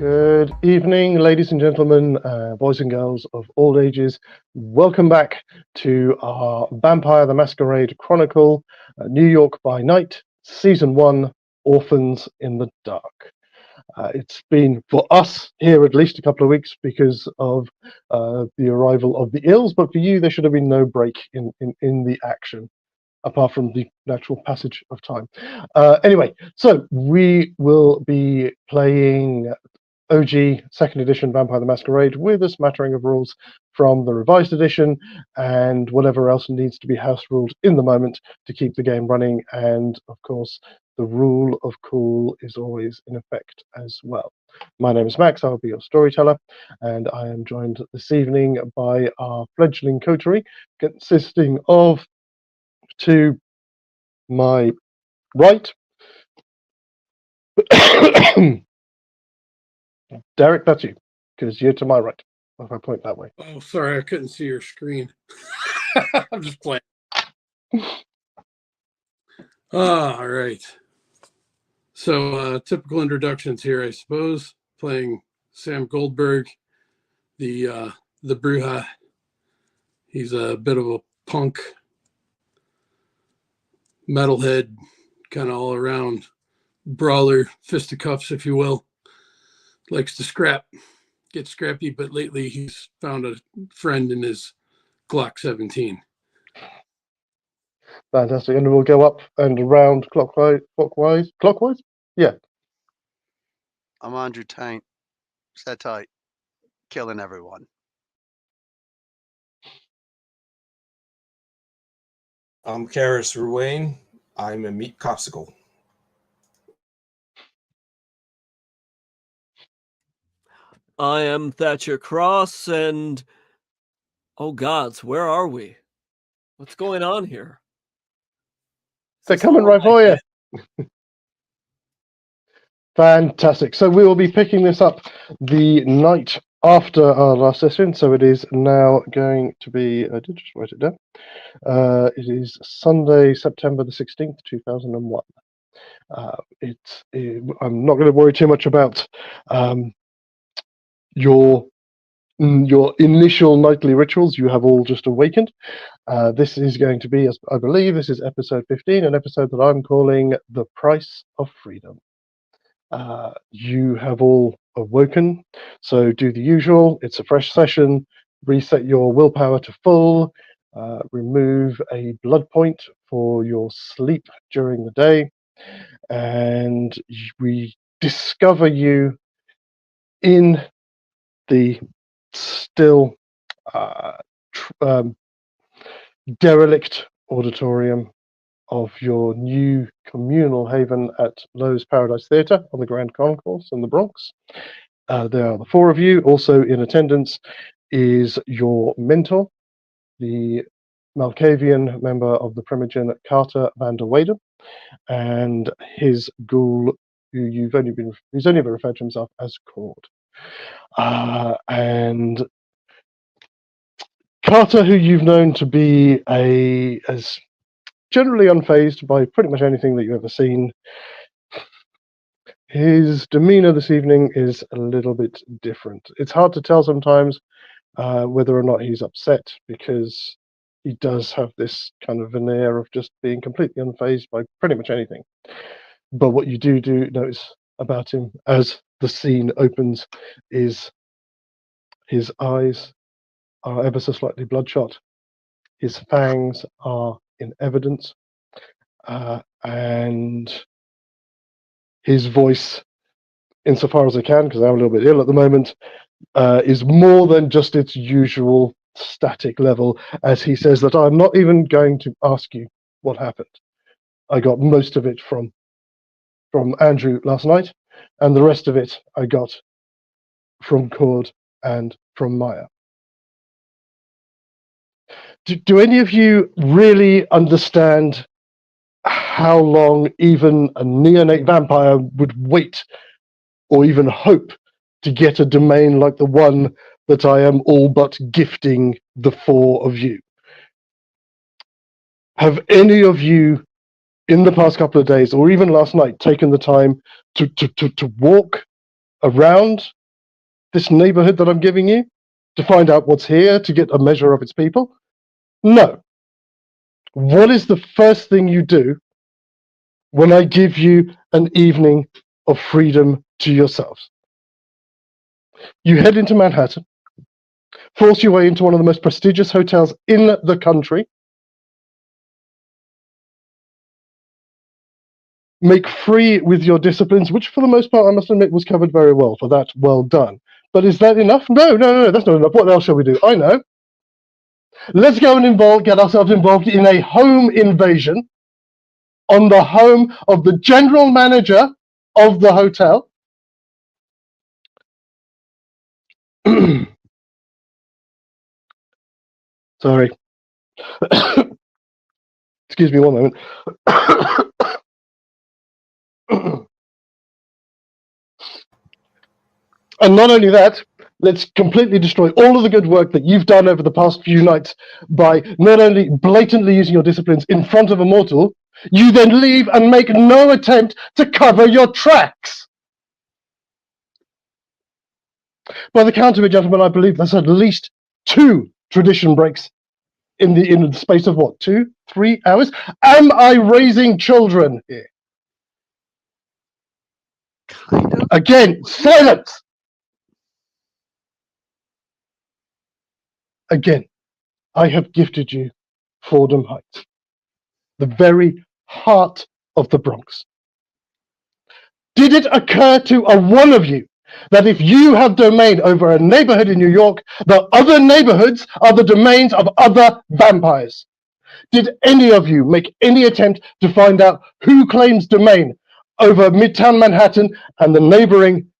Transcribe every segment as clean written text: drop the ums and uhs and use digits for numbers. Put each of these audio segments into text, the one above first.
Good evening, ladies and gentlemen, boys and girls of all ages. Welcome back to our Vampire the Masquerade Chronicle, New York by Night, Season 1, Orphans in the Dark. It's been, for us here, at least a couple of weeks because of the arrival of the ills, but for you, there should have been no break in the action, apart from the natural passage of time. Anyway, so we will be playing OG 2nd edition Vampire the Masquerade with a smattering of rules from the revised edition and whatever else needs to be house ruled in the moment to keep the game running. And of course, the rule of cool is always in effect as well. My name is Max, I'll be your storyteller, and I am joined this evening by our fledgling coterie consisting of, to my right, Derek, that's you, because you're to my right, if I point that way. Oh, sorry, I couldn't see your screen. I'm just playing. All right. So, typical introductions here, I suppose. Playing Sam Goldberg, the Bruja. He's a bit of a punk, metalhead, kind of all around brawler, fisticuffs, if you will. Likes to get scrappy, but lately he's found a friend in his Glock 17. Fantastic, and we'll go up and around clockwise? Yeah. I'm Andrew Taint. Set tight. Killing everyone. I'm Karis Ruane. I'm a meat popsicle. I am Thatcher Cross, and oh gods, where are we? What's going on here? They're coming right for you. Fantastic. So we will be picking this up the night after our last session. So it is now going to be, I did just write it down. It is Sunday, September the 16th, 2001. I'm not going to worry too much about your initial nightly rituals. You have all just awakened. This is going to be, as I believe, this is episode 15, an episode that I'm calling The Price of Freedom. You have all awoken, so do the usual. It's a fresh session. Reset your willpower to full. Remove a blood point for your sleep during the day, and we discover you in the still derelict auditorium of your new communal haven at Lowe's Paradise Theatre on the Grand Concourse in the Bronx. There are the four of you. Also in attendance is your mentor, the Malkavian member of the Primogen, Carter van der Weyden, and his ghoul, who's only been referred to himself as Cord. And Carter, who you've known to be as generally unfazed by pretty much anything that you've ever seen. His demeanor this evening is a little bit different. It's hard to tell sometimes whether or not he's upset, because he does have this kind of veneer of just being completely unfazed by pretty much anything. But what you do notice about him as the scene opens is his eyes are ever so slightly bloodshot. His fangs are in evidence, and his voice, insofar as I can, because I'm a little bit ill at the moment, is more than just its usual static level, as he says that I'm not even going to ask you what happened. I got most of it from Andrew last night, and the rest of it I got from Cord and from Maya. Do any of you really understand how long even a neonate vampire would wait or even hope to get a domain like the one that I am all but gifting the four of you? Have any of you in the past couple of days, or even last night, taken the time to walk around this neighborhood that I'm giving you to find out what's here, to get a measure of its people? No. What is the first thing you do when I give you an evening of freedom to yourselves? You head into Manhattan, force your way into one of the most prestigious hotels in the country, make free with your disciplines, which for the most part, I must admit, was covered very well. For that, well done. But is that enough? No, that's not enough. What else shall we do? I know. Let's go and get ourselves involved in a home invasion on the home of the general manager of the hotel. Sorry. Excuse me one moment. And not only that, let's completely destroy all of the good work that you've done over the past few nights by not only blatantly using your disciplines in front of a mortal, you then leave and make no attempt to cover your tracks. By the count of it, gentlemen, I believe that's at least 2 tradition breaks in the space of what, 2, 3 hours? Am I raising children here? Kind of. Again, silence! Again, I have gifted you Fordham Heights, the very heart of the Bronx. Did it occur to a one of you that if you have domain over a neighborhood in New York, the other neighborhoods are the domains of other vampires? Did any of you make any attempt to find out who claims domain over Midtown Manhattan and the neighboring,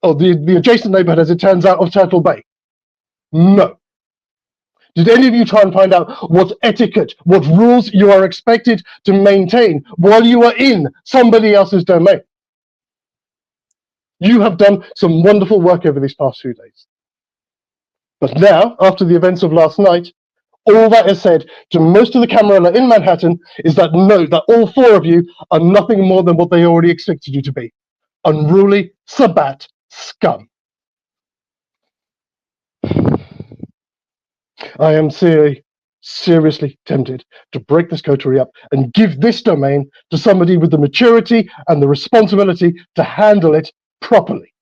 or the adjacent neighborhood, as it turns out, of Turtle Bay? No. Did any of you try and find out what etiquette, what rules you are expected to maintain while you are in somebody else's domain? You have done some wonderful work over these past few days. But now, after the events of last night, all that is said to most of the Camarilla in Manhattan is that know that all 4 of you are nothing more than what they already expected you to be. Unruly, Sabbat scum. I am seriously tempted to break this coterie up and give this domain to somebody with the maturity and the responsibility to handle it properly.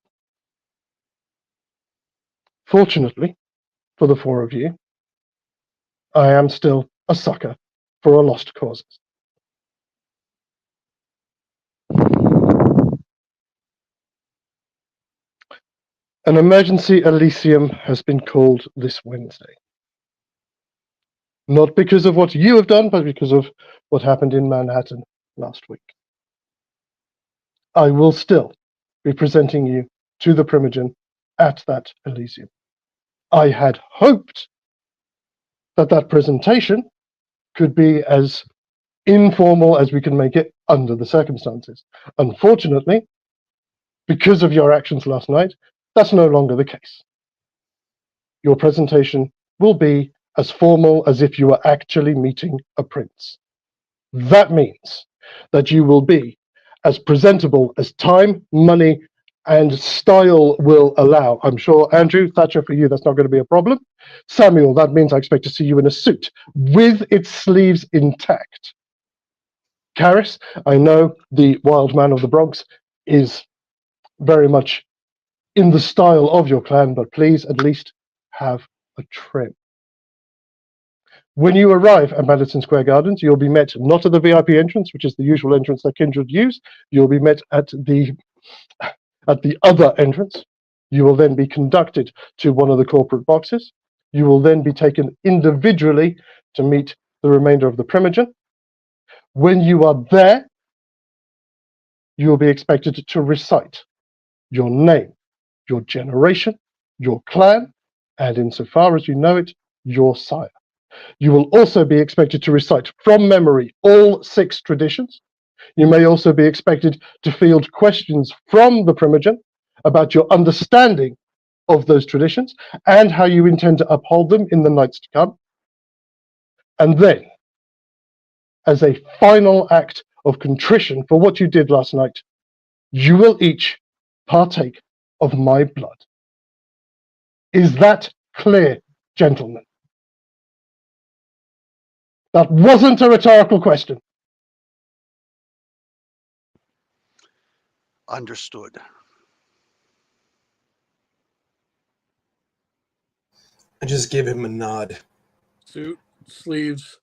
Fortunately, for the 4 of you, I am still a sucker for a lost causes. An emergency Elysium has been called this Wednesday. Not because of what you have done, but because of what happened in Manhattan last week. I will still be presenting you to the Primogen at that Elysium. I had hoped that that presentation could be as informal as we can make it under the circumstances. Unfortunately, because of your actions last night, that's no longer the case. Your presentation will be as formal as if you were actually meeting a prince. That means that you will be as presentable as time, money, and style will allow. I'm sure, Andrew, Thatcher, for you, that's not going to be a problem. Samuel, that means I expect to see you in a suit with its sleeves intact. Karis, I know the wild man of the Bronx is very much in the style of your clan, but please at least have a trim. When you arrive at Madison Square Gardens, you'll be met not at the VIP entrance, which is the usual entrance that Kindred use. You'll be met at the other entrance. You will then be conducted to one of the corporate boxes. You will then be taken individually to meet the remainder of the Primogen. When you are there, you will be expected to recite your name, your generation, your clan, and insofar as you know it, your sire. You will also be expected to recite from memory all 6 traditions. You may also be expected to field questions from the Primogen about your understanding of those traditions and how you intend to uphold them in the nights to come. And then, as a final act of contrition for what you did last night, you will each partake of my blood. Is that clear, gentlemen? That wasn't a rhetorical question. Understood. I just give him a nod. Suit, sleeves,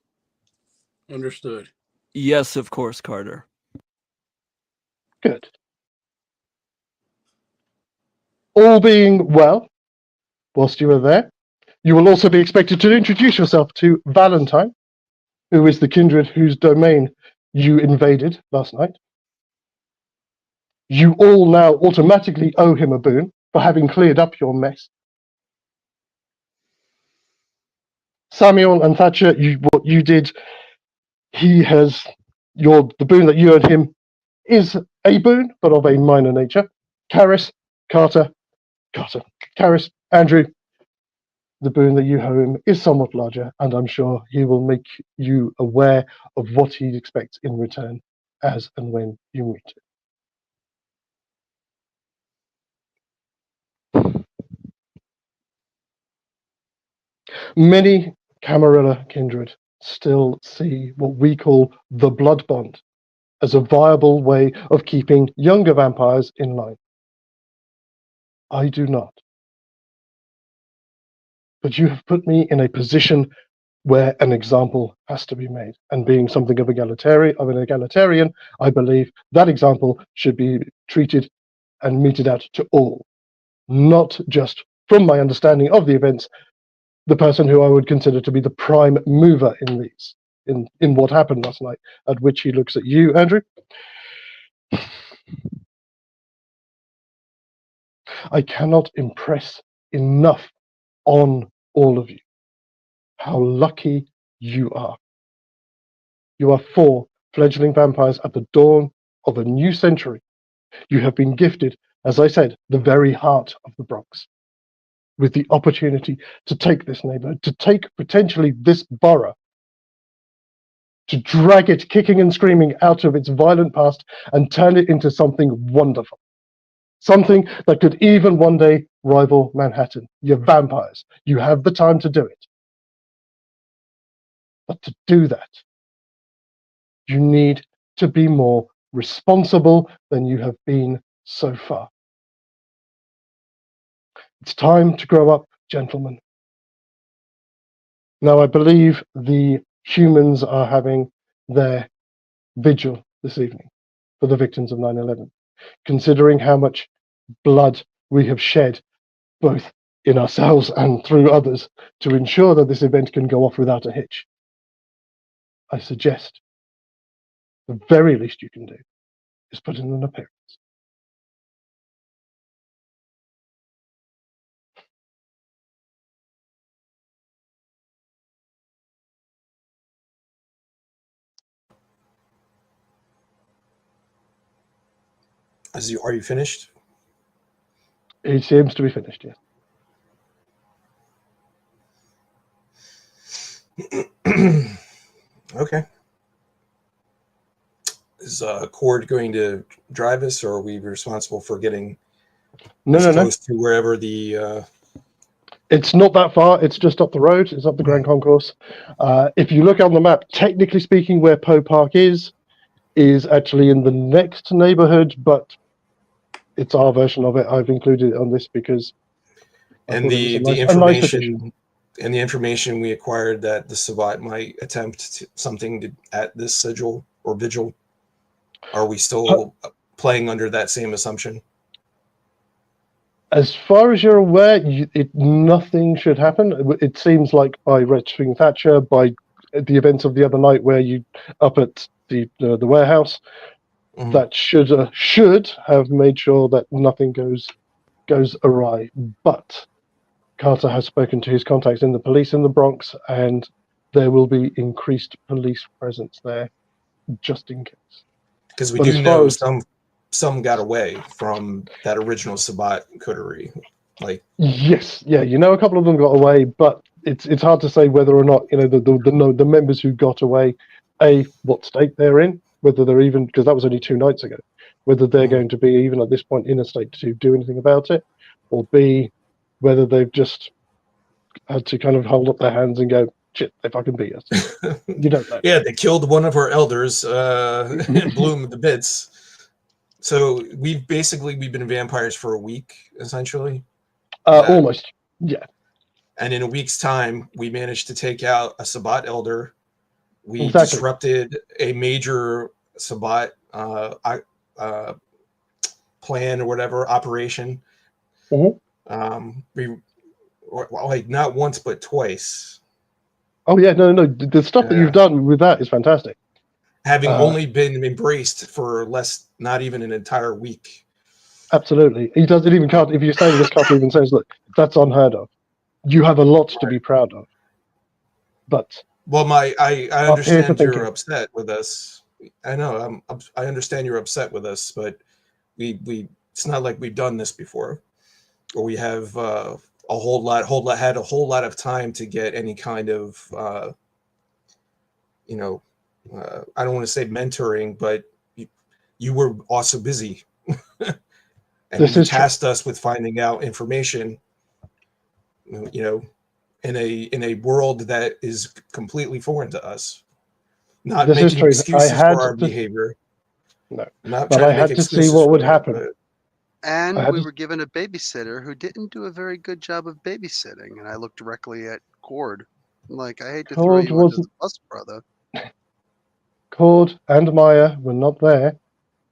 understood. Yes, of course, Carter. Good. All being well, whilst you are there, you will also be expected to introduce yourself to Valentine, who is the kindred whose domain you invaded last night. You all now automatically owe him a boon for having cleared up your mess. Samuel and Thatcher, what you did, the boon that you owed him is a boon, but of a minor nature. Karis, Karis, Andrew, the boon that you owe him is somewhat larger, and I'm sure he will make you aware of what he expects in return as and when you meet him. Many Camarilla kindred still see what we call the blood bond as a viable way of keeping younger vampires in line. I do not. But you have put me in a position where an example has to be made. And being something of an egalitarian, I believe that example should be treated and meted out to all, not just, from my understanding of the events, the person who I would consider to be the prime mover in these, in what happened last night, at which he looks at you, Andrew. I cannot impress enough on all of you how lucky you are. You are 4 fledgling vampires at the dawn of a new century. You have been gifted, as I said, the very heart of the Bronx, with the opportunity to take this neighborhood, to take potentially this borough, to drag it kicking and screaming out of its violent past and turn it into something wonderful. Something that could even one day rival Manhattan. You're vampires. You have the time to do it. But to do that, you need to be more responsible than you have been so far. It's time to grow up, gentlemen. Now, I believe the humans are having their vigil this evening for the victims of 9/11, considering how much blood we have shed, both in ourselves and through others, to ensure that this event can go off without a hitch. I suggest the very least you can do is put in an appearance. Are you finished? It seems to be finished, yes. Okay. Is Cord going to drive us, or are we responsible for getting No. close to wherever the... It's not that far. It's just up the road. It's up the Grand Concourse. If you look on the map, technically speaking, where Poe Park is actually in the next neighborhood, but it's our version of it. I've included it on this because And the information and the information we acquired that the Savate might attempt something at this sigil or vigil. Are we still playing under that same assumption? As far as you're aware, nothing should happen. It seems like by rescuing Thatcher, by the events of the other night where you up at the warehouse, that should have made sure that nothing goes awry. But Carter has spoken to his contacts in the police in the Bronx, and there will be increased police presence there, just in case. Because we do know some got away from that original Sabat coterie. Like, yes, yeah, a couple of them got away, but it's hard to say whether or not the members who got away, what state they're in, whether they're even, because that was only 2 nights ago, whether they're going to be even at this point in a state to do anything about it, or B, whether they've just had to kind of hold up their hands and go, shit, they fucking beat us. You don't know. Yeah, they killed one of our elders and blew him to bits. So we've been vampires for a week, essentially. Almost, yeah. And in a week's time, we managed to take out a Sabbat elder. We Exactly. disrupted a major Sabbat plan or whatever operation. We like not once but twice. Oh yeah, no. The stuff that you've done with that is fantastic. Having only been embraced for not even an entire week. Absolutely, he doesn't even cut. If you're saying this couple even says, "Look, that's unheard of," you have a lot to be proud of. But well, I understand you're upset with us. I know I understand you're upset with us, but we it's not like we've done this before, or we have had a whole lot of time to get any kind of I don't want to say mentoring, but you were also busy. And you tasked us with finding out information, in a world that is completely foreign to us. Not making excuses for our behavior. No, but I had to see what would happen. And we were given a babysitter who didn't do a very good job of babysitting. And I looked directly at Cord. I'm like, I hate to throw you under the bus, brother. Cord and Maya were not there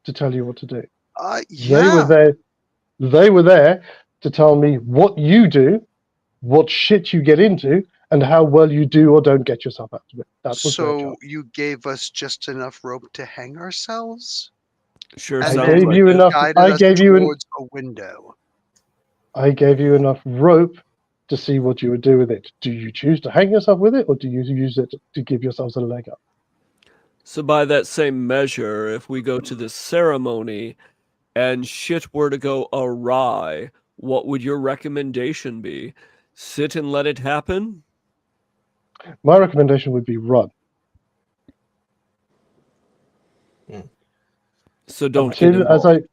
to tell you what to do. Yeah. They were there to tell me what you do, what shit you get into, and how well you do or don't get yourself out of it. That was their job. So you gave us just enough rope to hang ourselves? Sure, I gave you enough. I gave you towards a window. I gave you enough rope to see what you would do with it. Do you choose to hang yourself with it, or do you use it to give yourselves a leg up? So by that same measure, if we go to this ceremony and shit were to go awry, what would your recommendation be? Sit and let it happen? My recommendation would be run. So don't get involved.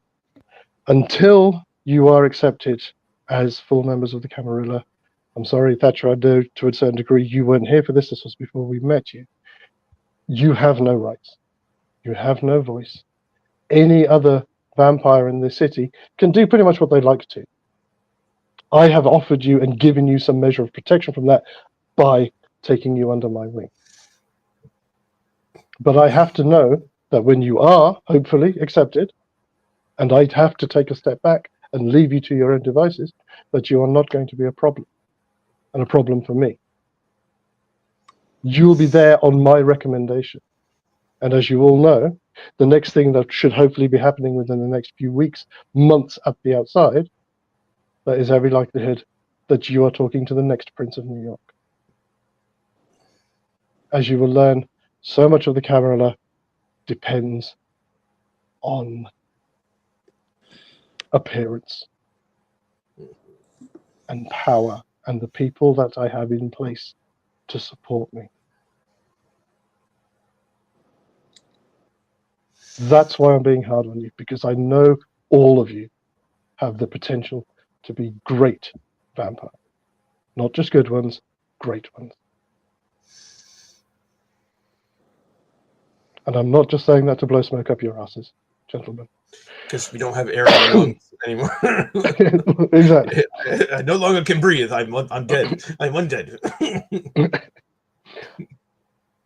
Until you are accepted as full members of the Camarilla. I'm sorry, Thatcher, I know to a certain degree you weren't here for this. This was before we met you. You have no rights. You have no voice. Any other vampire in this city can do pretty much what they like to. I have offered you and given you some measure of protection from that by taking you under my wing. But I have to know that when you are hopefully accepted, and I'd have to take a step back and leave you to your own devices, that you are not going to be a problem, and a problem for me. You'll be there on my recommendation. And as you all know, the next thing that should hopefully be happening within the next few weeks, months at the outside, there is every likelihood that you are talking to the next Prince of New York. As you will learn, so much of the Camarilla depends on appearance and power and the people that I have in place to support me. That's why I'm being hard on you, because I know all of you have the potential to be great vampires. Not just good ones, great ones. And I'm not just saying that to blow smoke up your asses, gentlemen. Because we don't have air in our lungs anymore. Exactly. I no longer can breathe. I'm dead. I'm undead.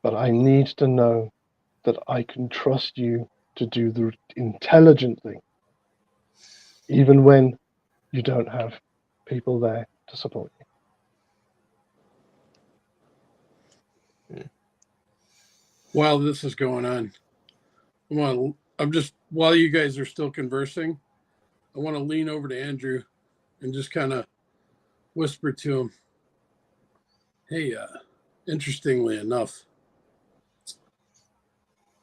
But I need to know that I can trust you to do the intelligent thing, even when you don't have people there to support you. While this is going on, while you guys are still conversing, I want to lean over to Andrew and just kind of whisper to him, hey, interestingly enough,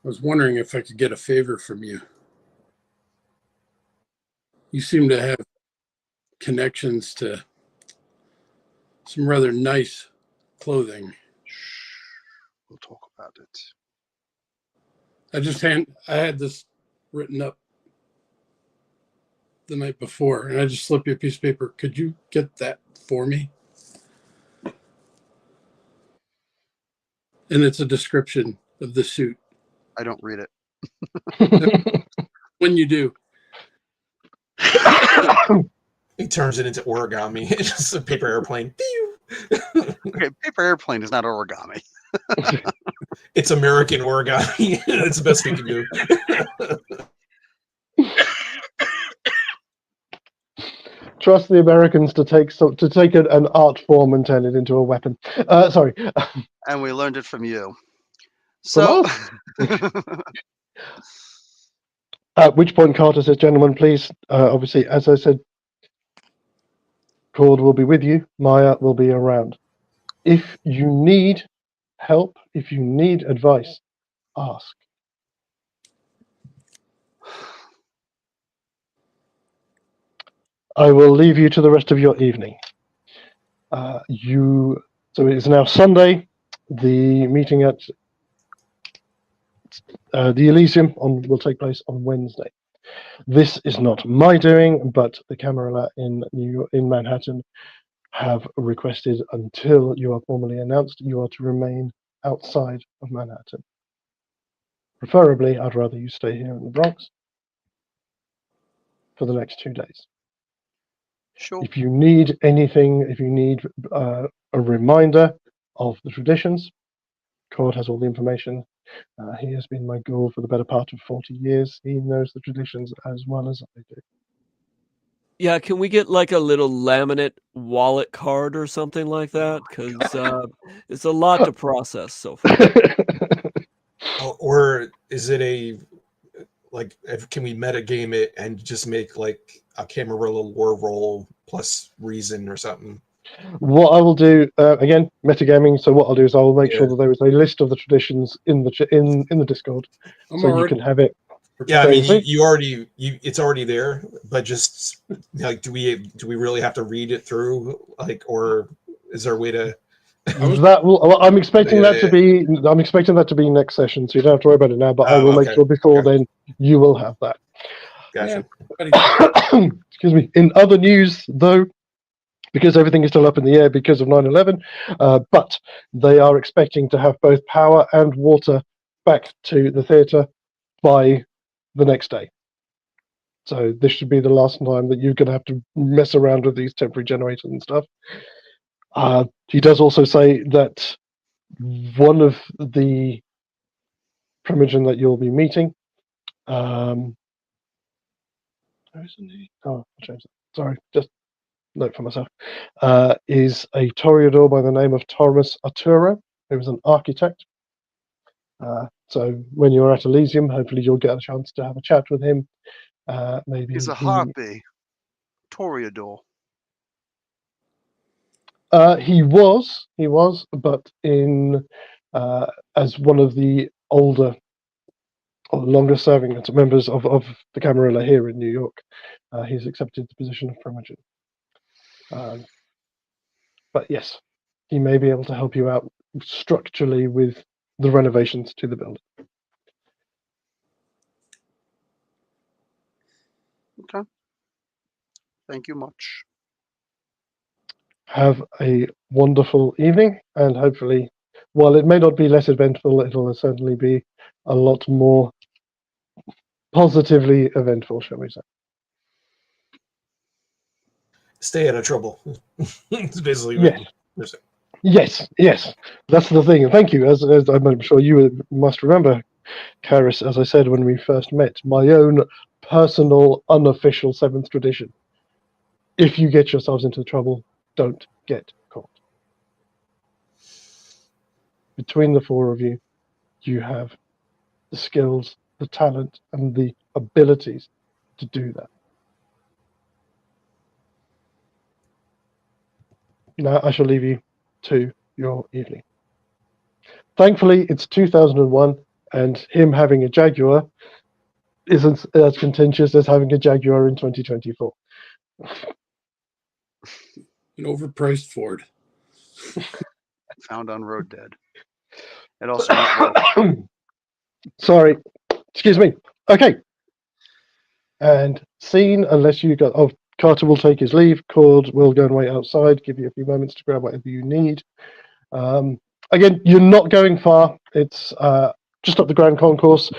I was wondering if I could get a favor from you. You seem to have connections to some rather nice clothing. We'll talk about it. I had this written up. the night before, and I just slip you a piece of paper. Could you get that for me? And it's a description of the suit. I don't read it. When you do. He turns it into origami. It's just a paper airplane. Okay, paper airplane is not origami. It's American origami. It's the best we can do. Trust the Americans to take an art form and turn it into a weapon. Sorry. And we learned it from you. So, at which point Carter says, "Gentlemen, please, obviously, as I said, Cord will be with you. Maya will be around. If you need help, if you need advice, ask." I will leave you to the rest of your evening. So it is now Sunday. The meeting at the Elysium will take place on Wednesday. This is not my doing, but the Camarilla in Manhattan have requested, until you are formally announced, you are to remain outside of Manhattan. Preferably, I'd rather you stay here in the Bronx for the next 2 days. sure. If you need anything, if you need a reminder of the traditions, Cord has all the information. He has been my ghoul for the better part of 40 years. He knows the traditions as well as I do. Yeah, can we get like a little laminate wallet card or something like that? Because it's a lot to process so far. Or is it can we metagame it and just make like a Camarilla lore roll plus reason or something? What I will do, again, metagaming. So what I'll do is I will make sure that there is a list of the traditions in the Discord, so you can have it. Yeah, I mean, it's already there, but just like, do we really have to read it through, like, or is there a way to? I'm expecting that to be next session, so you don't have to worry about it now. But I will make sure before then you will have that. Gotcha. Excuse me. In other news, though, because everything is still up in the air because of 9/11, but they are expecting to have both power and water back to the theatre by the next day. So this should be the last time that you're going to have to mess around with these temporary generators and stuff. He does also say that one of the Primogen that you'll be meeting, where isn't he? Oh, I changed it. Sorry, just note for myself. Is a Toreador by the name of Thomas Arturo, who is an architect. So when you're at Elysium, hopefully you'll get a chance to have a chat with him. Maybe He's a harpy. Toreador. He was, but in as one of the older or longer serving members of the Camarilla here in New York, he's accepted the position of Primogen. But yes, he may be able to help you out structurally with the renovations to the building. Okay. Thank you much. Have a wonderful evening, and hopefully, while it may not be less eventful, it'll certainly be a lot more positively eventful, shall we say. Stay out of trouble. It's basically Yes. That's the thing. Thank you. As I'm sure you must remember, Karis, as I said when we first met, my own personal, unofficial 7th tradition. If you get yourselves into trouble, don't get caught. Between the 4 of you, you have the skills, the talent, and the abilities to do that. Now I shall leave you to your evening. Thankfully, it's 2001, and him having a Jaguar isn't as contentious as having a Jaguar in 2024. An overpriced Ford. Found on road dead. It also went well. Sorry. Excuse me. Okay. And scene, unless you got, oh, Carter will take his leave. Cord will go and wait outside, give you a few moments to grab whatever you need. Again, you're not going far. It's just up the Grand Concourse,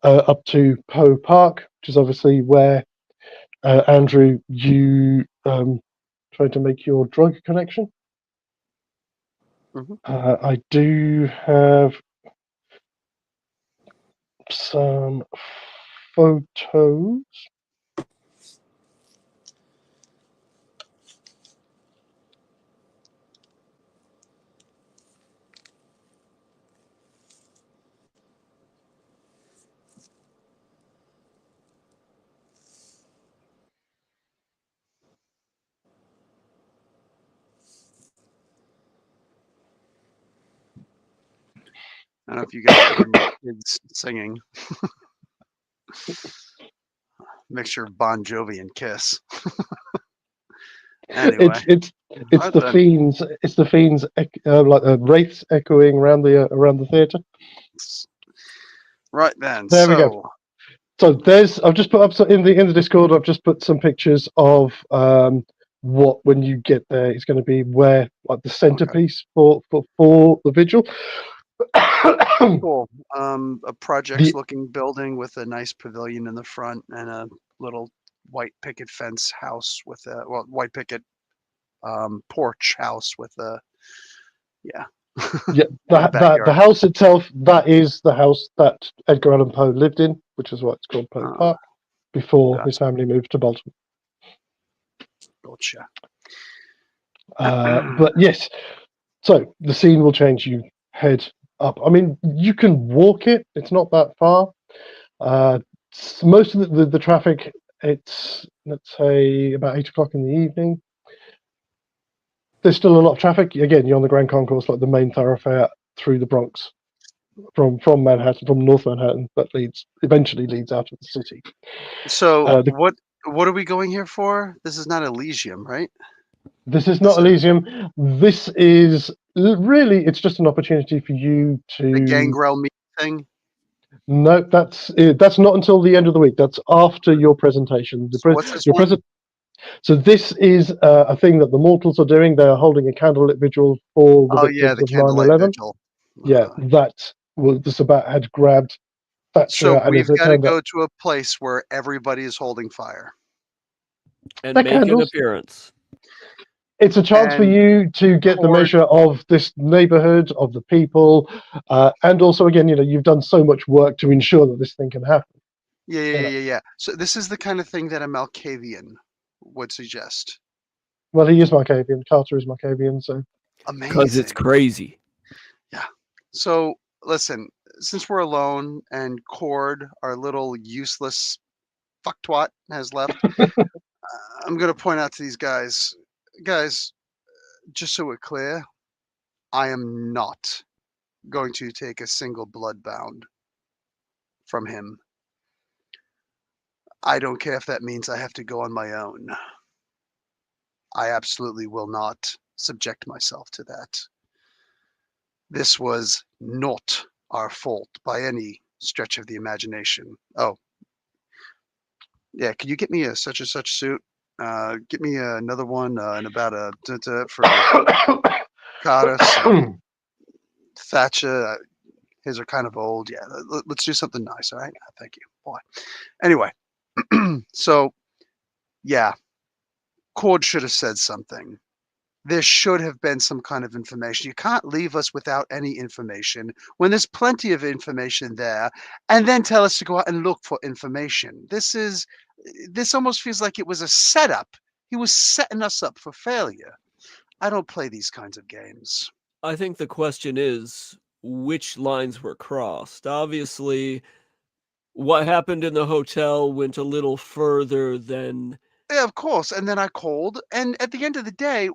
up to Poe Park, which is obviously where Andrew, you tried to make your drug connection. I do have some photos. I don't know if you guys can hear my kids singing. Mixture of Bon Jovi and Kiss. Anyway, it's the fiends. It's the fiends, like wraiths echoing around the theatre. Right then. There we go. So there's. I've just put up in the Discord. I've just put some pictures of what when you get there is going to be where like the centerpiece for the vigil. Cool. A projects-looking building with a nice pavilion in the front and a little white picket fence house with a white picket porch house with a the house itself, that is the house that Edgar Allan Poe lived in, which is why it's called Poe Park, before his family moved to Baltimore. Gotcha. But yes, so the scene will change. You head up. I mean, you can walk it. It's not that far. Most of the traffic, it's, let's say, about 8 o'clock in the evening. There's still a lot of traffic. Again, you're on the Grand Concourse, like the main thoroughfare through the Bronx, from Manhattan, from North Manhattan, that eventually leads out of the city. So what are we going here for? This is not Elysium, right? This is not Elysium. This is really, it's just an opportunity for you to... The Gangrel meet thing? No, that's not until the end of the week. That's after your presentation. What's this one? So this is a thing that the mortals are doing. They are holding a candlelit vigil for the victims of 9/11. Yeah, that was about had grabbed Thatcher. So we've got to go to a place where everybody is holding fire. And make an appearance. It's a chance for you to get the measure of this neighborhood, of the people, and also, again, you've done so much work to ensure that this thing can happen. Yeah. So this is the kind of thing that a Malkavian would suggest. Well, he is Malkavian. Carter is Malkavian, so. Amazing. Because it's crazy. Yeah. So, listen, since we're alone and Cord, our little useless fucktwat, has left, I'm going to point out to these guys, just so we're clear, I am not going to take a single bloodbound from him. I don't care if that means I have to go on my own. I absolutely will not subject myself to that. This was not our fault by any stretch of the imagination. Oh, yeah, can you get me a such and such suit? Get me another one in about a for Carter. Thatcher, his are kind of old. Yeah, let's do something nice, all right? Thank you. Boy. Anyway, so, yeah, Cord should have said something. There should have been some kind of information. You can't leave us without any information when there's plenty of information there and then tell us to go out and look for information. This almost feels like it was a setup. He was setting us up for failure. I don't play these kinds of games. I think the question is which lines were crossed. Obviously, what happened in the hotel went a little further than... Yeah, of course. And then I called. And at the end of the day,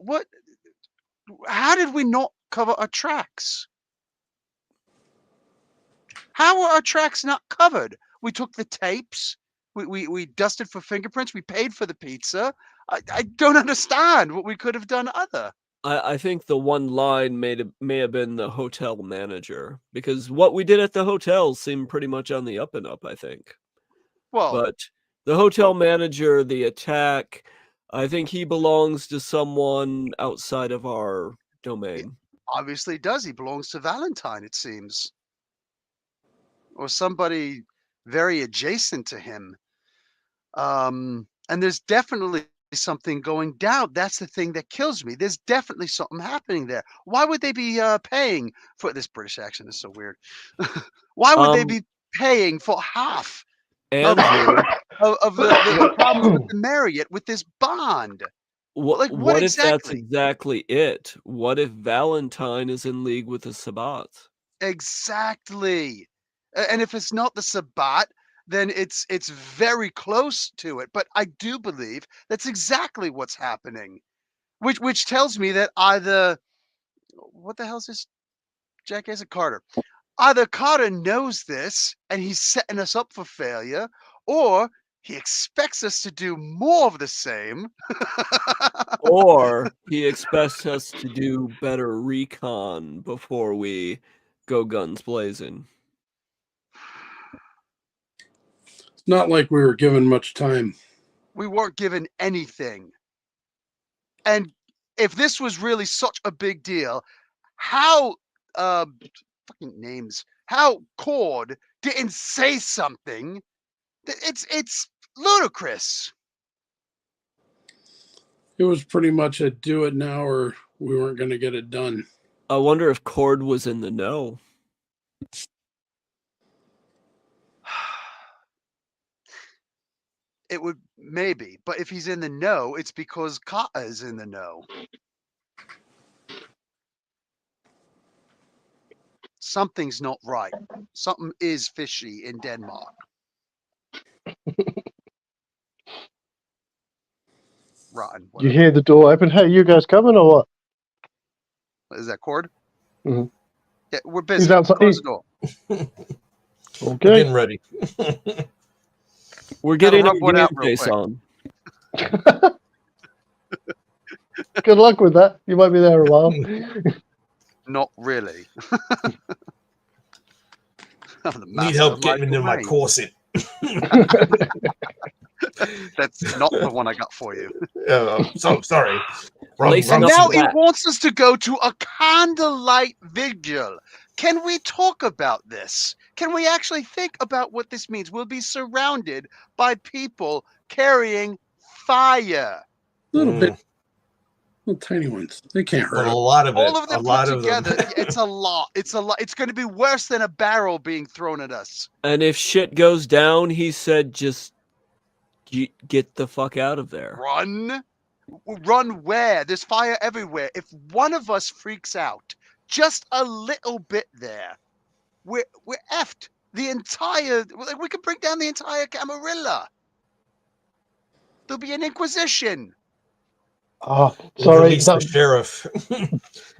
how did we not cover our tracks? How are our tracks not covered? We took the tapes. We dusted for fingerprints. We paid for the pizza. I don't understand what we could have done other. I think the one line may have been the hotel manager, because what we did at the hotel seemed pretty much on the up and up, I think. Well, but The hotel manager, the attack, I think he belongs to someone outside of our domain. Obviously does. He belongs to Valentine, it seems. Or somebody very adjacent to him. And there's definitely something going down. That's the thing that kills me. There's definitely something happening there. Why would they be paying for this? British accent is so weird. Why would they be paying for half Andrew, of the problems with the Marriott with this bond? Like, what if that's exactly? exactly it? What if Valentine is in league with the Sabbats? Exactly. And if it's not the Sabbat, then it's very close to it. But I do believe that's exactly what's happening, which tells me that either, what the hell is this jackass at Carter? Either Carter knows this and he's setting us up for failure, or he expects us to do more of the same. Or he expects us to do better recon before we go guns blazing. It's not like we were given much time. We weren't given anything. And if this was really such a big deal, how fucking names, how Cord didn't say something? It's ludicrous. It was pretty much a do it now or we weren't going to get it done. I wonder if Cord was in the know. It would maybe, but if he's in the know, it's because Kata is in the know. Something's not right. Something is fishy in Denmark. Rotten. You hear the door open. Hey, you guys coming or what? Is that Cord? Mm-hmm. Yeah, we're busy. He's outside. Close the door. Okay. Getting ready. We're getting our rub one out game real face quick. on. Good luck with that. You might be there a while. Not really. Need help getting into my corset. That's not the one I got for you. So sorry. And now he wants us to go to a candlelight vigil. Can we talk about this? Can we actually think about what this means? We'll be surrounded by people carrying fire. Little bit. Little tiny ones. They can't hurt. A lot of it. All of them a lot put of together. them. It's a lot. It's a lot. It's going to be worse than a barrel being thrown at us. And if shit goes down, he said, just get the fuck out of there. Run. Run where? There's fire everywhere. If one of us freaks out just a little bit there, we're effed. The entire, we could bring down the entire Camarilla. There'll be an inquisition. Oh, sorry. The sheriff.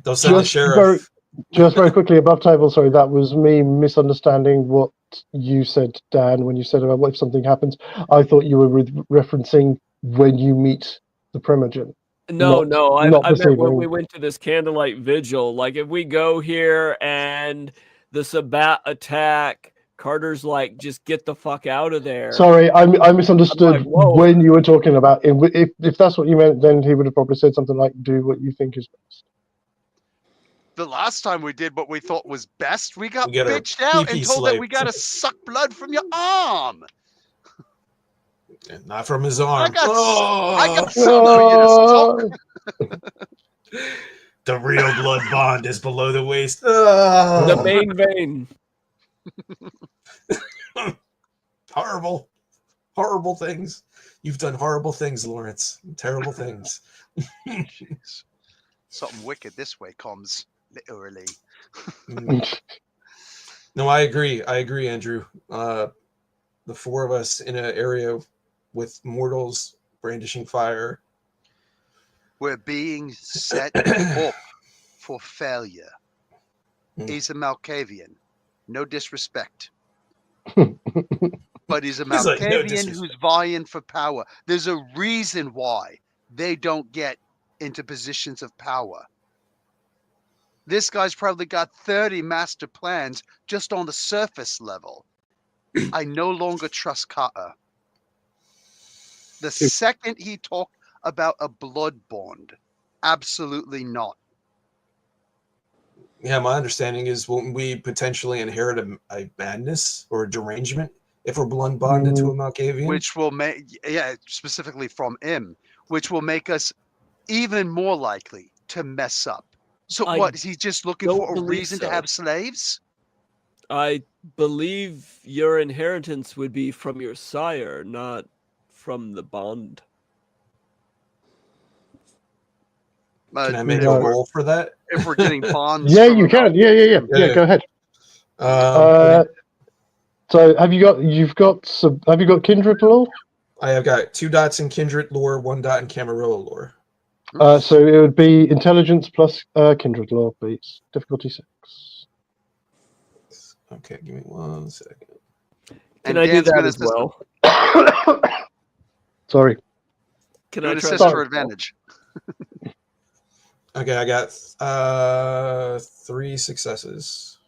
They'll send the sheriff. Just very quickly, above table, sorry, that was me misunderstanding what you said, Dan, when you said about what if something happens. I thought you were referencing when you meet the Primogen. No, I meant when we evening. went to this candlelight vigil. Like, if we go here and the Sabbat attack, Carter's like, just get the fuck out of there. Sorry, I misunderstood when you were talking about it. If that's what you meant, then he would have probably said something like, do what you think is best. The last time we did what we thought was best, we got bitched out and told that we got to suck blood from your arm. Not from his arm. I got something for you to suck. The real blood bond is below the waist. The main vein. Horrible things. You've done horrible things, Lawrence. Terrible things. Jeez. Something wicked this way comes, literally. No, I agree, Andrew. The four of us in an area with mortals brandishing fire. We're being set up for failure. He's a Malkavian. No disrespect. But he's a Malkavian who's vying for power. There's a reason why they don't get into positions of power. This guy's probably got 30 master plans just on the surface level. I no longer trust Kata. The second he talked about a blood bond, absolutely not. Yeah, my understanding is won't we potentially inherit a madness or a derangement if we're blood bonded to a Malkavian? Which will make, specifically from him, which will make us even more likely to mess up. So what, is he just looking for a reason to have slaves? I believe your inheritance would be from your sire, not from the bond. Can I make a roll for that? If we're getting bonds, yeah, you can. Yeah. Go ahead. So have you got kindred lore? I have got 2 dots in kindred lore, 1 dot in Camarilla lore. So it would be intelligence plus kindred lore, please. Difficulty 6. Okay, give me 1 second. Can I do that as well? Sorry. Can I assist for advantage? Okay, I got 3 successes.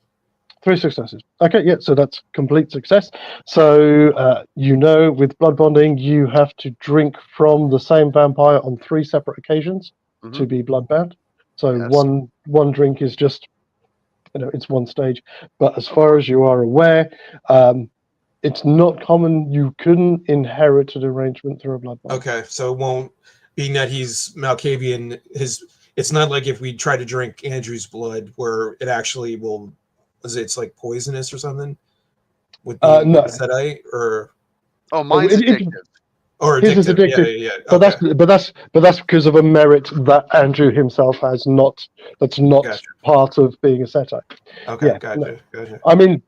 3 successes. Okay, yeah, so that's complete success. So with blood bonding, you have to drink from the same vampire on 3 separate occasions to be bloodbound. So one drink is just, it's 1 stage. But as far as you are aware, it's not common. You couldn't inherit an arrangement through a blood bond. Okay, so it won't, being that he's Malkavian, it's not like if we try to drink Andrew's blood where it actually will, it's like poisonous or something? With the no. Sedite, or mine's addictive. Or addictive. His is addictive. Yeah. But that's because of a merit that Andrew himself has not. That's not part of being a Setite. Okay, yeah, gotcha. I mean,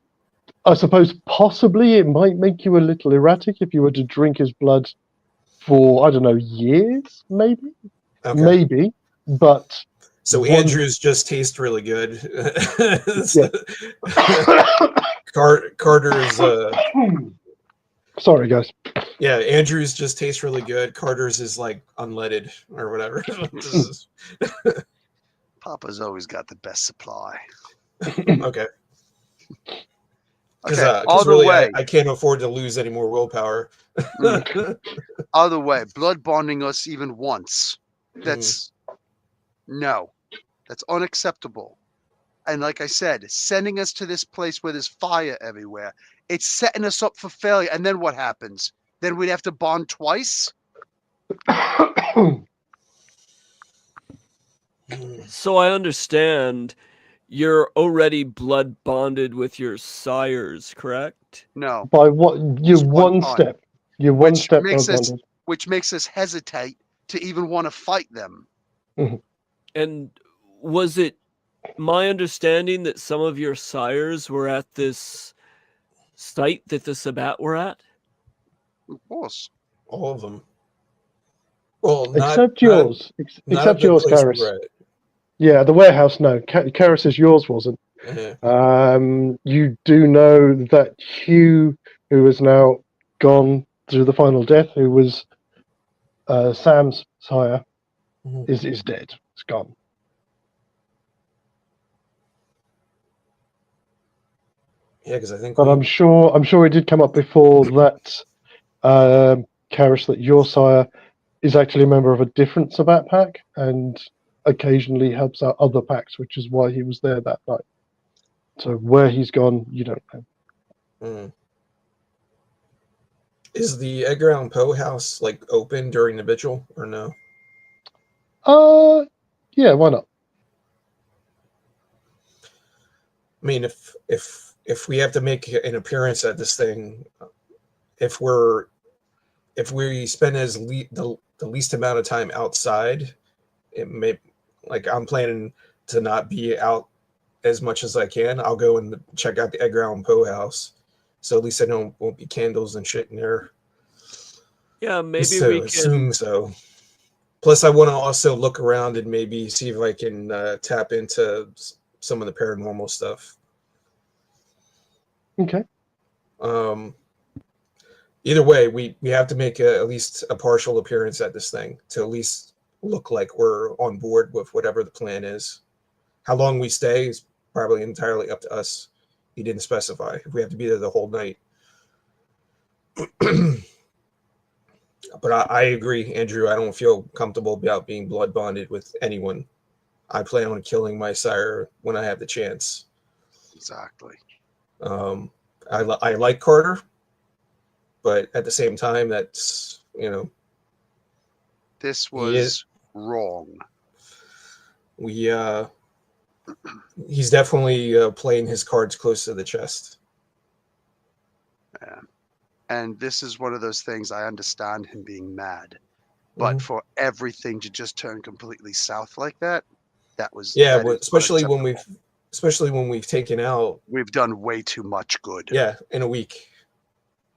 I suppose possibly it might make you a little erratic if you were to drink his blood for, I don't know, years, maybe. Okay. Maybe, but. So Andrew's just taste really good. Carter's. Sorry, guys. Yeah, Andrew's just tastes really good. Carter's is like unleaded or whatever. Papa's always got the best supply. Okay. Because really, I can't afford to lose any more willpower. Other way, blood bonding us even once. That's that's unacceptable. And like I said, sending us to this place where there's fire everywhere, it's setting us up for failure. And then what happens? Then we'd have to bond twice? So I understand you're already blood bonded with your sires, correct? No. By what? You're one step. You're one step bonded. Which makes us hesitate to even want to fight them. And was it my understanding that some of your sires were at this site that the Sabbat were at? Of course. All of them. Well, except yours. Except yours, Karis. Yeah, the warehouse, no. Karis's yours wasn't. You do know that Hugh, who is now gone through the final death, who was Sam's sire, is dead. It's gone. Yeah, because I think. But I'm sure it did come up before that, Karis, that your sire is actually a member of a different Sabbat pack and occasionally helps out other packs, which is why he was there that night. So where he's gone, you don't know. Is the Edgar Allan Poe house like open during the vigil or no? Yeah, why not? I mean, if we have to make an appearance at this thing, if we spend the least amount of time outside, it may, like, I'm planning to not be out as much as I can. I'll go and check out the Edgar Allan Poe house, so at least I know won't be candles and shit in there. Yeah, maybe we can assume so. Plus, I want to also look around and maybe see if I can tap into some of the paranormal stuff. Okay. Either way, we have to make at least a partial appearance at this thing to at least look like we're on board with whatever the plan is. How long we stay is probably entirely up to us. He didn't specify if we have to be there the whole night. But I agree, Andrew. I don't feel comfortable about being blood bonded with anyone. I plan on killing my sire when I have the chance. Exactly. I like Carter, but at the same time, that's, you know, This was wrong. He's definitely playing his cards close to the chest. Yeah. And this is one of those things, I understand him being mad, but for everything to just turn completely south like that, that was especially when we've taken out. We've done way too much good. Yeah, in a week,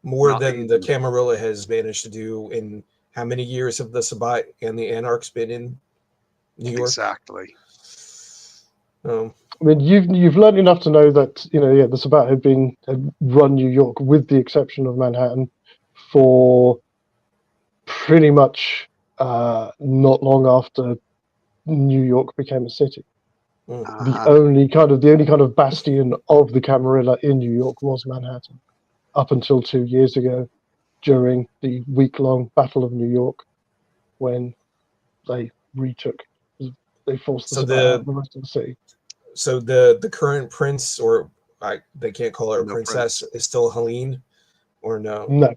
more than the Camarilla has managed to do in how many years have the Sabbat and the Anarchs been in New York? Exactly. I mean, you've learned enough to know that, you know, the Sabbat had run New York, with the exception of Manhattan, for pretty much not long after New York became a city. The only kind of bastion of the Camarilla in New York was Manhattan, up until 2 years ago, during the week-long Battle of New York, when they retook, they forced the Sabbat out of the rest of the city. So the current prince, or they can't call her a princess, is still Helene, or no? No.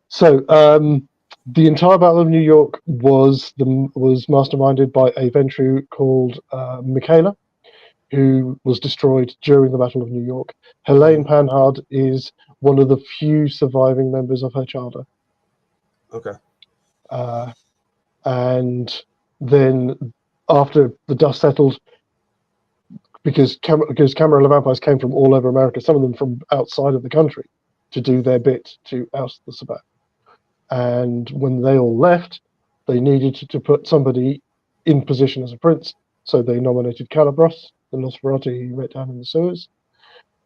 So the entire Battle of New York was masterminded by a Ventru called Michaela, who was destroyed during the Battle of New York. Helene Panhard is one of the few surviving members of her charter. Okay. And then after the dust settled, because Camarilla vampires came from all over America, some of them from outside of the country, to do their bit to oust the Sabbat. And when they all left, they needed to put somebody in position as a prince, so they nominated Calabros, the Nosferatu you met down in the sewers.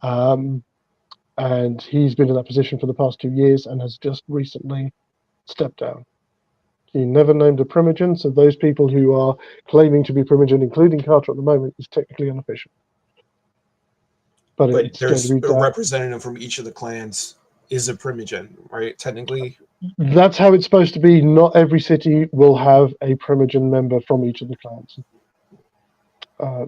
And he's been in that position for the past 2 years and has just recently stepped down. He never named a primogen, so those people who are claiming to be primogen, including Carter at the moment, is technically unofficial. But it's there's going to be a representative from each of the clans is a primogen, right? Technically. That's how it's supposed to be. Not every city will have a primogen member from each of the clans.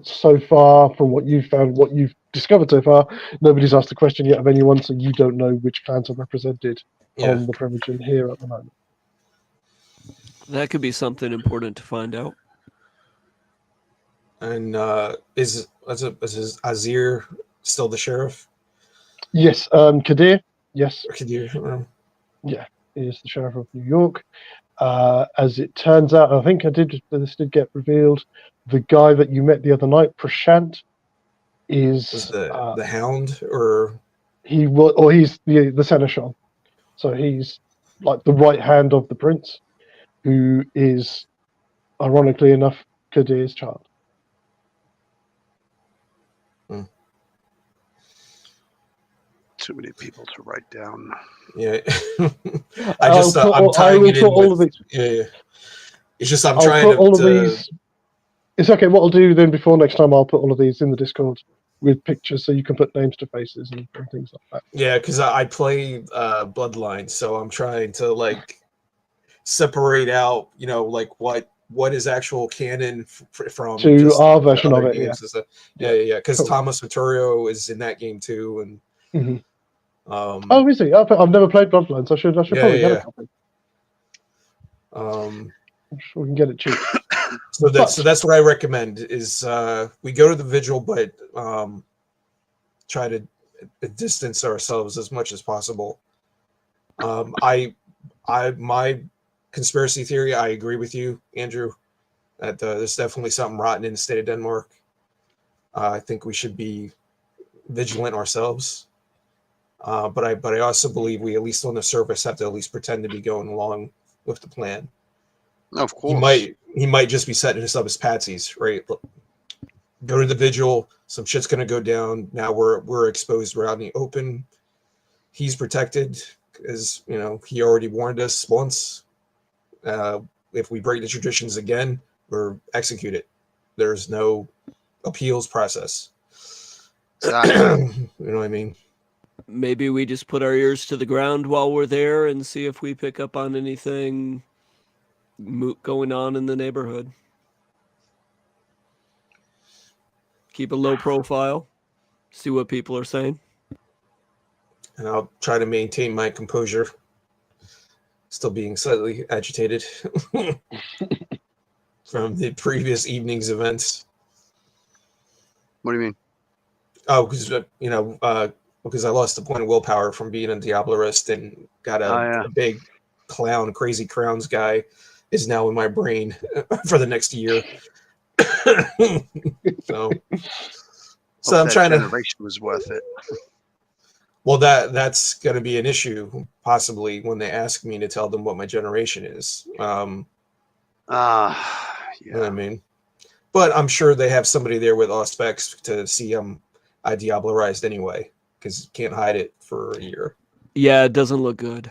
So far, from what you've found, what you've discovered so far, nobody's asked the question yet of anyone, so you don't know which clans are represented on the primogen here at the moment. That could be something important to find out. And is Azir still the sheriff? Yes, Kadir. Yes, Kadir. Yeah, he is the sheriff of New York. As it turns out, I think this did get revealed. The guy that you met the other night, Prashant, is the Hound, or he's the seneschal. So he's like the right hand of the prince, who is, ironically enough, Kadir's child. Too many people to write down. Yeah, I'm tying it in all of these. Yeah. It's just I'm trying to. Of these. It's okay. What I'll do then before next time, I'll put all of these in the Discord with pictures, so you can put names to faces and things like that. Yeah, because I play Bloodline, so I'm trying to like separate out, you know, like what is actual canon from to just our version of it. Yeah. Because Thomas Vittorio is in that game too, and. Oh, is he? I've never played Bloodlines. So I should probably get a copy. I'm sure we can get it cheap. So that's what I recommend is we go to the vigil, but try to distance ourselves as much as possible. My conspiracy theory, I agree with you, Andrew, that there's definitely something rotten in the state of Denmark. I think we should be vigilant ourselves. But I also believe we, at least on the surface, have to at least pretend to be going along with the plan. Of course. He might just be setting us up as patsies, right? Go to the vigil, some shit's gonna go down. Now we're exposed, we're out in the open. He's protected, as you know, he already warned us once. If we break the traditions again, we're executed. There's no appeals process. Exactly. You know what I mean? maybe we just put our ears to the ground while we're there and see if we pick up on anything going on in the neighborhood. Keep a low profile. See what people are saying. And I'll try to maintain my composure. Still being slightly agitated from the previous evening's events. What do you mean? Oh, because because I lost a point of willpower from being a Diablerist and got a big clown, crazy crowns guy is now in my brain for the next year. so I'm trying generation was worth it. Well, that's going to be an issue possibly when they ask me to tell them what my generation is. Yeah. You know what I mean? But I'm sure they have somebody there with Auspex to see I Diablerized anyway, because you can't hide it for a year. Yeah, it doesn't look good.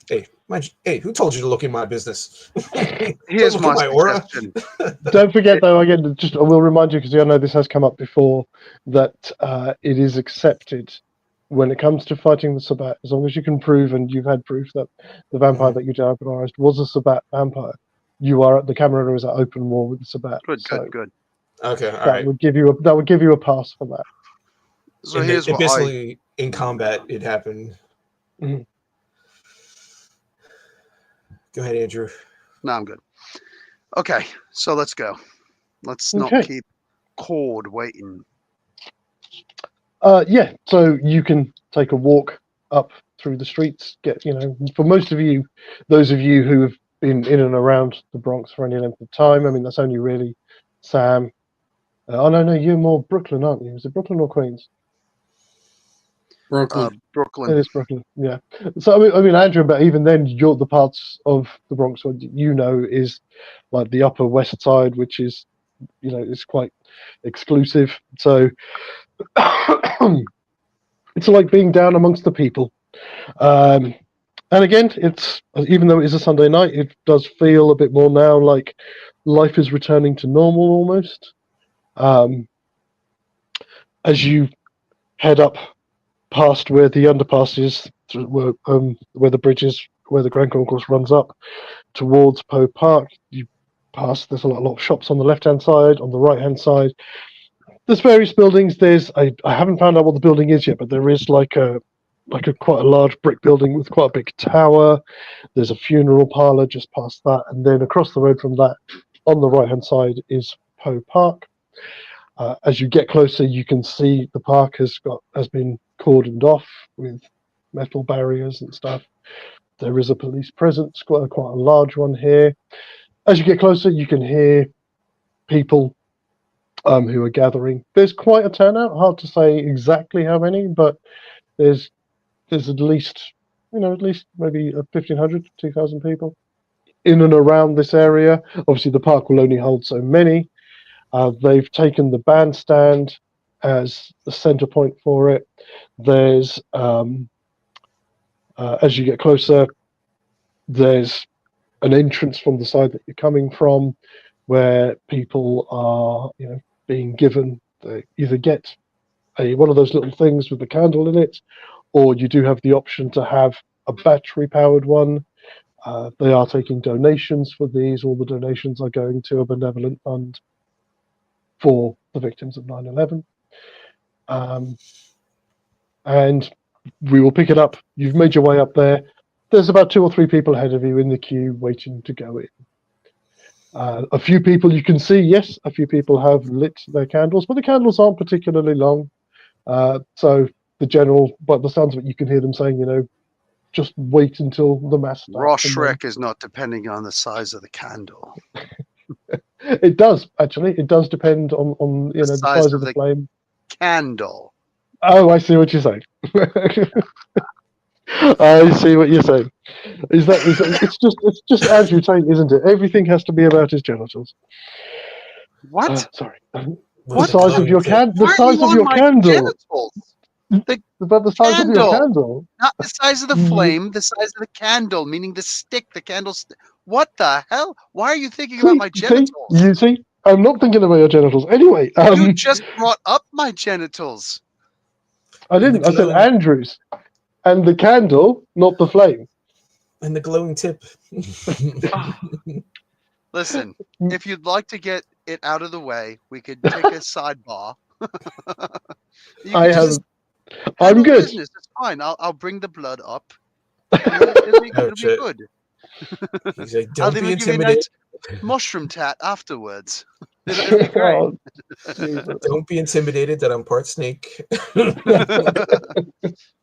Hey, who told you to look in my business? Here's my aura. Don't forget, though, again, I will remind you, because I know this has come up before, that it is accepted when it comes to fighting the Sabbat, as long as you can prove, and you've had proof that the vampire that you diablerized was a Sabbat vampire, the camera is at open war with the Sabbat. Good. Okay, all that right. would give you a pass for that. So here's what basically in combat it happened. Mm-hmm. Go ahead, Andrew. No, I'm good. Okay, so let's go. Let's not keep Cord waiting. Yeah, so you can take a walk up through the streets. For most of you, those of you who have been in and around the Bronx for any length of time, I mean, that's only really Sam. No, you're more Brooklyn, aren't you? Is it Brooklyn or Queens? Brooklyn. Brooklyn. It is Brooklyn, yeah. So I mean, Andrew, but even then, you're the parts of the Bronx where is like the Upper West Side, which is, it's quite exclusive. So it's like being down amongst the people. And again, it's, even though it is a Sunday night, it does feel a bit more now like life is returning to normal almost. As you head up past where the underpass is, where the bridge is, where the Grand Concourse runs up towards Poe Park, you pass, there's a lot of shops on the left-hand side. On the right-hand side, there's various buildings. I haven't found out what the building is yet, but there is like a quite a large brick building with quite a big tower. There's a funeral parlor just past that, and then across the road from that, on the right-hand side, is Poe Park. As you get closer, you can see the park has been cordoned off with metal barriers and stuff. There is a police presence, quite a large one here. As you get closer, you can hear people who are gathering. There's quite a turnout. Hard to say exactly how many, but there's at least maybe 1,500 to 2,000 people in and around this area. Obviously, the park will only hold so many. They've taken the bandstand as the center point for it. There's, as you get closer, there's an entrance from the side that you're coming from, where people are, being given. They either get one of those little things with the candle in it, or you do have the option to have a battery-powered one. They are taking donations for these. All the donations are going to a benevolent fund for the victims of 9/11. And we will pick it up. You've made your way up there. There's about 2 or 3 people ahead of you in the queue waiting to go in. A few people you can see, yes, a few people have lit their candles, but the candles aren't particularly long. So by the sounds of it, you can hear them saying, just wait until the mass starts. Ross Shrek is not depending on the size of the candle. It does, actually. It does depend on the size of the flame. Candle. Oh, I see what you're saying. I see what you're saying. It's just Andrew Tate, isn't it? Everything has to be about his genitals. What? Sorry. The size of your candle. The size of your candle. About the size of your candle. Not the size of the flame, the size of the candle, meaning the stick, the candle stick. What the hell? Why are you thinking about my genitals? You see? I'm not thinking about your genitals. Anyway. You just brought up my genitals. I didn't. I said Andrews. And the candle, not the flame. And the glowing tip. Listen, if you'd like to get it out of the way, we could take a sidebar. I'm handle good. business. It's fine. I'll bring the blood up. It'll be good. He's like, I'll don't be even give you a nice intimidated. mushroom tat afterwards. It'll be great. Oh, Jesus. Don't be intimidated that I'm part snake. Hey,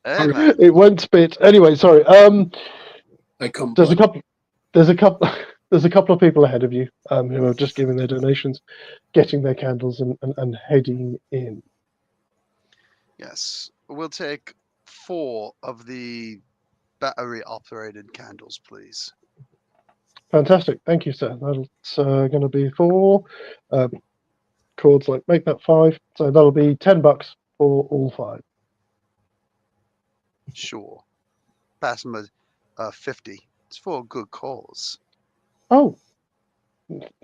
man. It won't spit. Anyway, sorry. I come. There's a couple. There's a couple of people ahead of you who are just giving their donations, getting their candles, and heading in. Yes, we'll take 4 of the battery-operated candles, please. Fantastic. Thank you, sir. That's going to be 4. Chords like make that 5. So that'll be $10 for all 5. Sure. Pass them a 50. It's for a good cause. Oh,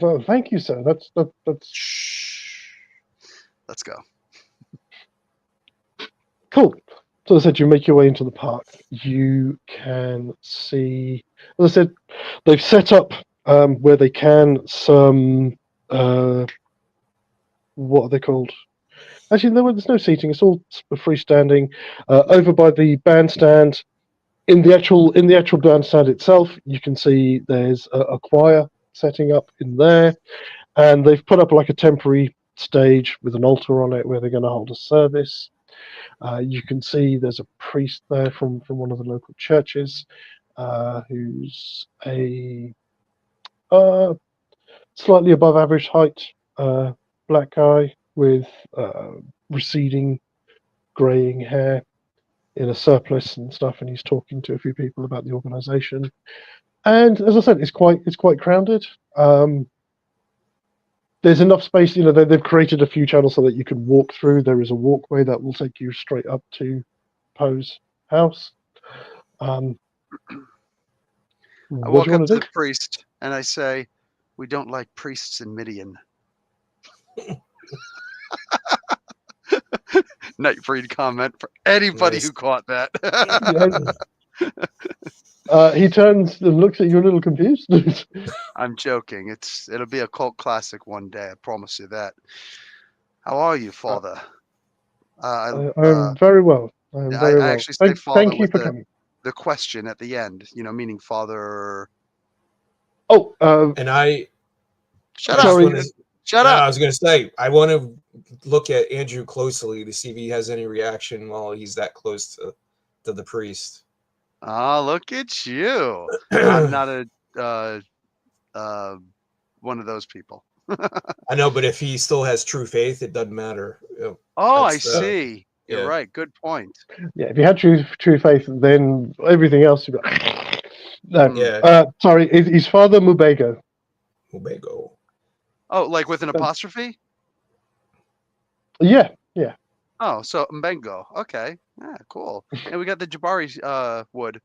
well, thank you, sir. That's. Shh. Let's go. Cool. So as I said, you make your way into the park. You can see, as I said, they've set up where they can some, what are they called? Actually, there's no seating. It's all freestanding. Over by the bandstand, in the actual bandstand itself, you can see there's a choir setting up in there, and they've put up like a temporary stage with an altar on it where they're going to hold a service. You can see there's a priest there from one of the local churches who's a slightly above average height black guy with receding greying hair in a surplice and stuff, and he's talking to a few people about the organization. And as I said, it's quite crowded. There's enough space, they've created a few channels so that you can walk through. There is a walkway that will take you straight up to Poe's house. I walk up to the priest and I say, "We don't like priests in Midian." Nightbreed comment for anybody who caught that. He turns and looks at you a little confused. I'm joking. It'll be a cult classic one day. I promise you that. How are you, Father? I'm very well. I actually say Father thank you with for coming. The question at the end, meaning Father. Oh, and I shut up. Shut up. I was going to say, I want to look at Andrew closely to see if he has any reaction while he's that close to the priest. Oh, look at you. I'm not one of those people. I know, but if he still has true faith, it doesn't matter. Oh, I see. You're right. Good point. Yeah, if you had true faith, then everything else would be... No. Yeah. Sorry, he's Father Mubego. Mubego. Oh, like with an apostrophe? Yeah. Oh, so Mbengo. Okay. Yeah, cool. And we got the Jabari wood.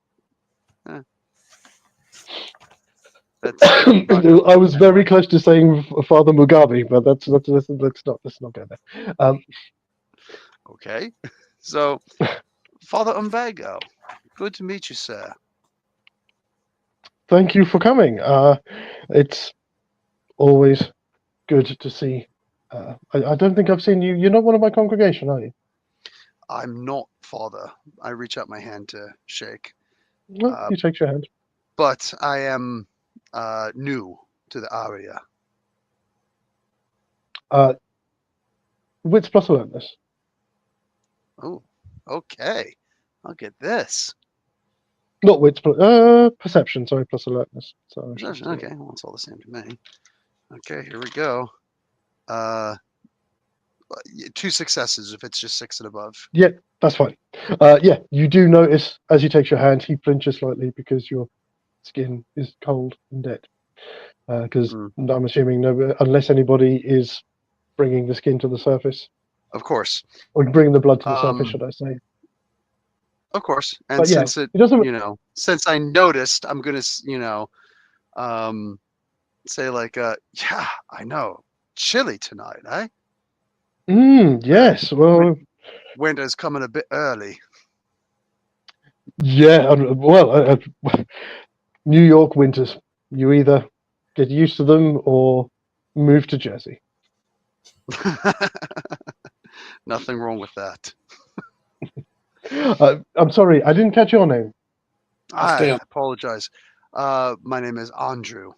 That's I was very close to saying Father Mugabe, but let's not go there. Okay. So, Father Mbengo, good to meet you, sir. Thank you for coming. It's always good to see. I don't think I've seen you. You're not one of my congregation, are you? I'm not, Father. I reach out my hand to shake. Well, he shakes your hand. But I am new to the area. Wits plus alertness. Oh, okay. I'll get this. Not wits plus perception. Sorry, plus alertness. So okay, well, it's all the same to me. Okay, here we go. 2 successes if it's just 6 and above. Yeah, that's fine. Yeah, you do notice as he takes your hand, he flinches slightly because your skin is cold and dead. Because I'm assuming unless anybody is bringing the skin to the surface. Of course. Or bringing the blood to the surface, should I say? Of course. And but since it doesn't, since I noticed, I'm gonna, say like, yeah, I know, chilly tonight, eh? Yes. Well, Winter's coming a bit early. Yeah, well, New York winters. You either get used to them or move to Jersey. Nothing wrong with that. I'm sorry, I didn't catch your name. I Stan. apologize. My name is Andrew.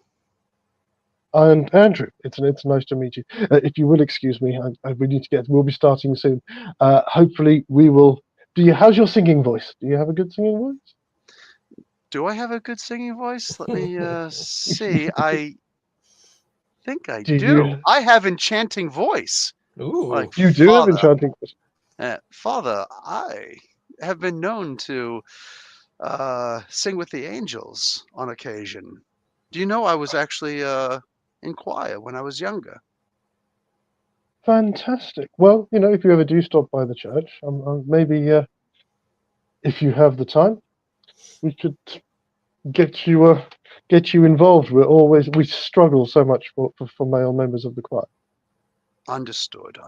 And Andrew, it's nice to meet you. If you will excuse me, we need to get. We'll be starting soon. Hopefully, we will. How's your singing voice? Do you have a good singing voice? Do I have a good singing voice? Let me see. I think I Do do. you- I have enchanting voice. Ooh. Like You do have Father. enchanting voice. Father, I have been known to sing with the angels on occasion. Do you know I was actually in choir when I was younger? Fantastic. Well, if you ever do stop by the church, maybe if you have the time, we could get you involved. We struggle so much for male members of the choir. Understood.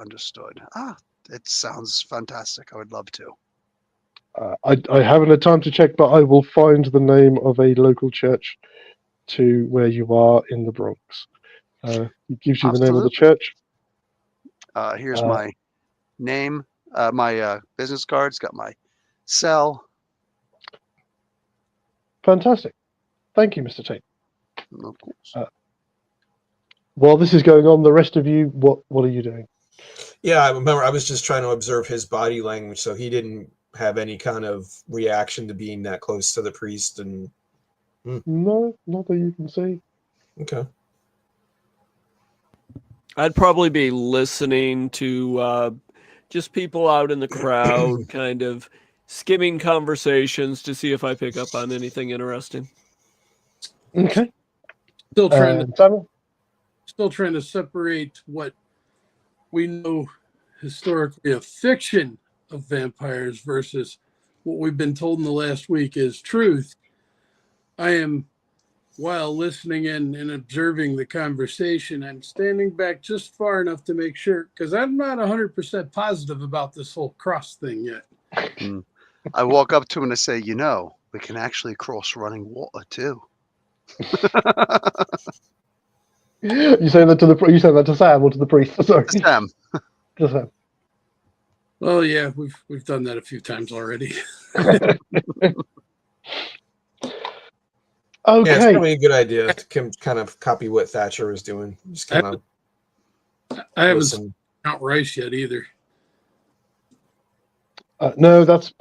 It sounds fantastic. I would love to. I haven't had time to check, but I will find the name of a local church to where you are in the Bronx. It gives you the name of the Absolutely. church. Here's my name, my business card. It's got my cell. Fantastic. Thank you, Mr. Tate. Of course. While this is going on, the rest of you, what are you doing? Yeah, I remember I was just trying to observe his body language, so he didn't have any kind of reaction to being that close to the priest. And No, not that you can see. okay. I'd probably be listening to just people out in the crowd, kind of skimming conversations to see if I pick up on anything interesting. Okay. Still trying to Samuel? still trying to separate what we know historically of fiction of vampires versus what we've been told in the last week is truth. I am, while listening in and observing the conversation, I'm standing back just far enough to make sure, because I'm not 100% positive about this whole cross thing yet. I walk up to him and I say, we can actually cross running water too. You say that to Sam or to the priest? Sorry. Sam. To Sam. Oh yeah, we've done that a few times already. Okay. Yeah, it's probably a good idea to kind of copy what Thatcher was doing. Just kind of. I haven't listen. seen Count Rice yet either. No, that's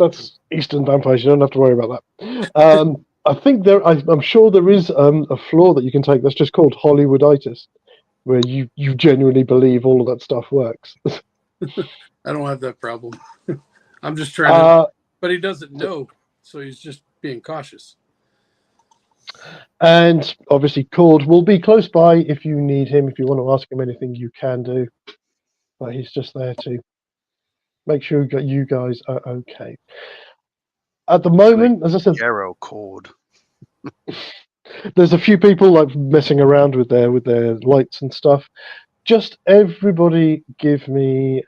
Eastern vampires. You don't have to worry about that. I think I'm sure there is a floor that you can take that's just called Hollywooditis, where you genuinely believe all of that stuff works. I don't have that problem. I'm just trying to, but he doesn't know, so he's just being cautious. And obviously, Cord will be close by if you need him. If you want to ask him anything, you can do. But he's just there to make sure you guys are okay. At the moment, as I said, Yarrow Cord. there's a few people like messing around with their lights and stuff. Just everybody give me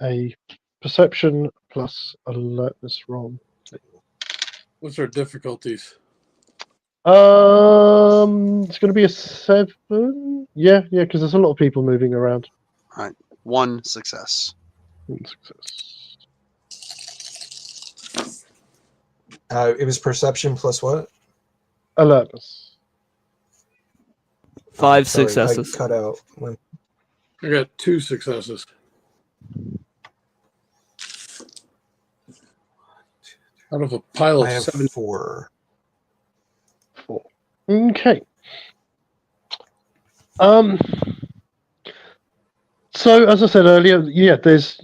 a perception plus alertness roll. What's our difficulties? It's going to be a 7. Yeah, because there's a lot of people moving around. All right. 1 success. 1 success. It was perception plus what? Alertness. 5 Sorry, successes. I cut out. I got 2 successes. Out of a pile of I have 7. 4. 4. Okay. So as I said earlier, yeah, there's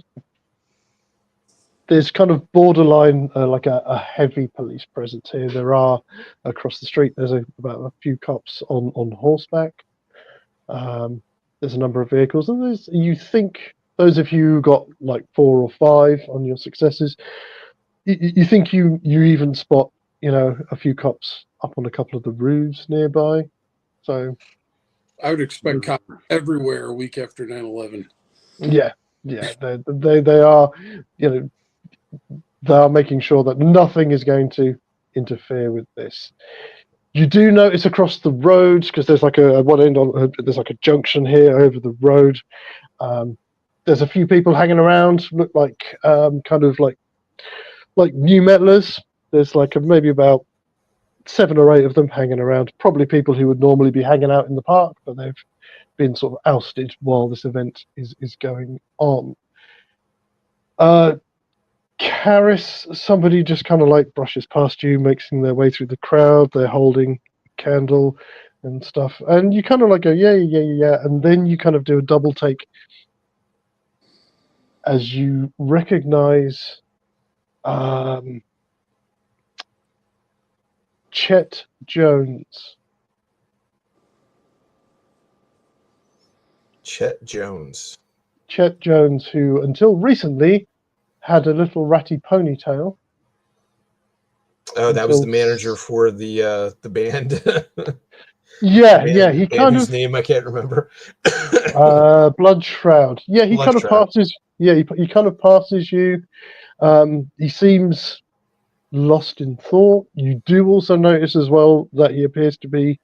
kind of borderline like a heavy police presence here. There are across the street. There's about a few cops on horseback. There's a number of vehicles, and you think those of you who got like 4 or 5 on your successes, you think you even spot a few cops up on a couple of the roofs nearby. So I would expect cops everywhere a week after 9/11. yeah, Yeah, they are, you know, they are making sure that nothing is going to interfere with this. You do notice across the roads, because there's like a at one end on there's like a junction here over the road. There's a few people hanging around, look like kind of like new metalers. There's like maybe about 7 or 8 of them hanging around. Probably people who would normally be hanging out in the park, but they've been sort of ousted while this event is going on. Karis, somebody just kind of like brushes past you, making their way through the crowd. They're holding a candle and stuff, and you kind of like go, yeah, and then you kind of do a double take as you recognize Chet Jones. Chet Jones. Chet Jones, who until recently had a little ratty ponytail. Oh, that was the manager for the band. Yeah, band, yeah. He kind whose of name I can't remember. Blood Shroud. Yeah, he Blood kind of Shroud. passes. Yeah, he kind of passes you. He seems lost in thought. You do also notice as well that he appears to be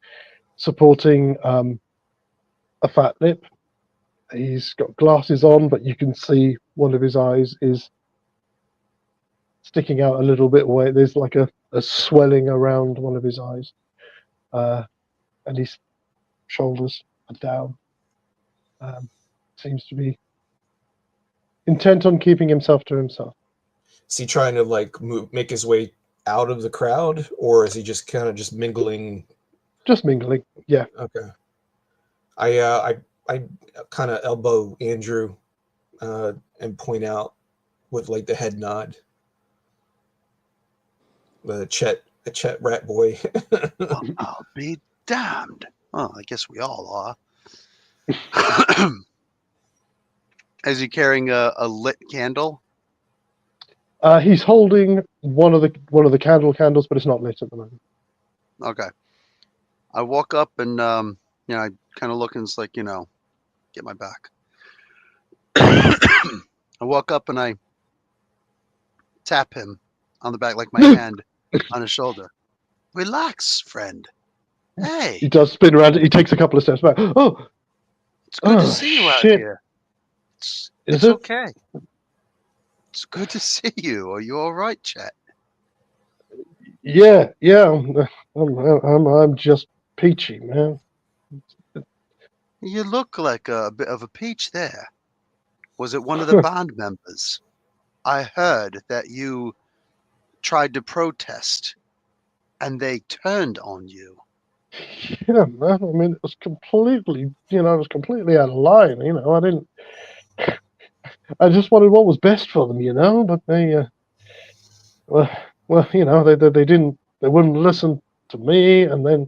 supporting a fat lip. He's got glasses on, but you can see one of his eyes is sticking out a little bit away. There's like a swelling around one of his eyes, and his shoulders are down. Seems to be intent on keeping himself to himself. Is he trying to like make his way out of the crowd, or is he just kind of just mingling? Just mingling, yeah. Okay. I kind of elbow Andrew and point out with like the head nod. The Chet rat boy. Well, I'll be damned. Well, I guess we all are. Is he carrying a lit candle? He's holding one of the candles, but it's not lit at the moment. Okay. I walk up and I kind of look and it's like, get my back. I walk up and I tap him on the back, like my hand on his shoulder. Relax, friend. Hey. He does spin around. He takes a couple of steps back. Oh, it's good to see you out shit. here. It's it? okay. It's good to see you. Are you all right, Chet? Yeah. I'm just peachy, man. You look like a bit of a peach there. Was it one of the band members? I heard that you tried to protest and they turned on you. Yeah, man. I mean, it was completely out of line. I just wanted what was best for them, but they, they didn't. They wouldn't listen to me, and then,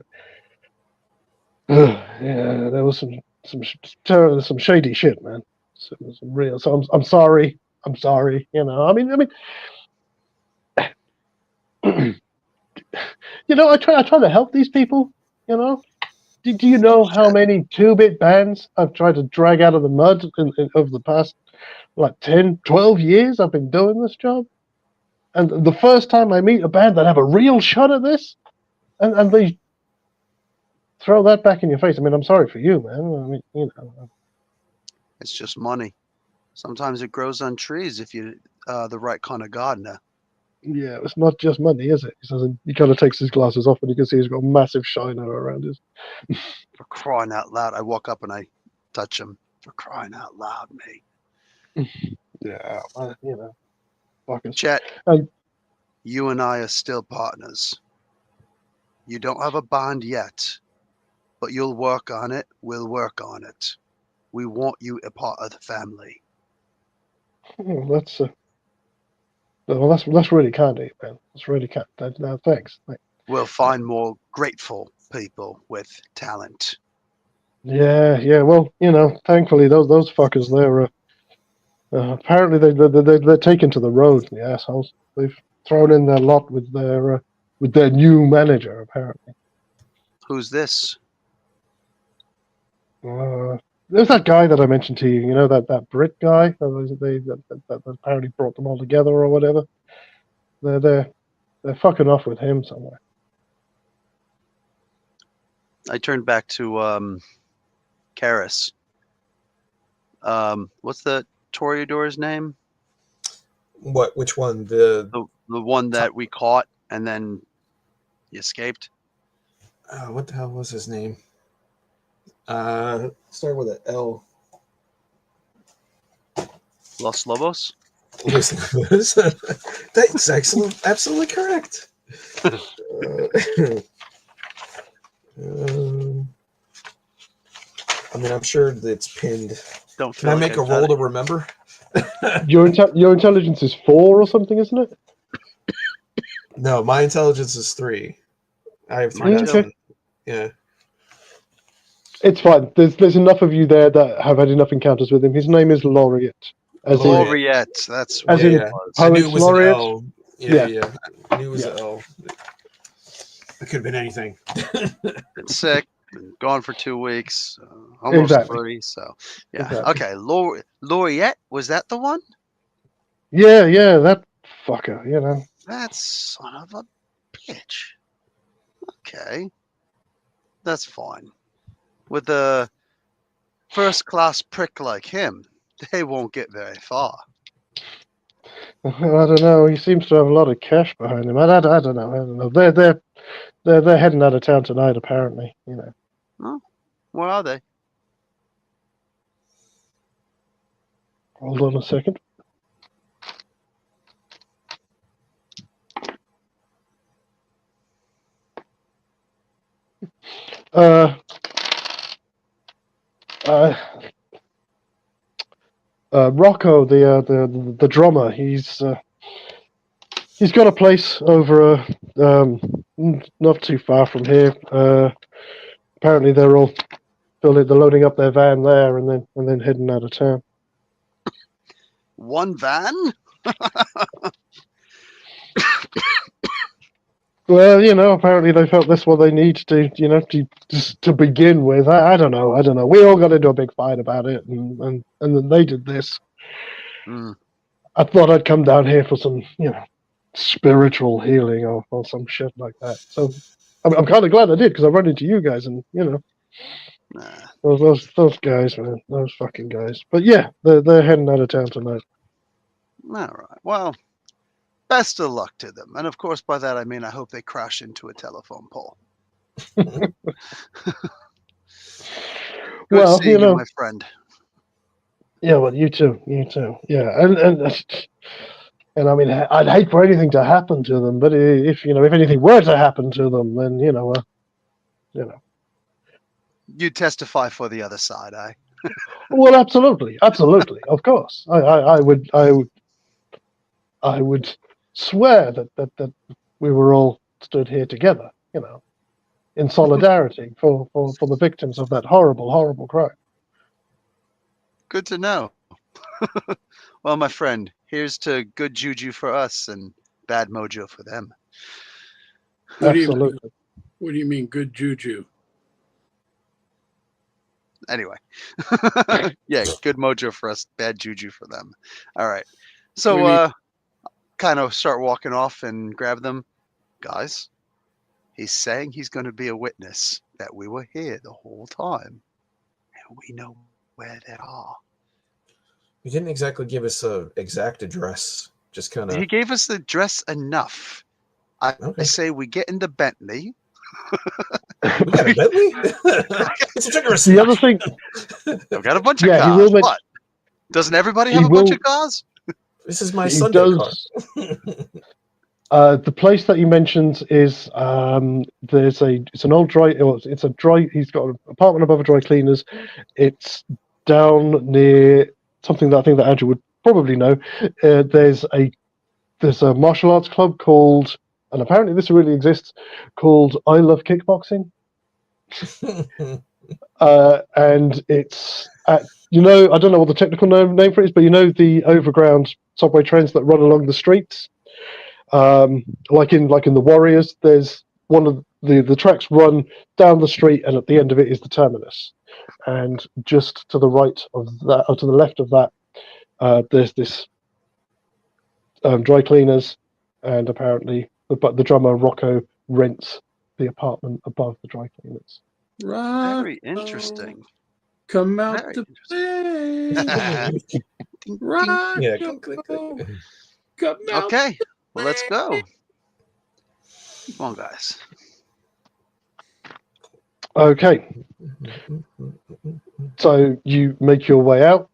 yeah, there was some shady shit, man. Some real. So I'm sorry. I'm sorry. I mean. I try to help these people. Do you know how many 2-bit bands I've tried to drag out of the mud over the past, 10, 12 years I've been doing this job? And the first time I meet a band that have a real shot at this, and they throw that back in your face. I mean, I'm sorry for you, man. I mean, It's just money. Sometimes it grows on trees if you're the right kind of gardener. Yeah, it's not just money, is it? He kind of takes his glasses off and you can see he's got a massive shiner around his. For crying out loud, I walk up and I touch him. For crying out loud, mate. Yeah, fuckers. Chet, you and I are still partners. You don't have a bond yet, but you'll work on it. We'll work on it. We want you a part of the family. That's really kind of you, man. That's really kind. No, thanks. We'll find more grateful people with talent. Yeah. Well, thankfully those fuckers, they're apparently they're taken to the road. The assholes. They've thrown in their lot with their new manager. Apparently. Who's this? there's that guy that I mentioned to you. You know that Brit guy that apparently brought them all together or whatever. They're fucking off with him somewhere. I turned back to Karis. What's the Toreador's name? What? Which one? The one that we caught and then he escaped. what the hell was his name? Start with an L. Los Lobos. That's excellent. Absolutely correct. I mean, I'm sure that it's pinned. Can I make a roll to remember? Your intelligence is 4 or something, isn't it? No, my intelligence is 3. I have 3. Okay. Yeah. It's fine. There's enough of you there that have had enough encounters with him. His name is Laureate. Laureate. That's as what in it was. I knew it was Laureate. an L. Yeah. I knew it was an L. It could have been anything. Been sick. Been gone for 2 weeks. Almost Exactly. 3. So yeah. Exactly. Okay. Laureate. Was that the one? Yeah, that fucker. You know. That son of a bitch. Okay. That's fine. With a first-class prick like him, they won't get very far. I don't know. He seems to have a lot of cash behind him. I don't know. They're heading out of town tonight, apparently. You know. Oh, where are they? Hold on a second. Rocco, the drummer, he's got a place over not too far from here. Apparently, they're loading up their van there and then heading out of town. One van? Well, you know, apparently they felt this what they need to, you know, to begin with. I don't know. We all got into a big fight about it, and then they did this. Mm. I thought I'd come down here for some, you know, spiritual healing or some shit like that. So I'm kind of glad I did, because I run into you guys, and you know, those guys, man, those fucking guys. But yeah, they're heading out of town tonight. All right. Well, best of luck to them. And of course, by that I mean I hope they crash into a telephone pole. Good Well, seeing you know, my friend. Yeah, well, you too. Yeah, and I mean, I'd hate for anything to happen to them, but if anything were to happen to them, then You testify for the other side, eh? Well, absolutely, of course. I would swear that we were all stood here together, you know, in solidarity for the victims of that horrible crime. Good to know. Well, my friend, here's to good juju for us and bad mojo for them. Absolutely. What do you mean, good juju? Anyway. Yeah, good mojo for us, bad juju for them. All right. So, kind of start walking off and grab them. Guys, he's saying he's going to be a witness that we were here the whole time. And we know where they are. He didn't exactly give us a exact address. Just kind of. He gave us the address enough. I say we get in the Bentley. We got a Bentley? The other thing, I've got a bunch of cars. What? Doesn't everybody have a bunch of cars? This is my Sunday car. The place that he mentions is it's an old dry. It's a dry. He's got an apartment above a dry cleaners. It's down near something that I think that Andrew would probably know. There's a martial arts club called, and apparently this really exists, called I Love Kickboxing. And it's at, I don't know what the technical name for it is, but the overground subway trains that run along the streets. Like in the Warriors, there's one of the tracks run down the street, and at the end of it is the terminus. and just to the right of that, or to the left of that, there's this dry cleaners, and apparently the drummer Rocco rents the apartment above the dry cleaners. Right. Very interesting. Come out Very to interesting. play. Right. Yeah, click, click, click. Come out. Okay, well, let's go. Come on, guys. Okay, so you make your way out.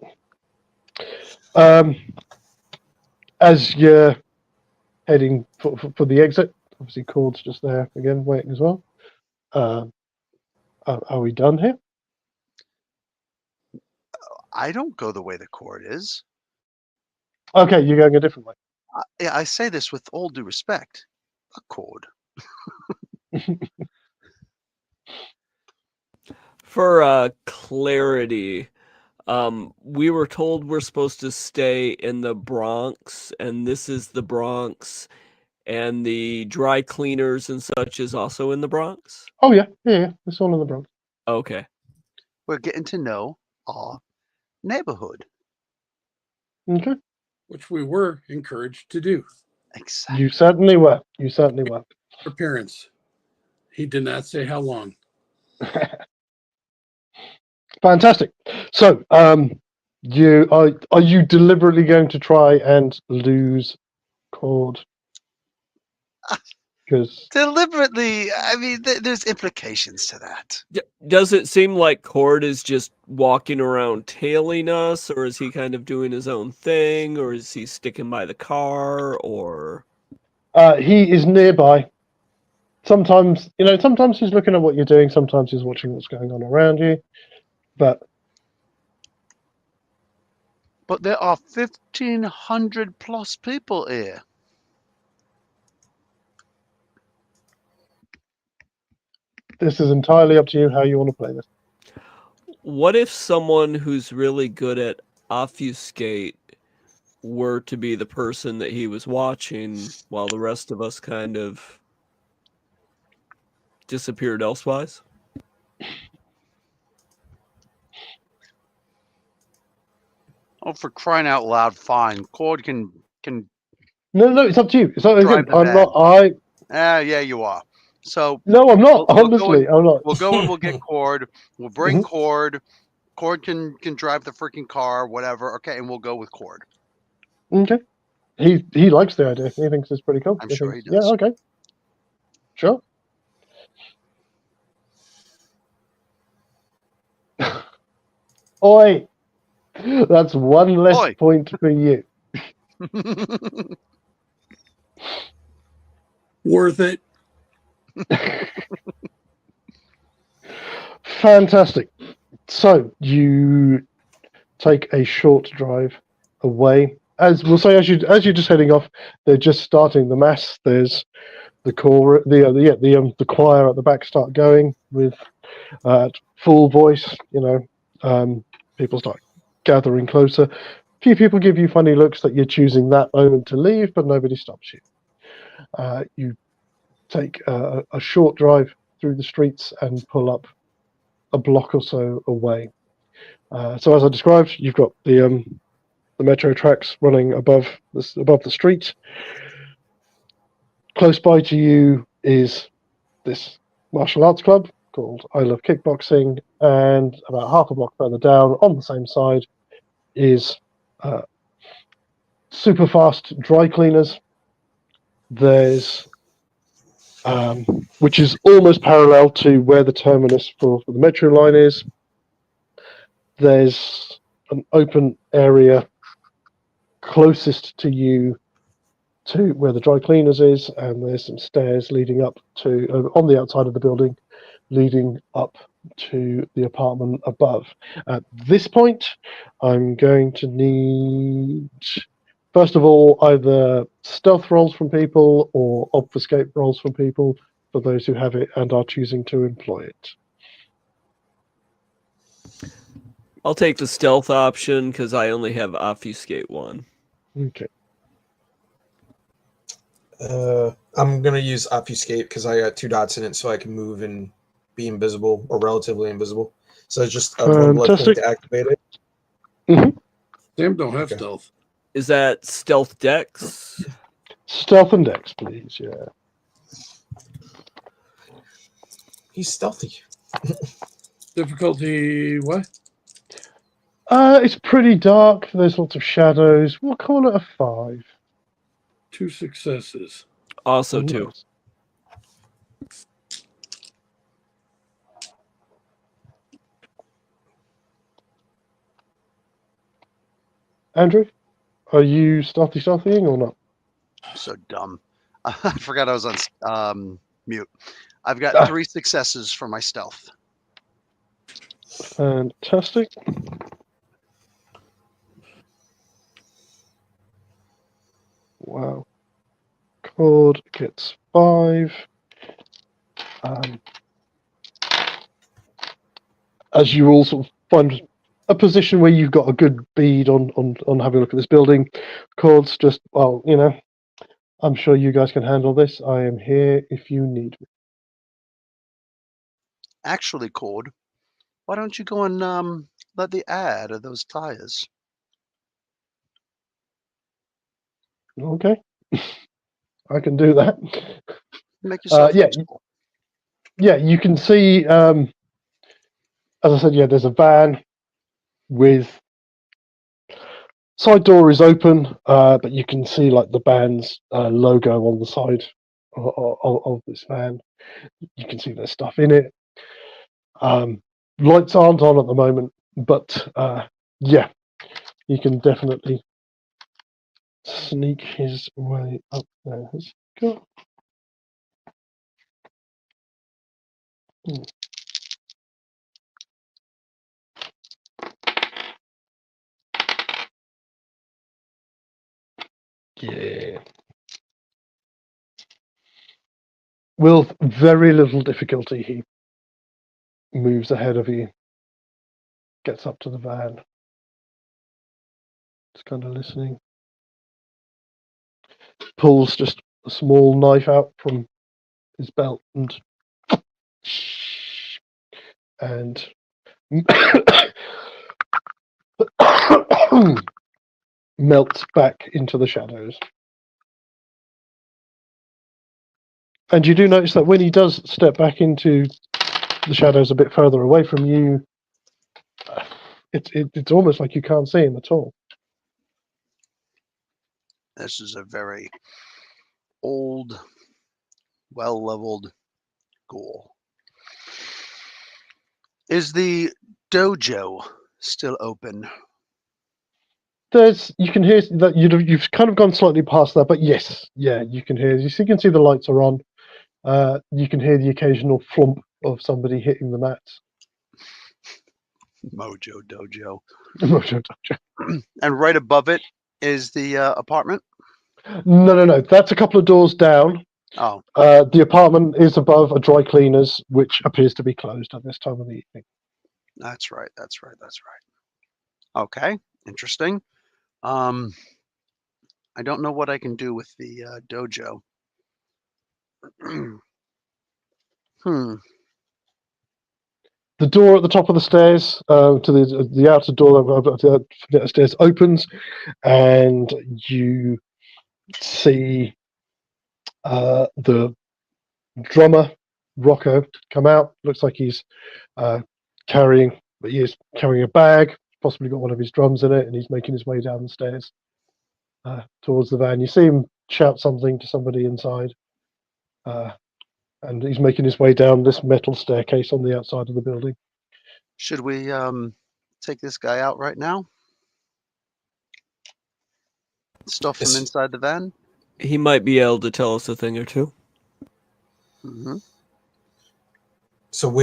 As you're heading for the exit, obviously Cord's just there again, waiting as well. Are we done here? I don't go the way the Cord is. Okay, you're going a different way. Yeah, I say this with all due respect. A Cord. For clarity, we were told we're supposed to stay in the Bronx, and this is the Bronx, and the dry cleaners and such is also in the Bronx? Oh yeah, it's all in the Bronx. Okay. We're getting to know our neighborhood. Okay, Which we were encouraged to do. Exactly. you certainly were. You certainly were. For parents. He did not say how long. Fantastic. So, you are you deliberately going to try and lose Cord? Because Deliberately, I mean, there's implications to that. Does it seem like Cord is just walking around tailing us, or is he kind of doing his own thing, or is he sticking by the car, or... he is nearby. Sometimes he's looking at what you're doing. Sometimes he's watching what's going on around you. But there are 1,500 plus people here. this is entirely up to you how you want to play this. What if someone who's really good at obfuscate were to be the person that he was watching while the rest of us kind of disappeared elsewise? Oh, for crying out loud, fine. Cord can. No, it's up to you. It's not, Drive again, the I'm van. not. Yeah, you are. So No, I'm not. We'll go Honestly, and- I'm not. we'll go and we'll get Cord. We'll bring Cord. Cord can drive the freaking car, whatever. Okay, and we'll go with Cord. Okay. He likes the idea. He thinks it's pretty cool. I'm sure he Yeah, does. okay. Sure. Oi! That's one less Oi. point for you. Worth it. Fantastic. So you take a short drive away. As we'll say, as you're just heading off, they're just starting the mass. There's the choir, the choir at the back start going with full voice. People start gathering closer. A few people give you funny looks that you're choosing that moment to leave, but nobody stops you. You take a short drive through the streets and pull up a block or so away. So as I described, you've got the metro tracks running above the street. Close by to you is this martial arts club called I Love Kickboxing, and about half a block further down on the same side is super fast dry cleaners. There's which is almost parallel to where the terminus for the metro line is. There's an open area closest to you to where the dry cleaners is, and there's some stairs leading up to on the outside of the building, leading up to the apartment above. At this point, I'm going to need, first of all, either stealth rolls from people or obfuscate rolls from people for those who have it and are choosing to employ it. I'll take the stealth option because I only have obfuscate 1. Okay. I'm gonna use obfuscate because I got 2 dots in it, so I can move and be invisible or relatively invisible. So it's just one blood point to activate it. Mm-hmm. Sam don't have stealth. Is that stealth dex? Stealth and dex, please. Yeah. He's stealthy. Difficulty what? It's pretty dark. There's lots of shadows. We'll call it a 5. 2 successes. Also 2. Nice. Andrew, are you stealthying or not? I'm so dumb. I forgot I was on mute. I've got 3 successes for my stealth. Fantastic. Wow. Cord gets 5. As you all sort of find a position where you've got a good bead on having a look at this building, Cord's just, well, you know, I'm sure you guys can handle this. I am here if you need me. Actually, Cord, why don't you go and let the air out of those tires? Okay. I can do that. Make yourself yeah, useful. yeah, you can see, as I said, yeah, there's a van with side door is open, but you can see like the band's logo on the side of this van. You can see there's stuff in it. Lights aren't on at the moment, but yeah, you can definitely sneak his way up there. Let's go. Yeah. With very little difficulty, he moves ahead of you, gets up to the van. Just kind of listening. Pulls just a small knife out from his belt and melts back into the shadows. And you do notice that when he does step back into the shadows a bit further away from you, it's almost like you can't see him at all. This is a very old, well-leveled ghoul. Is the dojo still open? You can hear that you've kind of gone slightly past that, but yes, yeah, you can hear. You can see the lights are on. You can hear the occasional flump of somebody hitting the mats. Mojo Dojo. Mojo Dojo. And right above it is the apartment? No. That's a couple of doors down. Oh. The apartment is above a dry cleaners, which appears to be closed at this time of the evening. That's right. Okay, interesting. I don't know what I can do with the dojo. The door at the top of the stairs, to the outer door of the stairs opens, and you see the drummer Rocco come out. Looks like he's carrying a bag, possibly got one of his drums in it, and he's making his way down the stairs towards the van. You see him shout something to somebody inside, and he's making his way down this metal staircase on the outside of the building. Should we take this guy out right now? Stuff him inside the van? He might be able to tell us a thing or two. Mm-hmm. So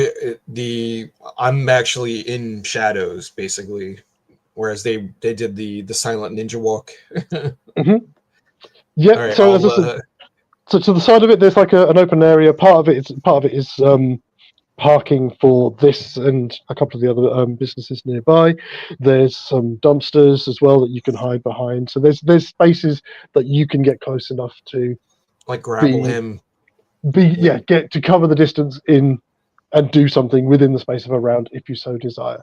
I'm actually in shadows, basically, whereas they did the silent ninja walk. Mm-hmm. Yeah. Right, so to the side of it, there's like an open area. Part of it is parking for this and a couple of the other businesses nearby. There's some dumpsters as well that you can hide behind. So there's spaces that you can get close enough to, like grapple him. Get to cover the distance in and do something within the space of a round if you so desire.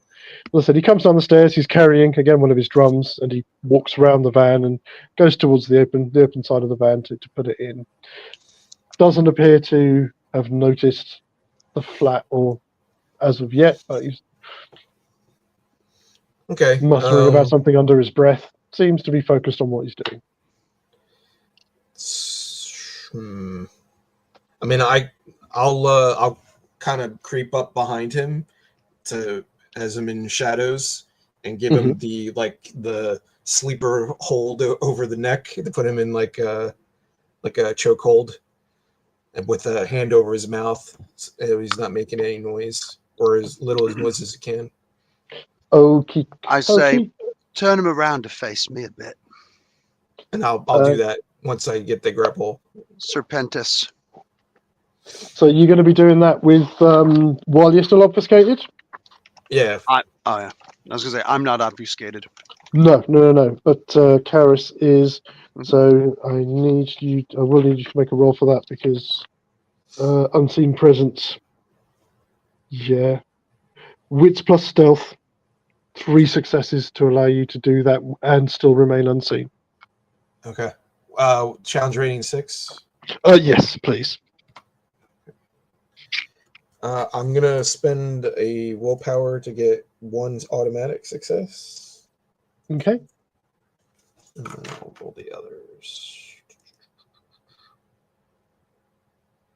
As I said, he comes down the stairs. He's carrying again one of his drums, and he walks around the van and goes towards the open side of the van to put it in. Doesn't appear to have noticed the flat or as of yet, but he's Okay. muttering about something under his breath. Seems to be focused on what he's doing. I mean, I'll kind of creep up behind him as I'm in shadows and give him the sleeper hold over the neck to put him in like a chokehold, and with a hand over his mouth so he's not making any noise or as little as noise as he can. Okay. I say, turn him around to face me a bit. And I'll do that once I get the grapple. Serpentis. So you're going to be doing that with while you're still obfuscated? Yeah. Oh yeah. I was gonna say I'm not obfuscated. No. But Karis is. So I will need you to make a roll for that because unseen presence. Yeah. Wits plus stealth. 3 successes to allow you to do that and still remain unseen. Okay. Challenge rating 6. Yes, please. I'm gonna spend a willpower to get 1 automatic success. Okay. And then I'll roll the others.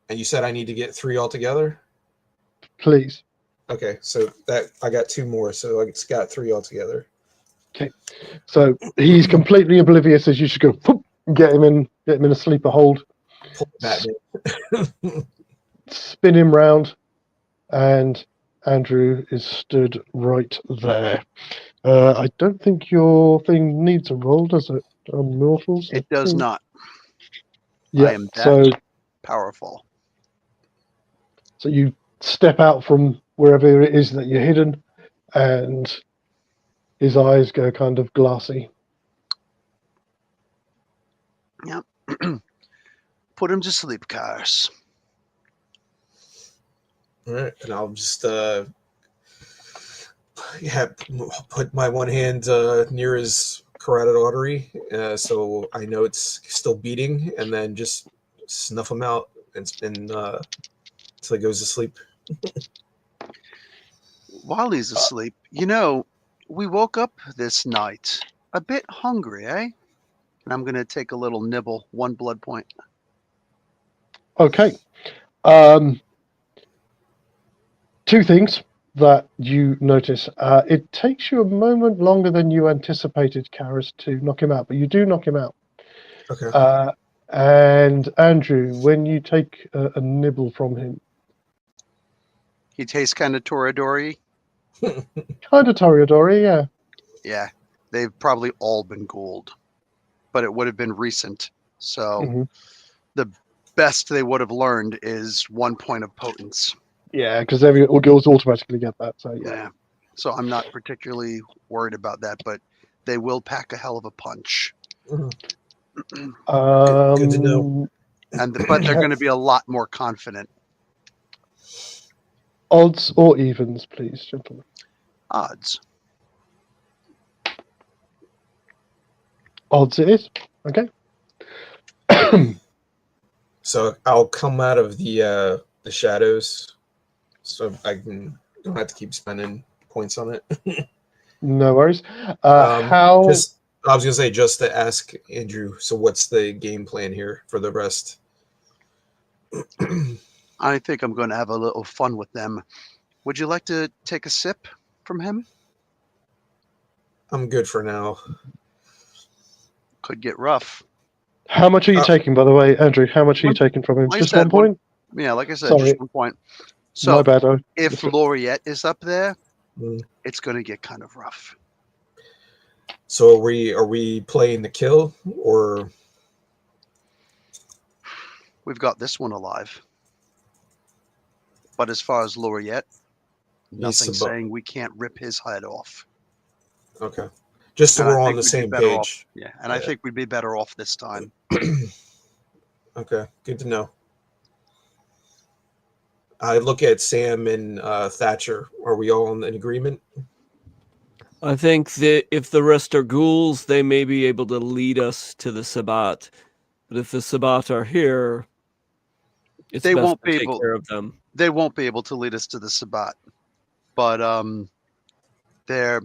And you said I need to get 3 altogether? Please. Okay, so that I got 2 more, so I just got 3 altogether. Okay. So he's completely oblivious as you should go whoop, get him in a sleeper hold. Pull Batman. Spin him round, and Andrew is stood right there. I don't think your thing needs a roll, does it? Mortals? It does not. Yeah. I am that powerful. So you step out from wherever it is that you're hidden, and his eyes go kind of glassy. Yep. Put him to sleep, Karis. All right, and I'll just put my one hand near his carotid artery, so I know it's still beating, and then just snuff him out until he goes to sleep. While he's asleep, we woke up this night a bit hungry, eh? And I'm gonna take a little nibble, 1 blood point. Okay. 2 things that you notice. It takes you a moment longer than you anticipated, Karis, to knock him out, but you do knock him out. Okay. And Andrew, when you take a nibble from him, He tastes kind of Toradori. kind of Toreador, yeah. Yeah, they've probably all been gold, but it would have been recent. So the best they would have learned is 1 point of potence. Yeah, because all girls automatically get that. So yeah. So I'm not particularly worried about that, but they will pack a hell of a punch. Good to know. But they're going to be a lot more confident. Odds or evens, please, gentlemen. Odds. Odds it is. Okay. So I'll come out of the shadows, so I don't have to keep spending points on it. No worries. I was gonna say, just to ask Andrew, so what's the game plan here for the rest? I think I'm going to have a little fun with them. Would you like to take a sip from him? I'm good for now. Could get rough. How much are you taking, by the way, Andrew? How much are you taking from him? Just 1 point? Yeah, like I said, Sorry. just 1 point. So my bad. If Laureate is up there, it's going to get kind of rough. So are we playing the kill, or we've got this one alive? But as far as Laureate, nothing saying we can't rip his head off. Okay, just so we're on the same page. Yeah, and I think we'd be better off this time. Okay, good to know. I look at Sam and Thatcher. Are we all in agreement? I think that if the rest are ghouls, they may be able to lead us to the Sabbat. But if the Sabbat are here, it's They best won't to be take able. care of them. They won't be able to lead us to the Sabbat, but they're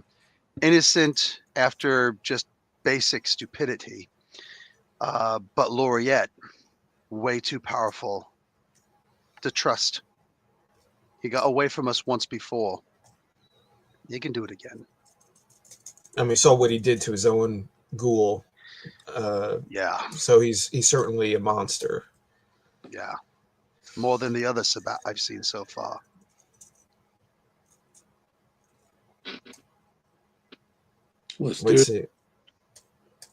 innocent after just basic stupidity. But Laureate, way too powerful to trust. He got away from us once before. He can do it again. I mean, we saw what he did to his own ghoul. Yeah, So he's certainly a monster. yeah. More than the other Sabbat I've seen so far. Let's do Let's it.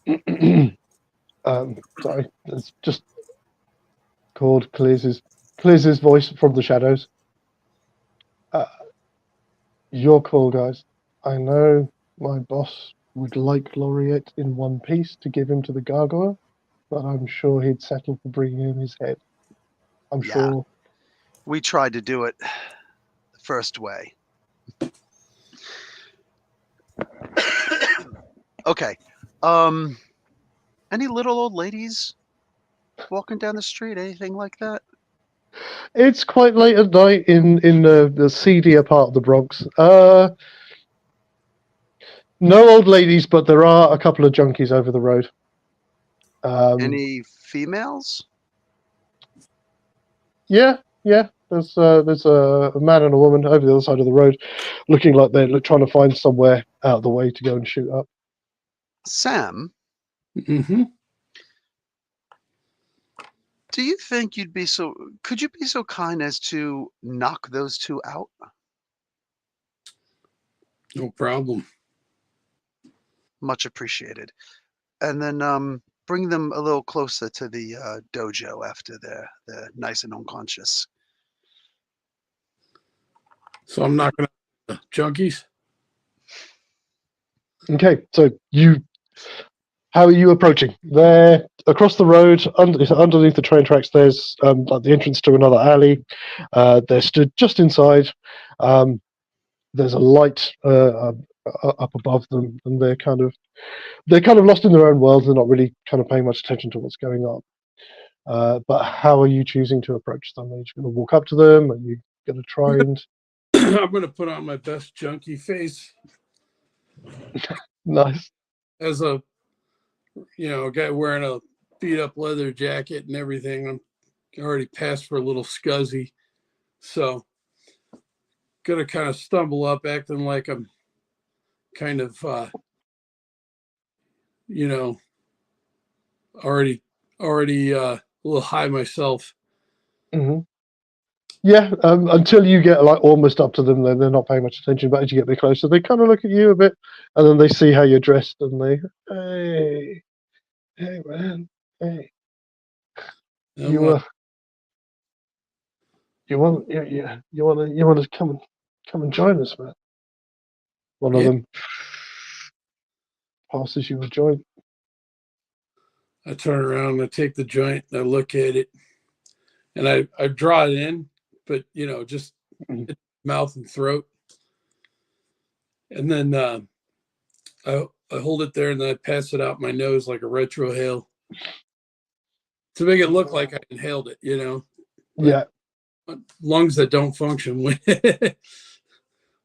see. Sorry, it's just Cord clears his voice from the shadows. Your call, guys. I know my boss would like Laureate in one piece to give him to the gargoyle, but I'm sure he'd settle for bringing him his head. I'm Yeah. sure. We tried to do it the first way. Okay. Any little old ladies walking down the street? Anything like that? It's quite late at night in the seedier part of the Bronx. No old ladies, but there are a couple of junkies over the road. Any females? Yeah. There's a man and a woman over the other side of the road, looking like they're trying to find somewhere out of the way to go and shoot up. Sam, Mm-hmm. do you think could you be so kind as to knock those two out? No problem. Much appreciated. And then bring them a little closer to the dojo after they're nice and unconscious. So I'm not gonna junkies. Okay, so how are you approaching? There, across the road, underneath the train tracks, there's like the entrance to another alley. They're stood just inside. There's a light up above them, and they're kind of lost in their own world. They're not really kind of paying much attention to what's going on. But how are you choosing to approach them? Are you just going to walk up to them? Are you going to try and? I'm gonna put on my best junkie face Nice. as a guy wearing a beat up leather jacket and everything. I'm already passed for a little scuzzy, so gonna kind of stumble up, acting like I'm kind of already a little high myself. Mm-hmm. Yeah, until you get like almost up to them, then they're not paying much attention. But as you get a bit closer, they kind of look at you a bit, and then they see how you're dressed, and they, hey man, hey, you want to come and join us, man. One of them passes you a joint. I turn around and I take the joint and I look at it, and I draw it in, but just mouth and throat, and then I hold it there and then I pass it out my nose like a retrohale to make it look like I inhaled it, Yeah. Lungs that don't function when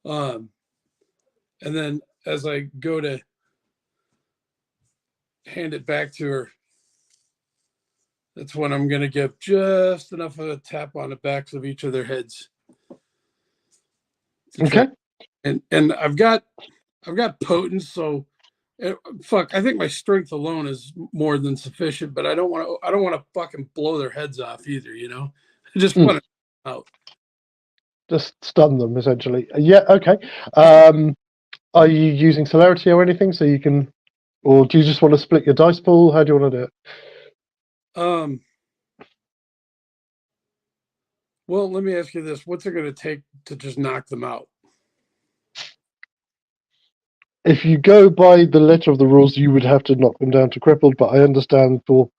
and then as I go to hand it back to her, that's when I'm going to give just enough of a tap on the backs of each of their heads. Okay. And I've got potence, so I think my strength alone is more than sufficient, but I don't want to fucking blow their heads off either, I just want to out. Just stun them essentially. Yeah, okay. Are you using celerity or anything so you can, or do you just want to split your dice pool? How do you want to do it? Well, let me ask you this. What's it going to take to just knock them out? If you go by the letter of the rules, you would have to knock them down to crippled, but I understand for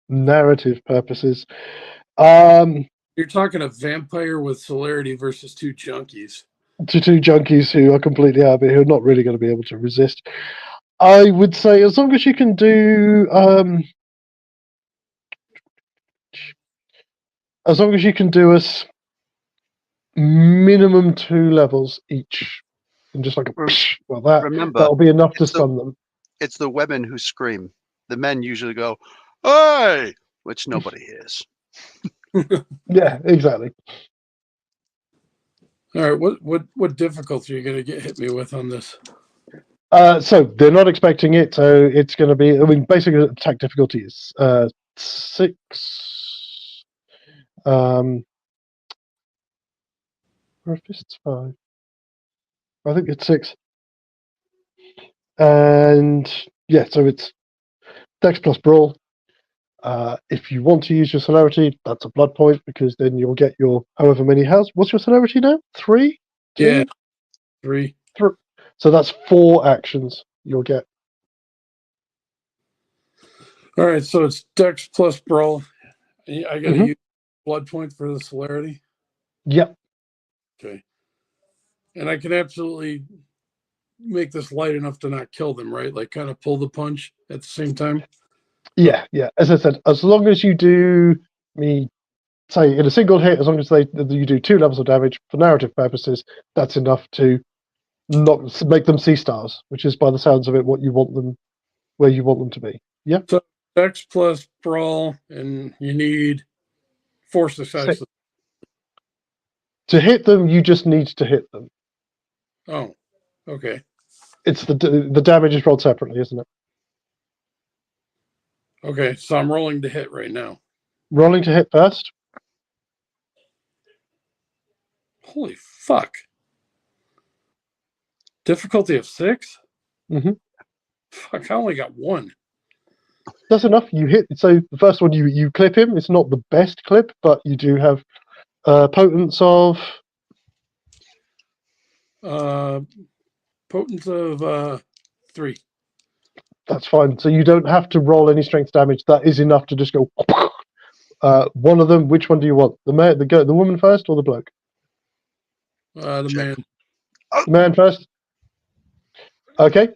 narrative purposes. You're talking a vampire with celerity versus two junkies. To two junkies who are completely out of it, who are not really going to be able to resist. I would say as long as you can do, as long as you can do us minimum 2 levels each, and just like a well, Remember, that'll be enough to stun them. It's the women who scream. The men usually go, "Hey!" which nobody hears. Yeah, exactly. All right, what difficulty are you going to hit me with on this? So they're not expecting it, so it's going to be. I mean, basically, attack difficulty is 6. Or if it's 5, I think it's 6. And yeah, so it's Dex plus Brawl. If you want to use your celerity, that's a blood point because then you'll get your however many health. What's your celerity now? 3? 2? Yeah, 3. 3. So that's 4 actions you'll get. All right, so it's Dex plus Brawl. I got to use blood point for the celerity. Yep. Okay. And I can absolutely make this light enough to not kill them, right? Like kind of pull the punch at the same time. Yeah. As I said, as long as you do say in a single hit, as long as you do 2 levels of damage for narrative purposes, that's enough to not make them sea stars, which is by the sounds of it what you want them, where you want them to be. Yeah. So Dex plus Brawl, and you need 4 successes. To hit them, you just need to hit them. Oh, okay. It's the damage is rolled separately, isn't it? Okay, so I'm rolling to hit right now. Rolling to hit first. Holy fuck. Difficulty of 6? Mm-hmm. Fuck, I only got 1. That's enough. You hit. So the first one, you clip him. It's not the best clip, but you do have potence of. Potence of 3. That's fine. So you don't have to roll any strength damage. That is enough to just go. One of them. Which one do you want? The man, the woman first, or the bloke? The man. The man first. Okay.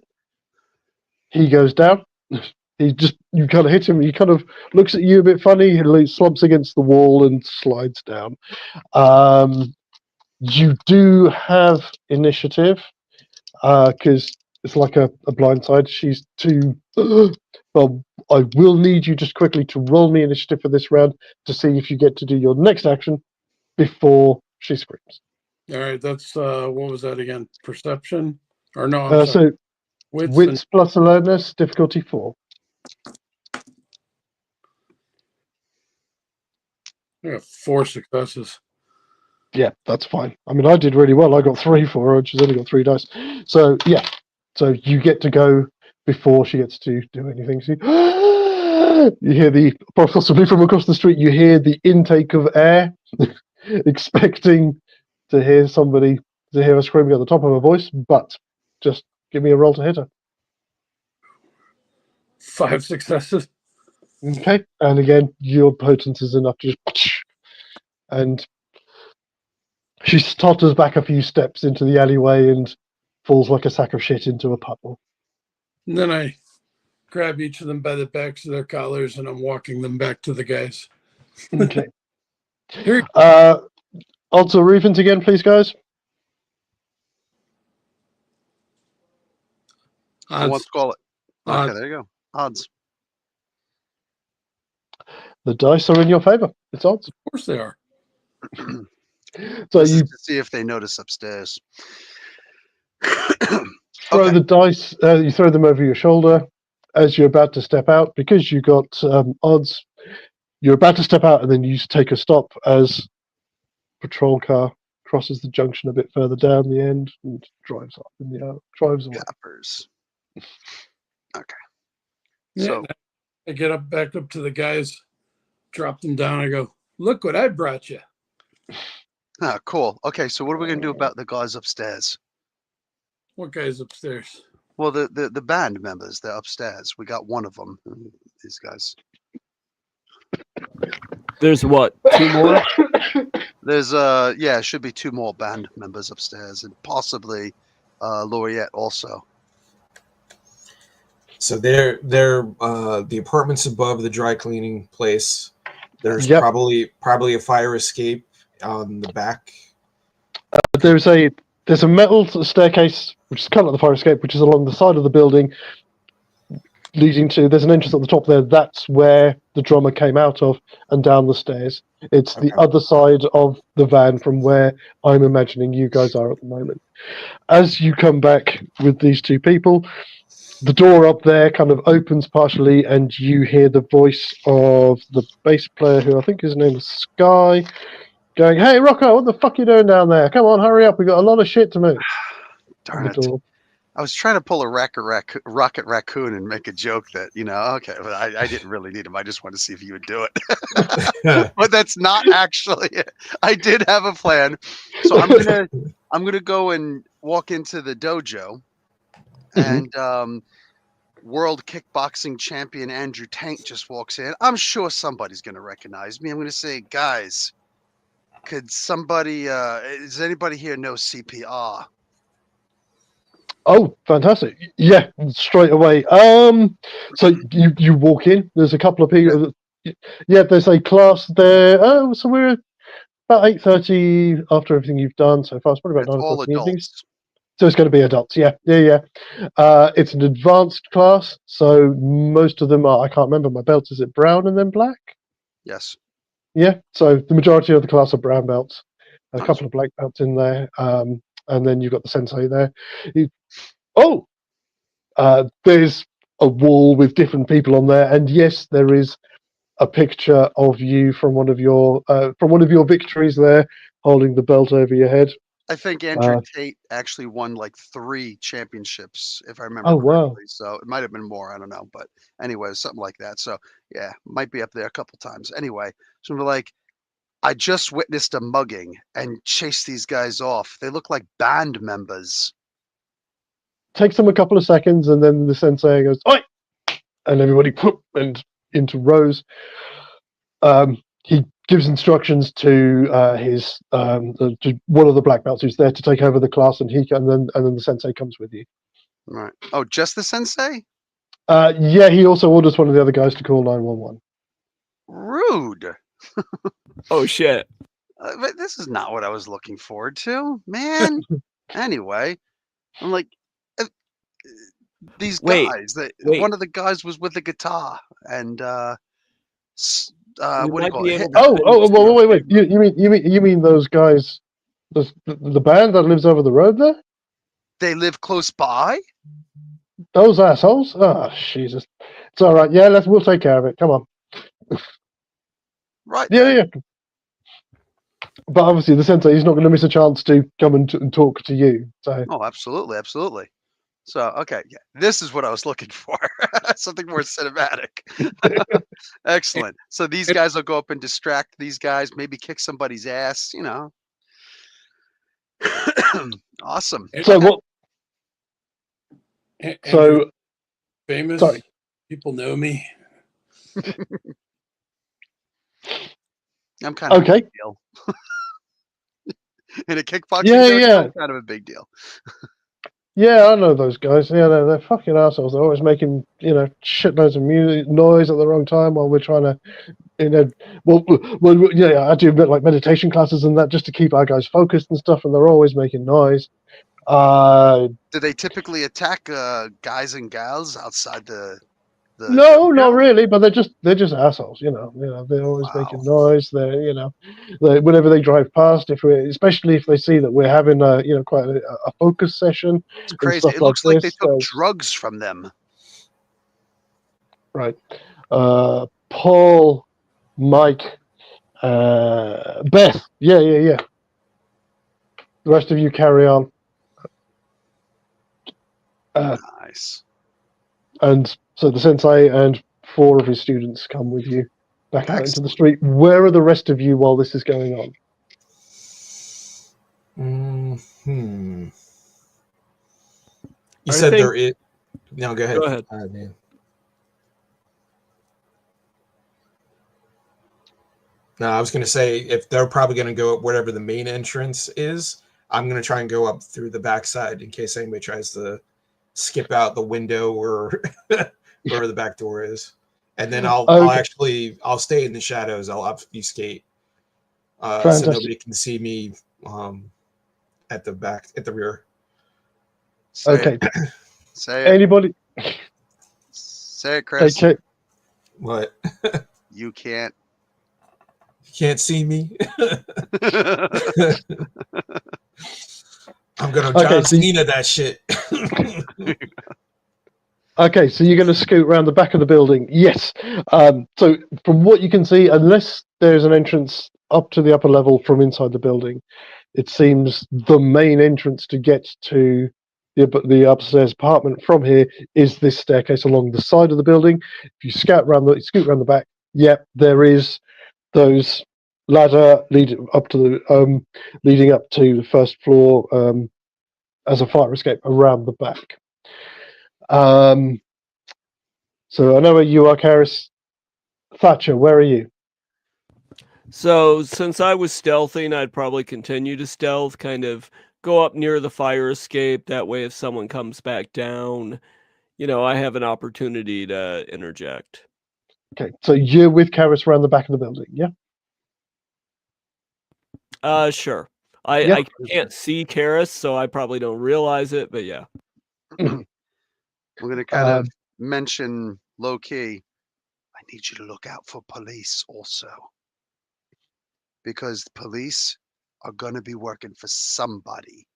He goes down. You kind of hit him. He kind of looks at you a bit funny. He slumps against the wall and slides down. You do have initiative because it's like a blindside. She's too. Well, I will need you just quickly to roll me initiative for this round to see if you get to do your next action before she screams. All right, that's what was that again? Perception? Or no, I'm sorry. So wits and... plus alertness, difficulty 4. I got 4 successes. Yeah, that's fine. I mean, I did really well. I got 3 for her. She's only got 3 dice. So yeah, so you get to go before she gets to do anything. So you hear possibly from across the street. You hear the intake of air, expecting to hear her screaming at the top of her voice. But just give me a roll to hit her. 5 successes. Okay, and again, your potence is enough to just and. She totters back a few steps into the alleyway and falls like a sack of shit into a puddle. And then I grab each of them by the backs of their collars and I'm walking them back to the guys. Okay. Here. Odds or evens again, please, guys. Odds. Let's call it. Odds. Okay, there you go. Odds. The dice are in your favor. It's odds. Of course they are. So this is to see if they notice upstairs. Throw the dice. You throw them over your shoulder as you're about to step out. Because you got odds, you're about to step out, and then you take a stop as patrol car crosses the junction a bit further down the end and drives up in the drives away. Gappers. Okay. Yeah, So I get back up to the guys, drop them down. I go, "Look what I brought you." Ah, cool. Okay, so what are we gonna do about the guys upstairs? What guys upstairs? Well, the band members, they're upstairs. We got one of them. These guys. There's what, 2 more? There's yeah, should be 2 more band members upstairs, and possibly Laureate also. So they're the apartments above the dry cleaning place. There's Yep. probably a fire escape on the back. There's a metal staircase, which is kind of like the fire escape, which is along the side of the building, leading to. There's an entrance at the top there. That's where the drummer came out of, and down the stairs. It's the Okay. other side of the van from where I'm imagining you guys are at the moment. As you come back with these 2 people, the door up there kind of opens partially, and you hear the voice of the bass player, who I think his name is Sky, going, "Hey, Rocco, what the fuck are you doing down there? Come on, hurry up. We've got a lot of shit to move." Darn it. I was trying to pull a Rocket Raccoon and make a joke that, okay, well, I didn't really need him. I just wanted to see if you would do it. But that's not actually it. I did have a plan. So I'm gonna go and walk into the dojo, and world kickboxing champion Andrew Tank just walks in. I'm sure somebody's gonna recognize me. I'm gonna say, "Guys, could somebody does anybody here know CPR?" Oh, fantastic! Yeah, straight away. So you walk in. There's a couple of people. Yeah, there's a class there. Oh, so we're about 8:30 after everything you've done so far. It's probably about It's 9 all o'clock in the evening. adults. So it's going to be adults. Yeah. It's an advanced class, so most of them are. I can't remember my belts. Is it brown and then black? Yes. Yeah. So the majority of the class are brown belts. A Nice. couple of black belts in there, and then you've got the sensei there. There's a wall with different people on there, and yes, there is a picture of you from one of your victories there, holding the belt over your head. I think Andrew Tate actually won like 3 championships, if I remember Oh, wow. correctly. So it might have been more. I don't know. But anyway, something like that. So yeah, might be up there a couple times. Anyway, so we're like, I just witnessed a mugging and chased these guys off. They look like band members. Takes them a couple of seconds, and then the sensei goes, "Oi!" and everybody whoop, and into rows. He gives instructions to to one of the black belts who's there to take over the class, and then the sensei comes with you. Right. Oh, just the sensei? Yeah, he also orders one of the other guys to call 911. Rude. Oh shit. But this is not what I was looking forward to, man. Anyway, I'm like, these guys. Wait. One of the guys was with the guitar, and what do you might call be it? able to Wait. You mean those guys, the band that lives over the road there? They live close by. Those assholes? Oh, Jesus. It's all right. Yeah, we'll take care of it. Come on. Right. Yeah. But obviously, the sensei is not going to miss a chance to come and talk to you. So. Oh, absolutely. So, okay, yeah, this is what I was looking for. Something more cinematic. Excellent. So these guys will go up and distract these guys, maybe kick somebody's ass, Awesome. So what? So famous. Sorry. People know me. I'm kind of okay. a big deal. In a kickboxing yeah. I'm kind of a big deal. Yeah, I know those guys. Yeah, they're fucking assholes. They're always making, shitloads of noise at the wrong time while we're trying to, I do a bit like meditation classes and that just to keep our guys focused and stuff, and they're always making noise. Do they typically attack guys and gals outside the No, not really, but they're just assholes, they're always making noise. Whenever they drive past, especially if they see that we're having quite a focus session. It's crazy. It looks like they took drugs from them. Right. Paul, Mike, Beth. Yeah. The rest of you carry on. Nice. And so the sensei and 4 of his students come with you back out into the street. Where are the rest of you while this is going on? You said there is. No, go ahead. Go ahead. No, I was going to say, if they're probably going to go up wherever the main entrance is, I'm going to try and go up through the backside in case anybody tries to skip out the window or wherever the back door is. And then I'll stay in the shadows. I'll obfuscate so nobody can see me at the rear. Say it. Say it. Anybody? Say it, Chris. Okay. What? You can't. You can't see me. I'm gonna John Cena that shit. Okay, so you're going to scoot around the back of the building. Yes. So from what you can see, unless there's an entrance up to the upper level from inside the building, it seems the main entrance to get to the upstairs apartment from here is this staircase along the side of the building. If you scoot around the back, there is those ladder leading up to the first floor as a fire escape around the back. So I know where you are, Karis. Thatcher, where are you? So since I was stealthing, I'd probably continue to stealth, kind of go up near the fire escape. That way, if someone comes back down, I have an opportunity to interject. Okay, so you're with Karis around the back of the building, yeah? Sure. I can't see Karis, so I probably don't realize it, but yeah. We're going to kind of mention low-key, I need you to look out for police also. Because the police are going to be working for somebody.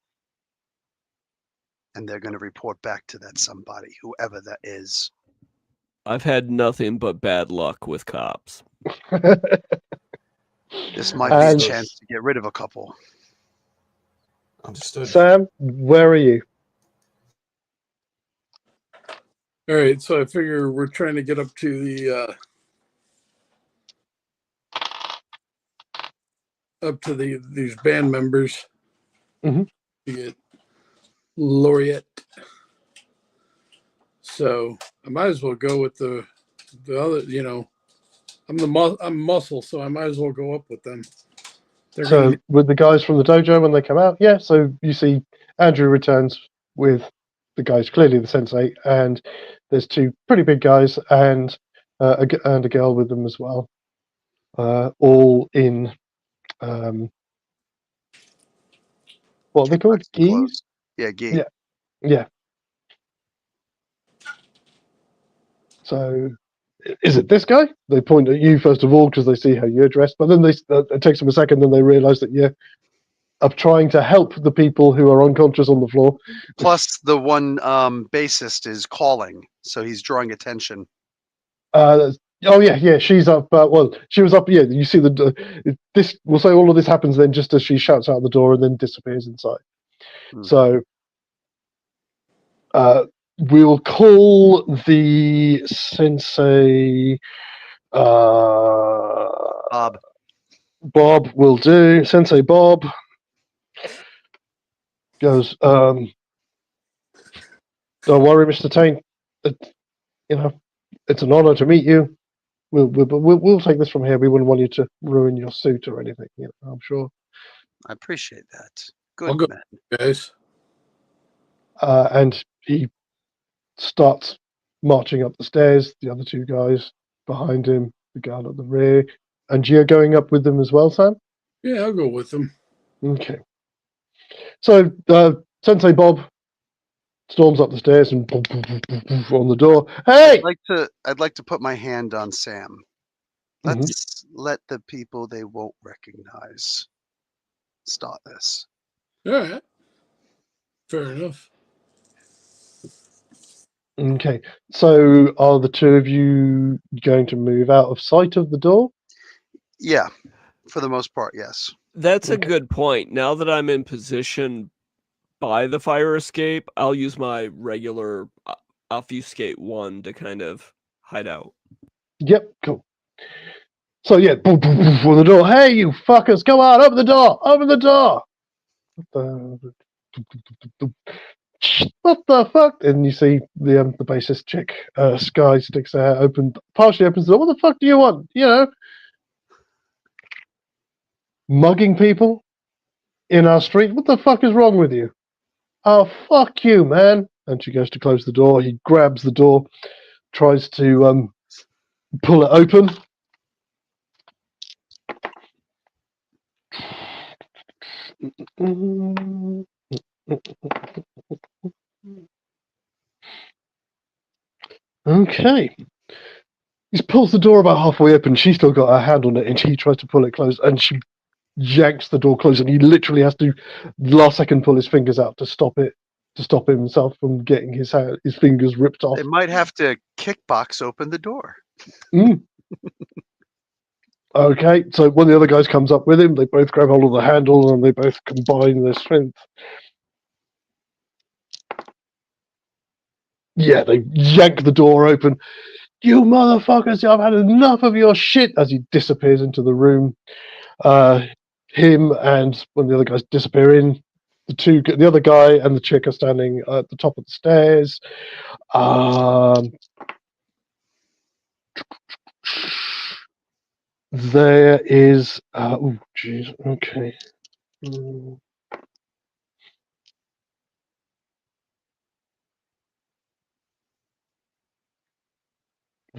And they're going to report back to that somebody, whoever that is. I've had nothing but bad luck with cops. This might be a chance to get rid of a couple. Understood. Sam, where are you? All right, so I figure we're trying to get up to these band members. Mm-hmm. To get Laureate. So I might as well go with the other. I'm muscle, so I might as well go up with them. With the guys from the dojo when they come out, yeah. So you see Andrew returns with the guys, clearly the sensei, and there's two pretty big guys and a girl with them as well, all in what are they called? Gis? Yeah, gi. Yeah. So, is it this guy? They point at you first of all because they see how you're dressed, but then it takes them a second, then they realise that you're trying to help the people who are unconscious on the floor. Plus, the one bassist is calling, so he's drawing attention. Oh yeah, she's up. She was up. Yeah, you see this. We'll say all of this happens then just as she shouts out the door and then disappears inside. So, we'll call the sensei. Bob. Bob will do. Sensei Bob goes. Don't worry, Mr. Tain. It's an honor to meet you. We'll take this from here. We wouldn't want you to ruin your suit or anything. I'm sure. I appreciate that. Good, I'll go, man. Guys. And he starts marching up the stairs. The other two guys behind him, the guard at the rear, and you're going up with them as well, Sam? Yeah, I'll go with them. Okay. So Sensei Bob storms up the stairs and on the door. Hey! I'd like to put my hand on Sam. Let's let the people they won't recognize start this. All right. Fair enough. Okay. So are the two of you going to move out of sight of the door? Yeah. For the most part, yes. That's a good point. Now that I'm in position by the fire escape, I'll use my regular obfuscate 1 to kind of hide out. Yep, cool. So yeah, boom, boom, boom, for the door. Hey, you fuckers, come on, open the door, open the door. What the fuck? And you see the bassist chick, Sky, sticks her head open, partially opens the door. What the fuck do you want? mugging people in our street. What the fuck is wrong with you? Oh, fuck you, man. And she goes to close the door. He grabs the door, tries to pull it open. Okay. He pulls the door about halfway open. She's still got her hand on it, and she tries to pull it closed, and she yanks the door closed, and he literally has to last second pull his fingers out to stop it, to stop himself from getting his fingers ripped off. They might have to kickbox open the door. Okay, so one of the other guys comes up with him. They both grab hold of the handle, and they both combine their strength. Yeah, they yank the door open. You motherfuckers, I've had enough of your shit, as he disappears into the room. Him and one of the other guys disappear in. The other guy and the chick are standing at the top of the stairs. There is... oh, jeez, okay.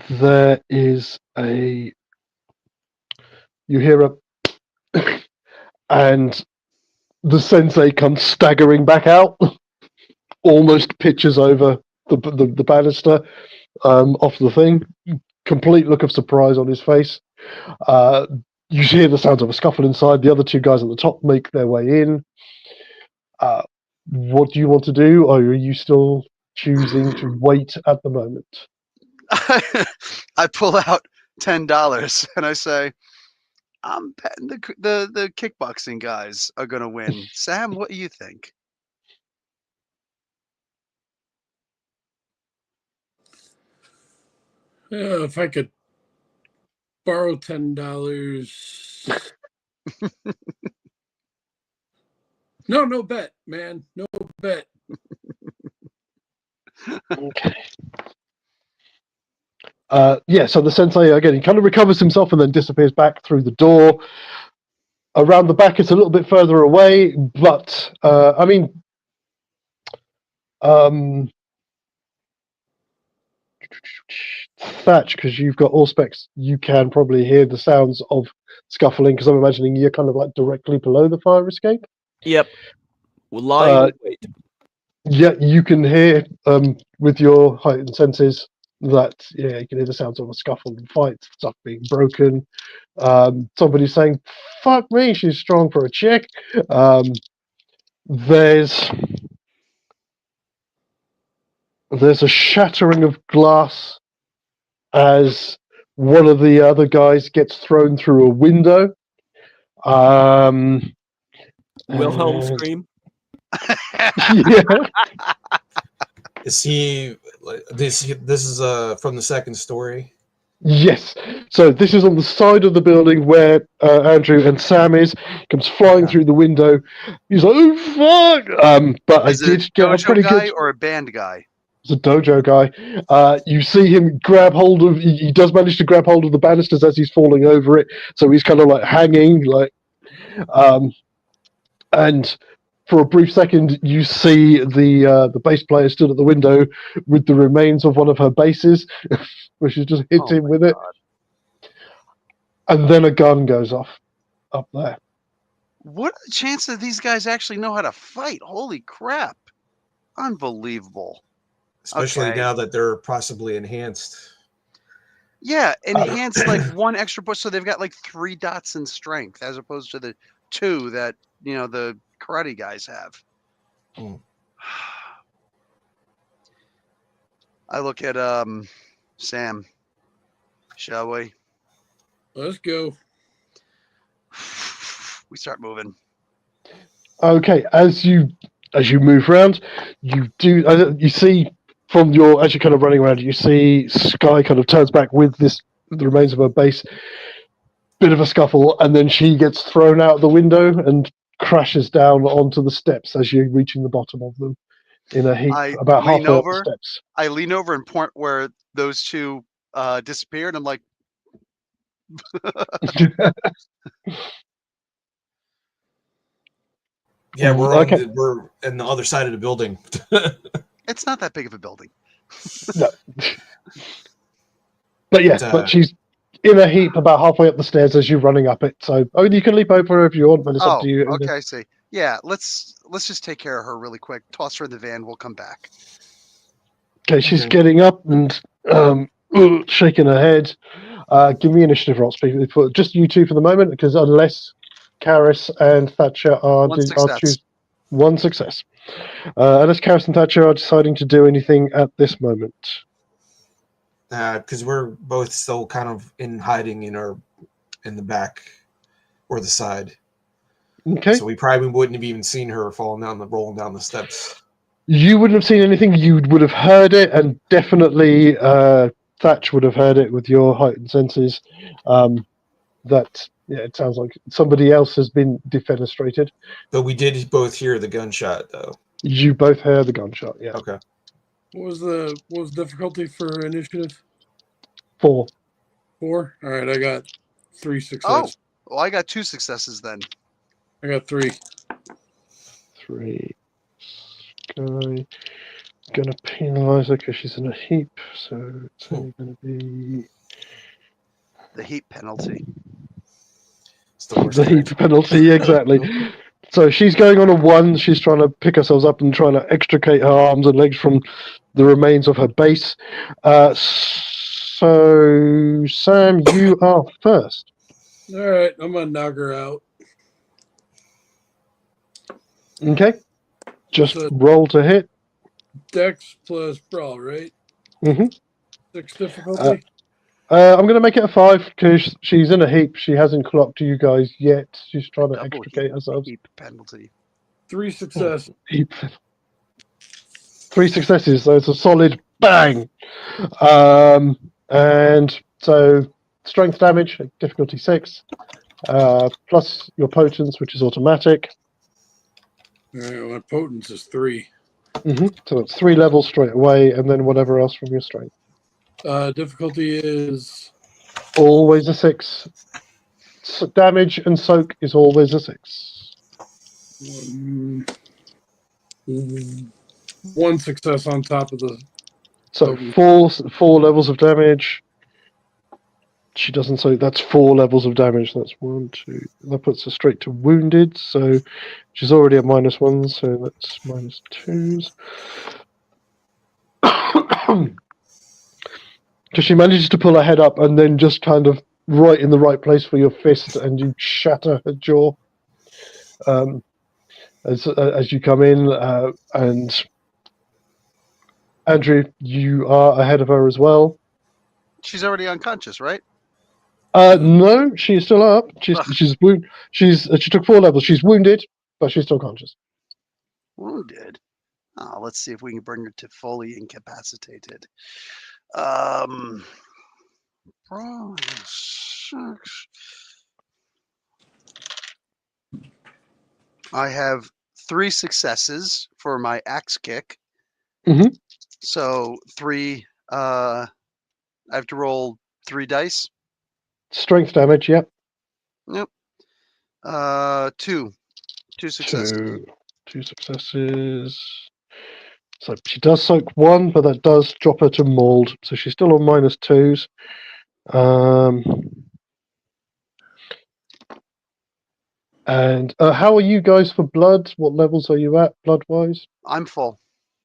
There is a... You hear a... and the sensei comes staggering back out, almost pitches over the banister off the thing. Complete look of surprise on his face. You hear the sounds of a scuffle inside. The other two guys at the top make their way in. What do you want to do? Or are you still choosing to wait at the moment? I pull out $10 and I say, I'm betting the kickboxing guys are gonna win. Sam, what do you think? If I could borrow $10. No bet, man. No bet. Okay. Yeah, so the sensei, again, he kind of recovers himself and then disappears back through the door. Around the back, it's a little bit further away, but, I mean... Thatch, because you've got all specs, you can probably hear the sounds of scuffling, because I'm imagining you're kind of like directly below the fire escape. Yep. We're lying in wait. Yeah, you can hear with your heightened senses that you can hear the sounds of a scuffle and fight, stuff being broken. Somebody saying, "Fuck me, she's strong for a chick." There's a shattering of glass as one of the other guys gets thrown through a window. Wilhelm scream. Yeah. Is he? This is from the second story. Yes. So this is on the side of the building where Andrew and Sam is. Comes flying through the window. He's like, "Oh fuck!" But Is I did get a pretty guy good. or a band guy? It's a dojo guy. You see him grab hold of. He does manage to grab hold of the banisters as he's falling over it. So he's kind of like hanging, like, and for a brief second, you see the bass player stood at the window with the remains of one of her basses, where she just hit him with it. And then a gun goes off up there. What are the chances that these guys actually know how to fight? Holy crap. Unbelievable. Especially now that they're possibly enhanced. Yeah, enhanced like one extra push, so they've got like 3 dots in strength as opposed to the 2 that the karate guys have. I look at Sam. Shall we? Let's go. We start moving. Okay, as you move around, you see from as you're kind of running around, you see Sky kind of turns back with the remains of her base. Bit of a scuffle, and then she gets thrown out the window and crashes down onto the steps as you're reaching the bottom of them in a heap, about halfway up the steps. I lean over and point where those 2 disappeared. I'm like, Yeah, we're Okay. we're in the other side of the building. It's not that big of a building. No. But yeah, but she's in a heap about halfway up the stairs as you're running up it. So you can leap over her if you want, but it's up to you. Okay, I see. Yeah, let's just take care of her really quick. Toss her in the van. We'll come back. Okay, she's getting up and shaking her head. Give me initiative rolls, please. For just you two for the moment, because unless Karis and Thatcher are choose one success. Unless Karis and Thatcher are deciding to do anything at this moment. Because we're both still kind of in hiding in the back or the side. Okay. So we probably wouldn't have even seen her rolling down the steps. You wouldn't have seen anything. You would have heard it, and definitely Thatch would have heard it with your heightened senses. It sounds like somebody else has been defenestrated. But we did both hear the gunshot, though. You both heard the gunshot. Yeah. Okay. What was difficulty for initiative? 4. 4. All right, I got 3 successes. Oh, well, I got 2 successes then. I got 3. 3. Okay. Gonna penalise her because she's in a heap, so it's only gonna be the heap penalty. The heap penalty, exactly. So she's going on a 1. She's trying to pick herself up and trying to extricate her arms and legs from the remains of her base. So Sam, you are first. All right, I'm gonna knock her out. Okay. Just roll to hit. Dex plus brawl, right? Mm-hmm. 6 difficulty. I'm going to make it a 5 because she's in a heap. She hasn't clocked you guys yet. She's trying to extricate herself. Heap penalty. 3 successes. Heap. 3 successes, so it's a solid bang. And so strength damage, difficulty 6, plus your potence, which is automatic. All right, my potence is 3. Mm-hmm. So it's 3 levels straight away, and then whatever else from your strength. Difficulty is always a 6. Damage and soak is always a 6. 1 success on top of the. So 4 levels of damage. She doesn't say that's 4 levels of damage. That's 1, 2. That puts her straight to wounded. So she's already at -1. So that's -2s. Because she manages to pull her head up and then just kind of right in the right place for your fist, and you shatter her jaw as you come in. And Andrew, you are ahead of her as well. She's already unconscious, right? No, she's still up. She took 4 levels. She's wounded, but she's still conscious. Wounded. Let's see if we can bring her to fully incapacitated. I have 3 successes for my axe kick. Mm-hmm. So 3. I have to roll 3 dice. Strength damage, yep. Yep. 2 successes. 2 successes. So she does soak 1, but that does drop her to mauled. So she's still on -2s. And how are you guys for blood? What levels are you at, blood-wise? I'm full.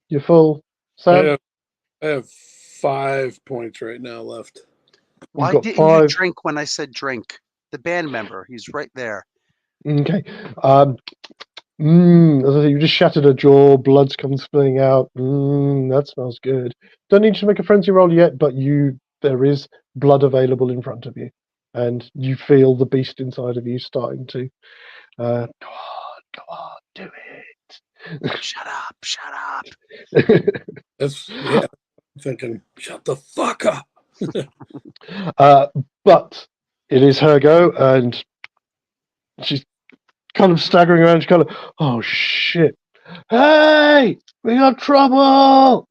You're full, Sam? I have 5 points right now left. Why didn't you drink when I said drink? The band member, he's right there. Okay. You just shattered a jaw, blood's coming spilling out. That smells good. Don't need to make a frenzy roll yet, but there is blood available in front of you, and you feel the beast inside of you starting to go on, do it. Shut up. I'm thinking, shut the fuck up. But it is her go, and she's kind of staggering around. She's kind of, oh shit! Hey, we got trouble!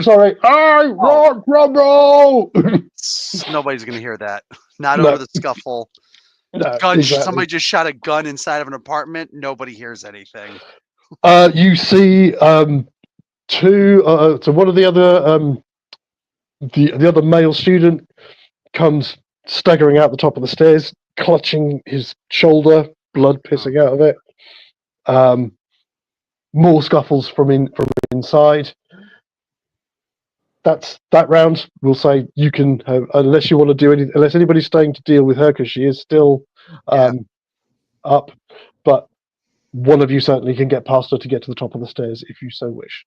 Sorry, I got trouble! Nobody's gonna hear that. Not over the scuffle. No, Somebody exactly. just shot a gun inside of an apartment. Nobody hears anything. You see two. So one of the other the other male student comes staggering out the top of the stairs, clutching his shoulder, blood pissing out of it. More scuffles from inside. That's that round. We'll say you can have, unless you want to do anything, unless anybody's staying to deal with her because she is still up. But one of you certainly can get past her to get to the top of the stairs if you so wish.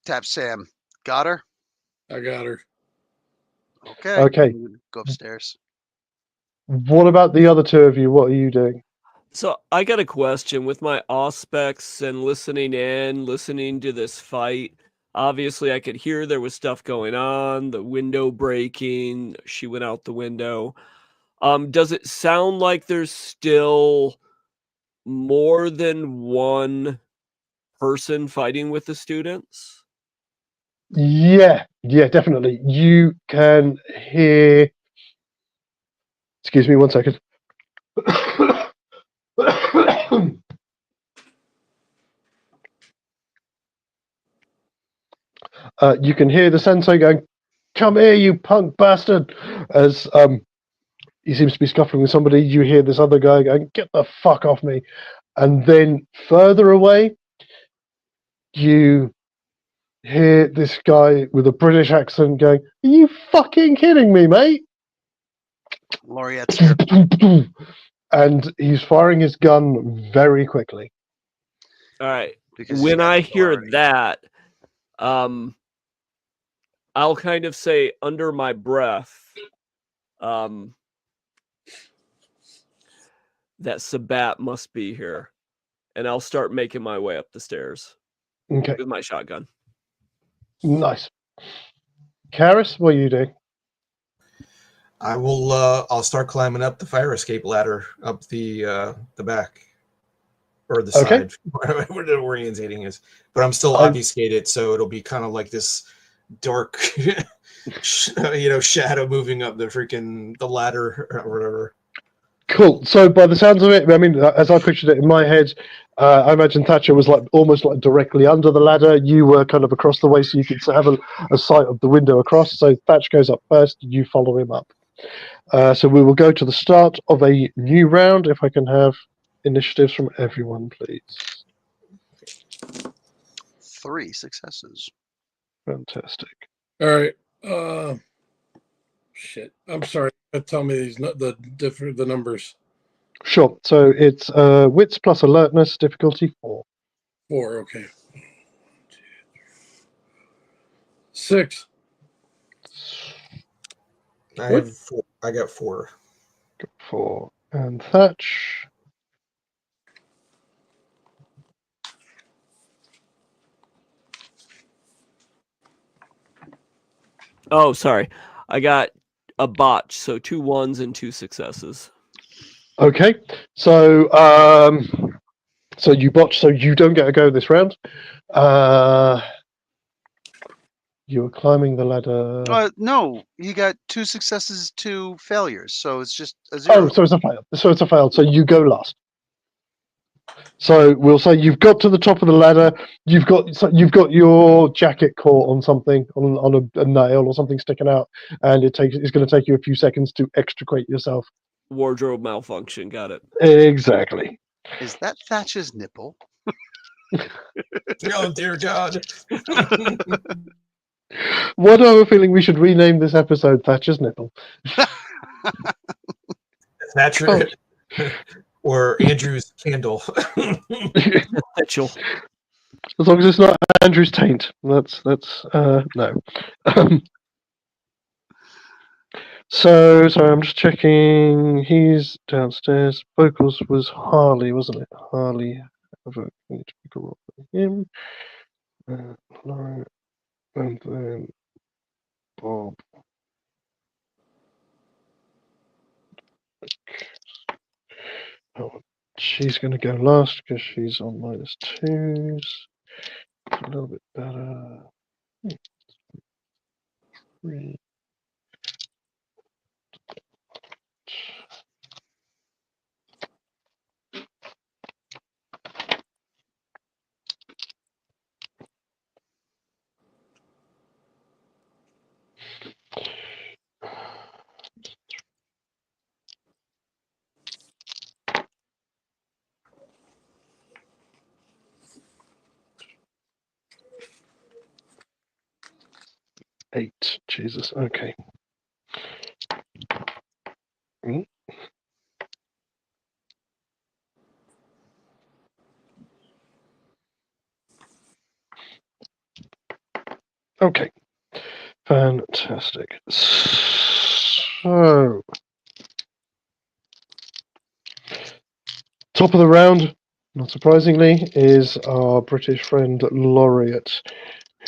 Tap Sam. Got her? I got her. Okay. Okay. Go upstairs. What about the other two of you? What are you doing? So I got a question with my auspex and listening to this fight. Obviously, I could hear there was stuff going on, the window breaking. She went out the window. Does it sound like there's still more than one person fighting with the students? Yeah, definitely. You can hear. Excuse me 1 second. You can hear the sensei going, "Come here, you punk bastard!" As he seems to be scuffling with somebody. You hear this other guy going, "Get the fuck off me!" And then further away, you hear this guy with a British accent going, "Are you fucking kidding me, mate?" Laureate's here. And he's firing his gun very quickly. All right. Because When I hear authority. that, I'll kind of say under my breath, that Sabat must be here. And I'll start making my way up the stairs Okay, with my shotgun. nice. Karis, what are you doing? I will. I'll start climbing up the fire escape ladder up the back or the Okay. side, where the orientating is. But I'm still I'm- obfuscated, so it'll be kind of like this dark, shadow moving up the ladder or whatever. Cool. So by the sounds of it, I mean, as I pictured it in my head, I imagine Thatcher was like almost like directly under the ladder. You were kind of across the way, so you could have a sight of the window across. So Thatch goes up first, you follow him up. So we will go to the start of a new round. If I can have initiatives from everyone, please. 3 successes. Fantastic. All right. Shit. I'm sorry. Tell me the numbers. Sure. So it's wits plus alertness, difficulty 4. 4. Okay. 6. I have 4. I got 4. 4. And Thatch. Oh, sorry. I got a botch, so 2 1s and 2 successes. Okay. So so you botch, so you don't get a go this round. You are climbing the ladder. No, you got 2 successes, 2 failures, so it's just a 0. Oh, so it's a fail. So you go last. So we'll say you've got to the top of the ladder. You've got your jacket caught on something, on a nail or something sticking out, and it's going to take you a few seconds to extricate yourself. Wardrobe malfunction. Got it. Exactly. Is that Thatch's nipple? Oh dear God! What I have a feeling we should rename this episode Thatcher's nipple. Thatcher or Andrew's candle. Mitchell. As long as it's not Andrew's taint. That's no. So sorry, I'm just checking. He's downstairs. Vocals was Harley, wasn't it? Harley. I need to pick a roll for him. Lauren, and then Bob. Oh, she's going to go last because she's on -2s. A little bit better. 3. 8. Jesus. Okay. Okay. Fantastic. So, top of the round, not surprisingly, is our British friend Laureate,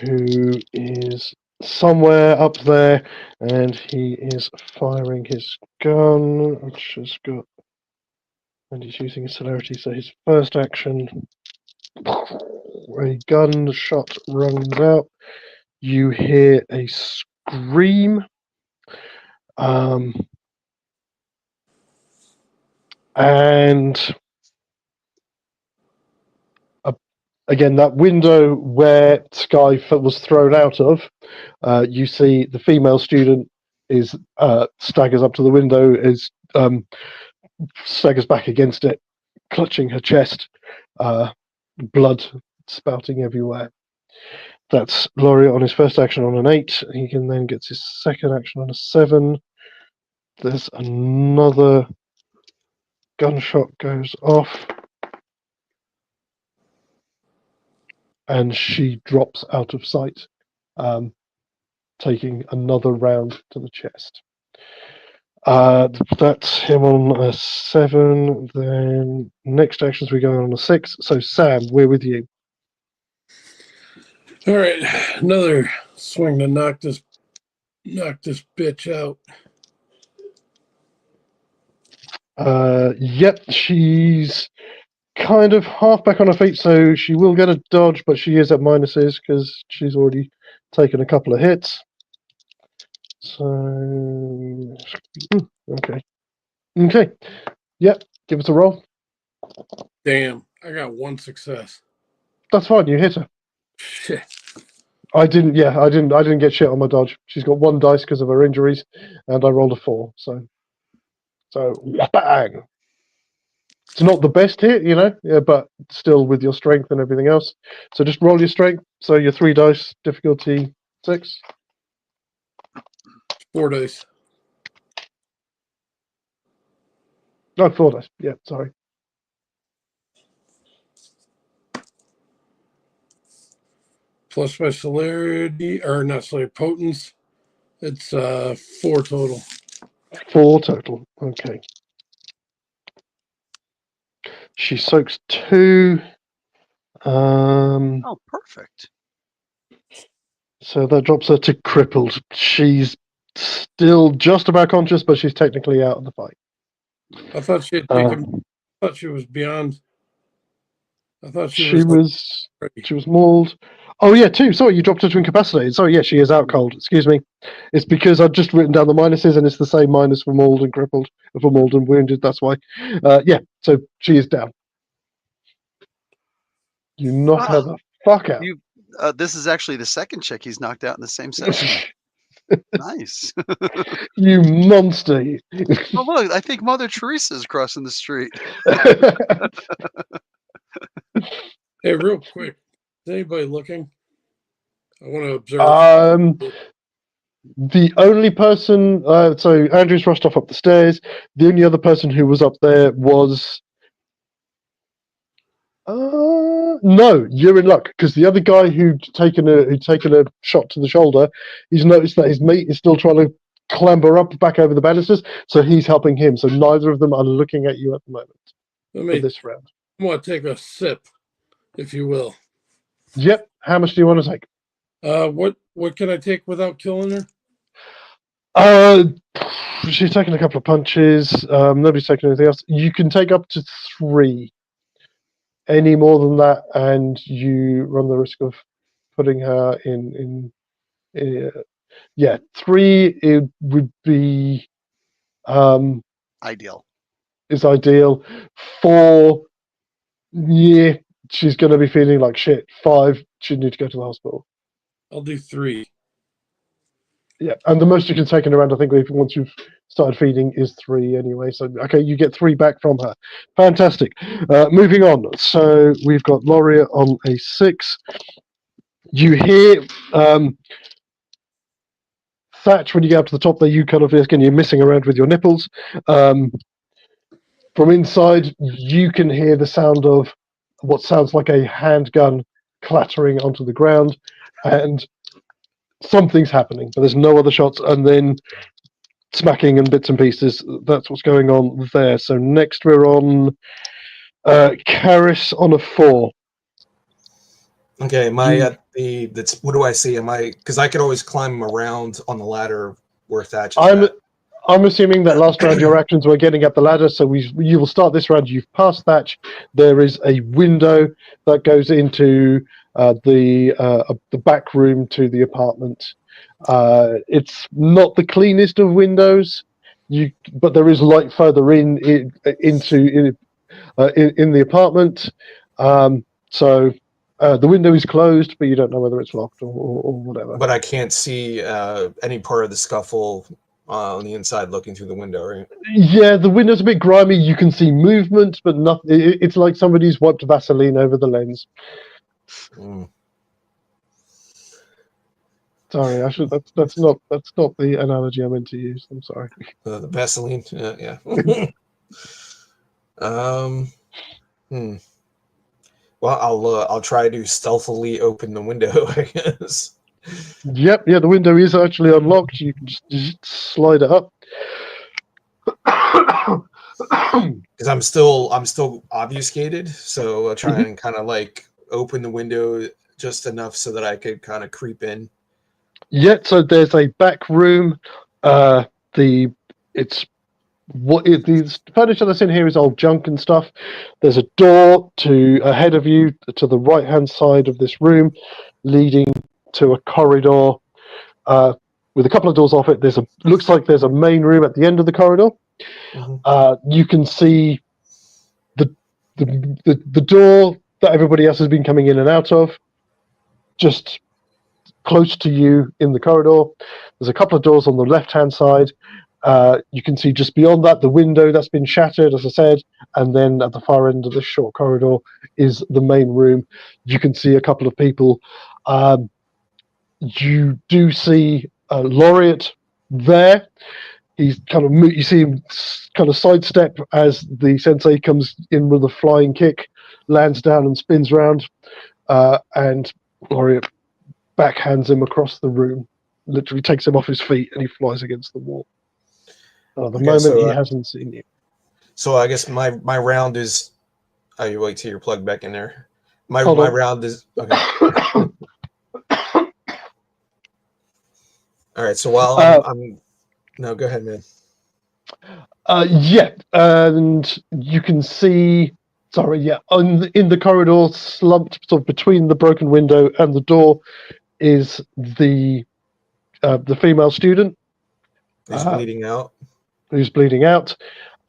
who is somewhere up there, and he is firing his gun, which has got, and he's using his celerity, so his first action, a gunshot runs out. You hear a scream, and again, that window where Sky was thrown out of, you see the female student is staggers up to the window, is staggers back against it, clutching her chest, blood spouting everywhere. That's Laurie on his first action on an 8. He can then get his second action on a 7. There's another gunshot goes off, and she drops out of sight, taking another round to the chest. That's him on a 7. Then next actions we go on a 6. So Sam, we're with you. All right, another swing to knock this bitch out. Yep, she's kind of half back on her feet, so she will get a dodge, but she is at minuses because she's already taken a couple of hits. So, okay. Yep, give us a roll. Damn, I got 1 success. That's fine. You hit her. Shit. I didn't get shit on my dodge. She's got 1 dice because of her injuries, and I rolled a 4. So bang. It's not the best hit, but still with your strength and everything else. So just roll your strength. So your 3 dice, difficulty 6. 4 dice. No, 4 dice. Yeah, sorry. Plus my celerity, or not celerity, potence. It's 4 total. 4 total. Okay. She soaks 2. Oh, perfect. So that drops her to crippled. She's still just about conscious, but she's technically out of the fight. I thought she had taken. I thought she was beyond. I thought she was mauled. Oh yeah, 2. Sorry, you dropped her to incapacitated. Sorry, yeah, she is out cold. Excuse me. It's because I've just written down the minuses, and it's the same minus for mauled and crippled, for mauled and wounded. That's why. Yeah, so she is down. You knock her the fuck out. This is actually the second chick he's knocked out in the same session. Nice. You monster. Oh, look, I think Mother Teresa's crossing the street. Hey, real quick, is anybody looking? I want to observe. The only person, so Andrew's rushed off up the stairs. The only other person who was up there was. No, you're in luck because the other guy who'd taken a shot to the shoulder, he's noticed that his mate is still trying to clamber up back over the banisters, so he's helping him. So neither of them are looking at you at the moment. For this round. I want to take a sip, if you will. Yep. How much do you want to take? What can I take without killing her? She's taken a couple of punches. Nobody's taken anything else. You can take up to 3. Any more than that, and you run the risk of putting her in 3. It would be ideal. Is ideal. 4, yeah, she's going to be feeling like shit. 5, she'd need to go to the hospital. I'll do 3. Yeah, and the most you can take in around, I think, once you've started feeding, is 3 anyway. So, okay, you get 3 back from her. Fantastic. Moving on. So we've got Laureate on a 6. You hear thatch, when you get up to the top there, you kind of, again, you're messing around with your nipples. From inside, you can hear the sound of what sounds like a handgun clattering onto the ground, and something's happening, but there's no other shots, and then smacking and bits and pieces. That's what's going on there. So next we're on Karis on a 4. Okay, am I at that's what do I see? Am I, because I could always climb around on the ladder where Thatch is at. I'm assuming that last round your actions were getting up the ladder, so you will start this round. You've passed Thatch. There is a window that goes into the back room to the apartment. It's not the cleanest of windows, but there is light further into the apartment. So the window is closed, but you don't know whether it's locked or whatever. But I can't see any part of the scuffle on the inside looking through the window, right? Yeah, the window's a bit grimy. You can see movement, but nothing. It's like somebody's wiped Vaseline over the lens. Mm. Sorry, I should. That's not the analogy I meant to use. I'm sorry. The Vaseline, yeah. Well, I'll try to stealthily open the window, I guess. Yep, yeah, the window is actually unlocked. You can just slide it up. Because I'm still obfuscated, so I'll try and kind of like open the window just enough so that I could kind of creep in. Yeah, so there's a back room. The furniture that's in here is old junk and stuff. There's a door ahead of you to the right hand side of this room, leading to a corridor with a couple of doors off it. Looks like there's a main room at the end of the corridor. Mm-hmm. You can see the door that everybody else has been coming in and out of, just close to you in the corridor. There's a couple of doors on the left hand side. You can see just beyond that the window that's been shattered, as I said, and then at the far end of this short corridor is the main room. You can see a couple of people. You do see Laureate there. He's you see him kind of sidestep as the sensei comes in with a flying kick, lands down and spins round, and Laureate backhands him across the room, literally takes him off his feet, and he flies against the wall. At the moment, he hasn't seen you. So I guess my round is. Oh, you wait till you're plugged back in there. My round is okay. All right. So while I'm no, go ahead, man. Yeah, and you can see. Sorry, yeah, in the corridor, slumped sort of between the broken window and the door, is the female student who's bleeding out. Who's bleeding out,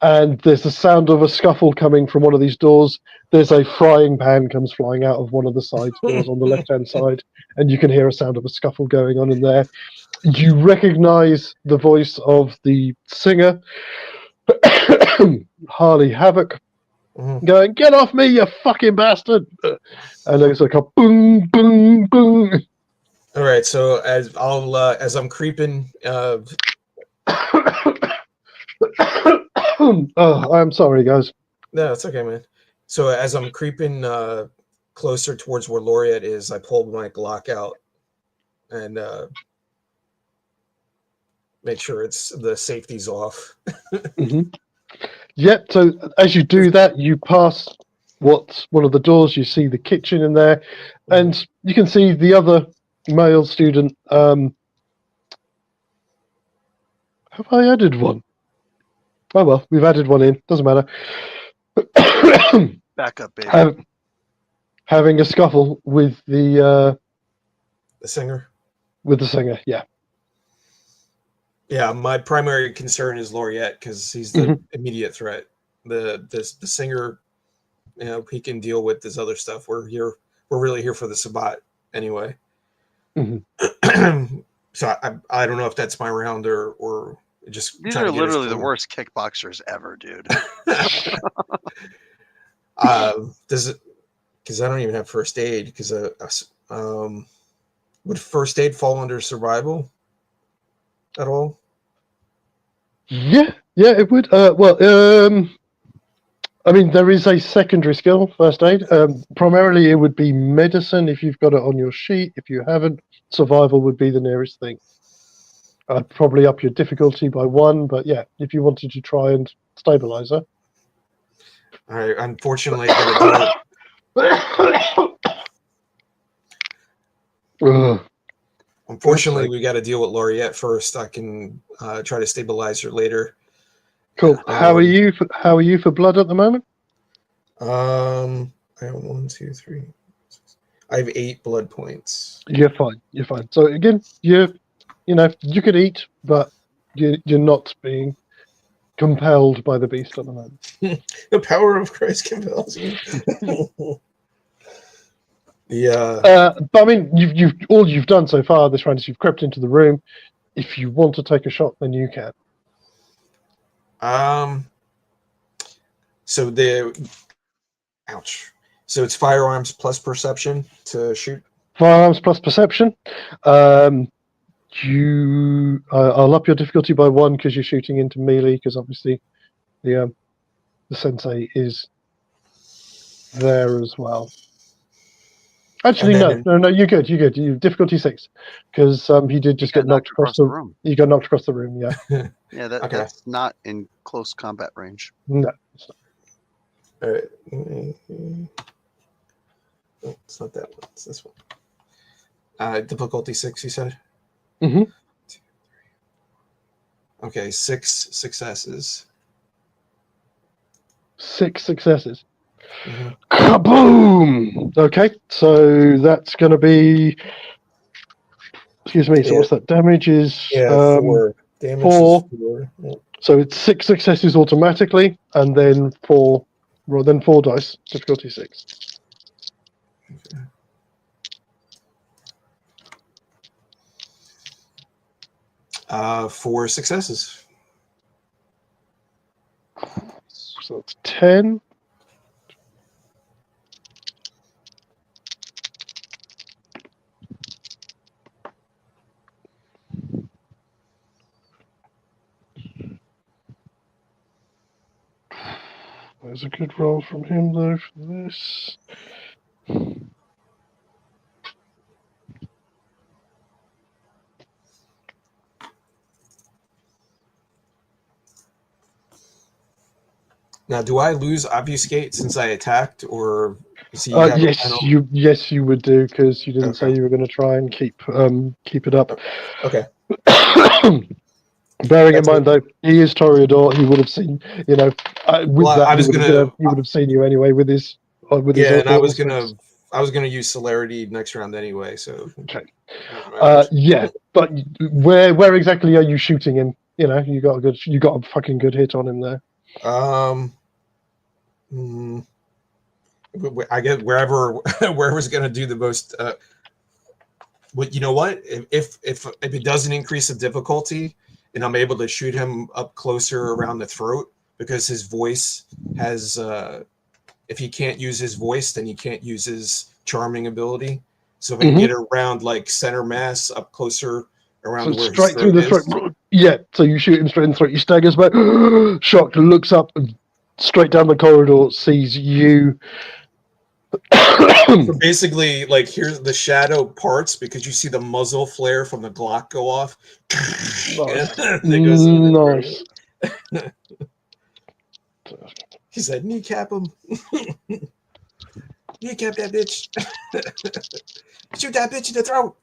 and there's the sound of a scuffle coming from one of these doors. There's a frying pan comes flying out of one of the side doors on the left-hand side, and you can hear a sound of a scuffle going on in there. You recognize the voice of the singer, Harley Havoc, going, "Get off me, you fucking bastard!" And there's like a boom, boom, boom. All right, so as I'm creeping. Oh, I'm sorry, guys. No, it's okay, man. So as I'm creeping closer towards where Laureate is, I pulled my Glock out and make sure the safety's off. Mm-hmm. Yep. So as you do that, you pass one of the doors. You see the kitchen in there, and you can see the other male student. Have I added one? Oh well, we've added one in. Doesn't matter. Back up, baby. Having a scuffle with the singer. With the singer, yeah. Yeah, my primary concern is Laureate because he's the immediate threat. The singer, he can deal with this other stuff. We're really here for the Sabbat anyway. So I don't know if that's my round or just these are literally the worst kickboxers ever, dude. Does it? Because I don't even have first aid. Because would first aid fall under survival? at all? Yeah, it would. I mean, there is a secondary skill, first aid. Primarily, it would be medicine if you've got it on your sheet. If you haven't, survival would be the nearest thing. I'd probably up your difficulty by 1, but yeah, if you wanted to try and stabilize her. All right, unfortunately, I gotta Ugh. unfortunately, we got to deal with Laureate first. I can try to stabilize her later. Cool. How are you? How are you for blood at the moment? I have 1, 2, 3. 6. I have 8 blood points. You're fine. You're fine. So again, you could eat, but you're not being compelled by the beast at the moment. The power of Christ compels you. Yeah. But I mean, you've done so far this round is you've crept into the room. If you want to take a shot, then you can. So ouch. So it's firearms plus perception to shoot. Firearms plus perception. I'll up your difficulty by 1 because you're shooting into melee. Because obviously, the sensei is there as well. Actually, no, you're good. You difficulty 6 because he did just get knocked across the room. You got knocked across the room. Yeah. Yeah, that's not in close combat range. No. All right. Oh, it's not that one. It's this one. Difficulty 6, you said? Mm-hmm. 2, 3. Okay, 6 successes. 6 successes. Mm-hmm. Kaboom! Okay, so that's going to be. Excuse me. So what's that? Damage is 4. Damage 4. Is 4. Yeah. So it's 6 successes automatically, and then 4. Well, then 4 dice. Difficulty 6. Okay. 4 successes. So that's 10. There's a good roll from him, though, for this. Now, do I lose obfuscate since I attacked, or does he yes, you would do because you didn't say you were going to try and keep it up. Okay. Bearing in mind, though, he is Toreador. He would have seen, he would have seen you anyway with his. And I was gonna use celerity next round anyway. So okay. But where exactly are you shooting him? You got a fucking good hit on him there. I guess wherever's gonna do the most. But you know what? If it doesn't increase the difficulty, and I'm able to shoot him up closer around the throat, because his voice has. If he can't use his voice, then he can't use his charming ability. So if I get around like center mass up closer around where straight through the throat. Yeah. So you shoot him straight in the throat. He staggers back, shocked, looks up, and straight down the corridor, sees you. So basically, like, here's the shadow parts because you see the muzzle flare from the Glock go off. Nice. He said, "Kneecap him, kneecap that bitch, shoot that bitch in the throat."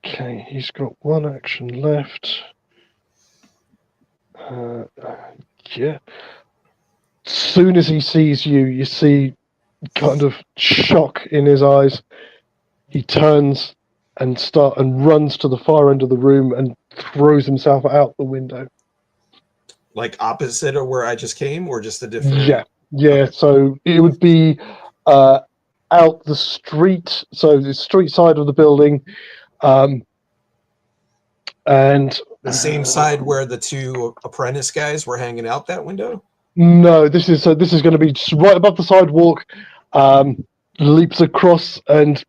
Okay, he's got 1 action left. Yeah. Soon as he sees you, you see kind of shock in his eyes. He turns and runs to the far end of the room and throws himself out the window. Like opposite of where I just came, or just a different? Yeah. Okay. So it would be out the street, so the street side of the building, and the same side where the 2 apprentice guys were hanging out that window. No, this is going to be just right above the sidewalk. Leaps across and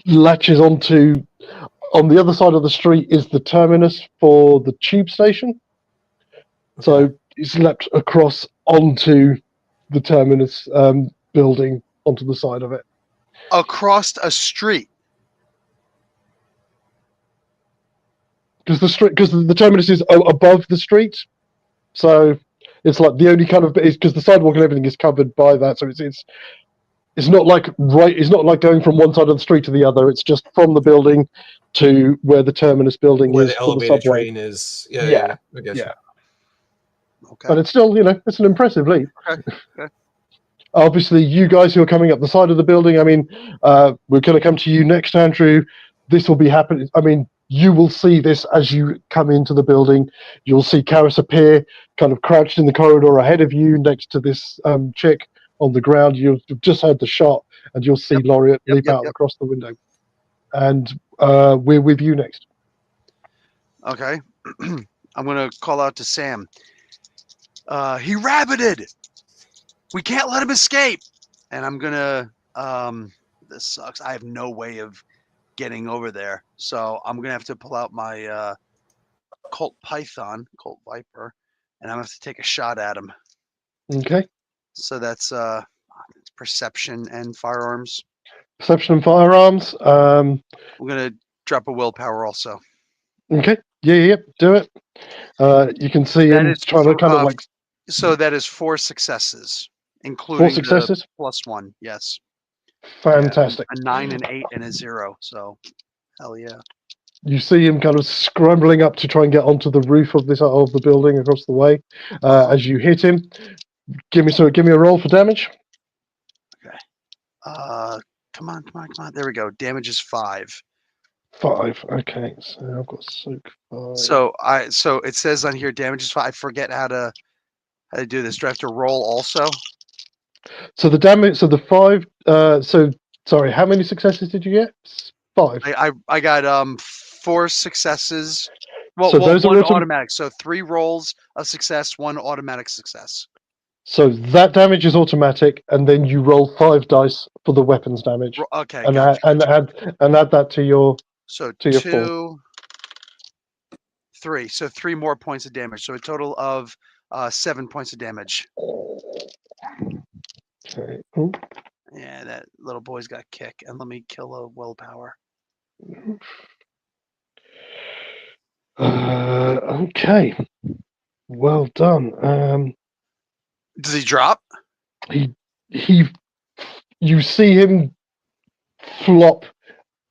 latches onto on the other side of the street is the terminus for the tube station. So he's leapt across onto the terminus building, onto the side of it. Across a street. Because the terminus is above the street, so it's like the only kind of bit is because the sidewalk and everything is covered by that. So it's not like it's not like going from one side of the street to the other. It's just from the building to where the terminus building Where is the for the elevated subway. train is. Yeah. I guess. Yeah. Okay. But it's still, it's an impressive leap. Okay. Obviously, you guys who are coming up the side of the building, I mean, we're going to come to you next, Andrew. This will be happening. I mean, you will see this as you come into the building. You'll see Karis appear, kind of crouched in the corridor ahead of you, next to this chick on the ground. You've just heard the shot, and you'll see Laureate leap out across the window. And we're with you next. Okay. I'm going to call out to Sam. He rabbited. We can't let him escape. And I'm going to, this sucks. I have no way of getting over there. So I'm going to have to pull out my Colt Viper, and I'm going to have to take a shot at him. Okay. So that's perception and firearms. Perception and firearms. I'm going to drop a willpower also. Okay. Yeah. Do it. You can see him trying to kind of like. So that is 4 successes, including 4 successes? the +1. Yes. Fantastic. Yeah, a 9, an 8, and a 0. So, hell yeah. You see him kind of scrambling up to try and get onto the roof of the building across the way. As you hit him, give me a roll for damage. Okay. Come on. There we go. Damage is 5. 5. Okay. So I've got soak 5. So it says on here damage is 5. I forget how to do this. Do I have to roll also? So the damage. So the 5. Sorry. How many successes did you get? 5. I got 4 successes. Well, So those are one automatic. So 3 rolls of success, 1 automatic success. So that damage is automatic, and then you roll 5 dice for the weapons damage. Okay. And gotcha. add that to your. So to your 2, 3. So 3 more points of damage. So a total of 7 points of damage. Okay. Ooh. Yeah, that little boy's got kick. And let me kill a willpower. Okay. Well done. Does he drop? You see him flop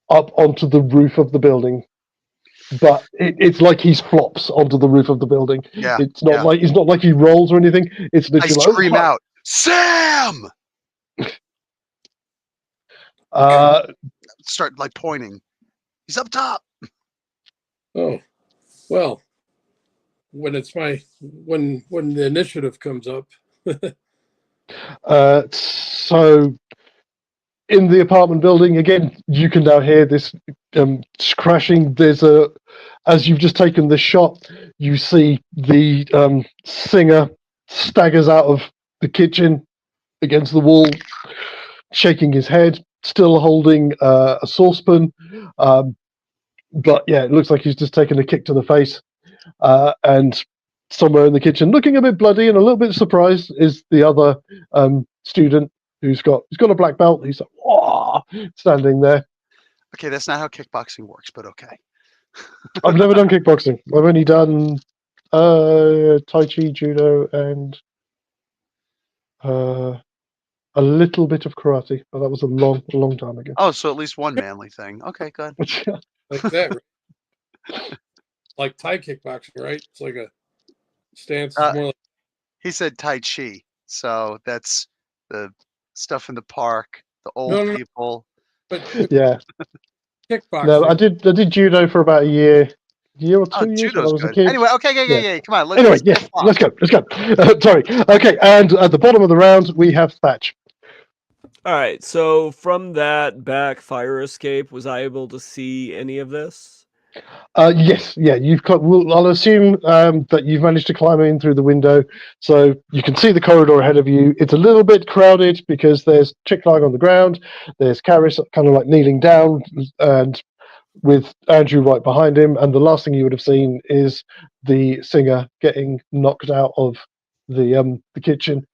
up onto the roof of the building, but it's like he flops onto the roof of the building. Yeah. It's not like he rolls or anything. It's I literally scream out, Sam! Start like pointing. He's up top. Oh, well, when the initiative comes up. So in the apartment building again, you can now hear this crashing. As you've just taken the shot, you see the singer staggers out of the kitchen against the wall, shaking his head, still holding a saucepan. But yeah, it looks like he's just taken a kick to the face. And somewhere in the kitchen, looking a bit bloody and a little bit surprised, is the other student who's got a black belt. He's like, "Whoa," standing there. Okay, that's not how kickboxing works, but okay. I've never done kickboxing. I've only done Tai Chi, Judo, and a little bit of karate, but that was a long time ago. Oh, so at least one manly thing. Okay, good. Like that, right? Like Thai kickboxing, right? It's like a stance. More like... He said Tai Chi, so that's the stuff in the park, the old people. But yeah, kickboxing. No, I did judo for about a year or 2 years when I was a kid. Anyway, okay, come on. Let's go. Sorry. Okay, and at the bottom of the round we have Thatch. All right, so from that back fire escape, was I able to see any of this? Yes, yeah. I'll assume that you've managed to climb in through the window, so you can see the corridor ahead of you. It's a little bit crowded because there's chick lying on the ground. There's Karis kind of like kneeling down, and with Andrew right behind him, and the last thing you would have seen is the singer getting knocked out of the kitchen.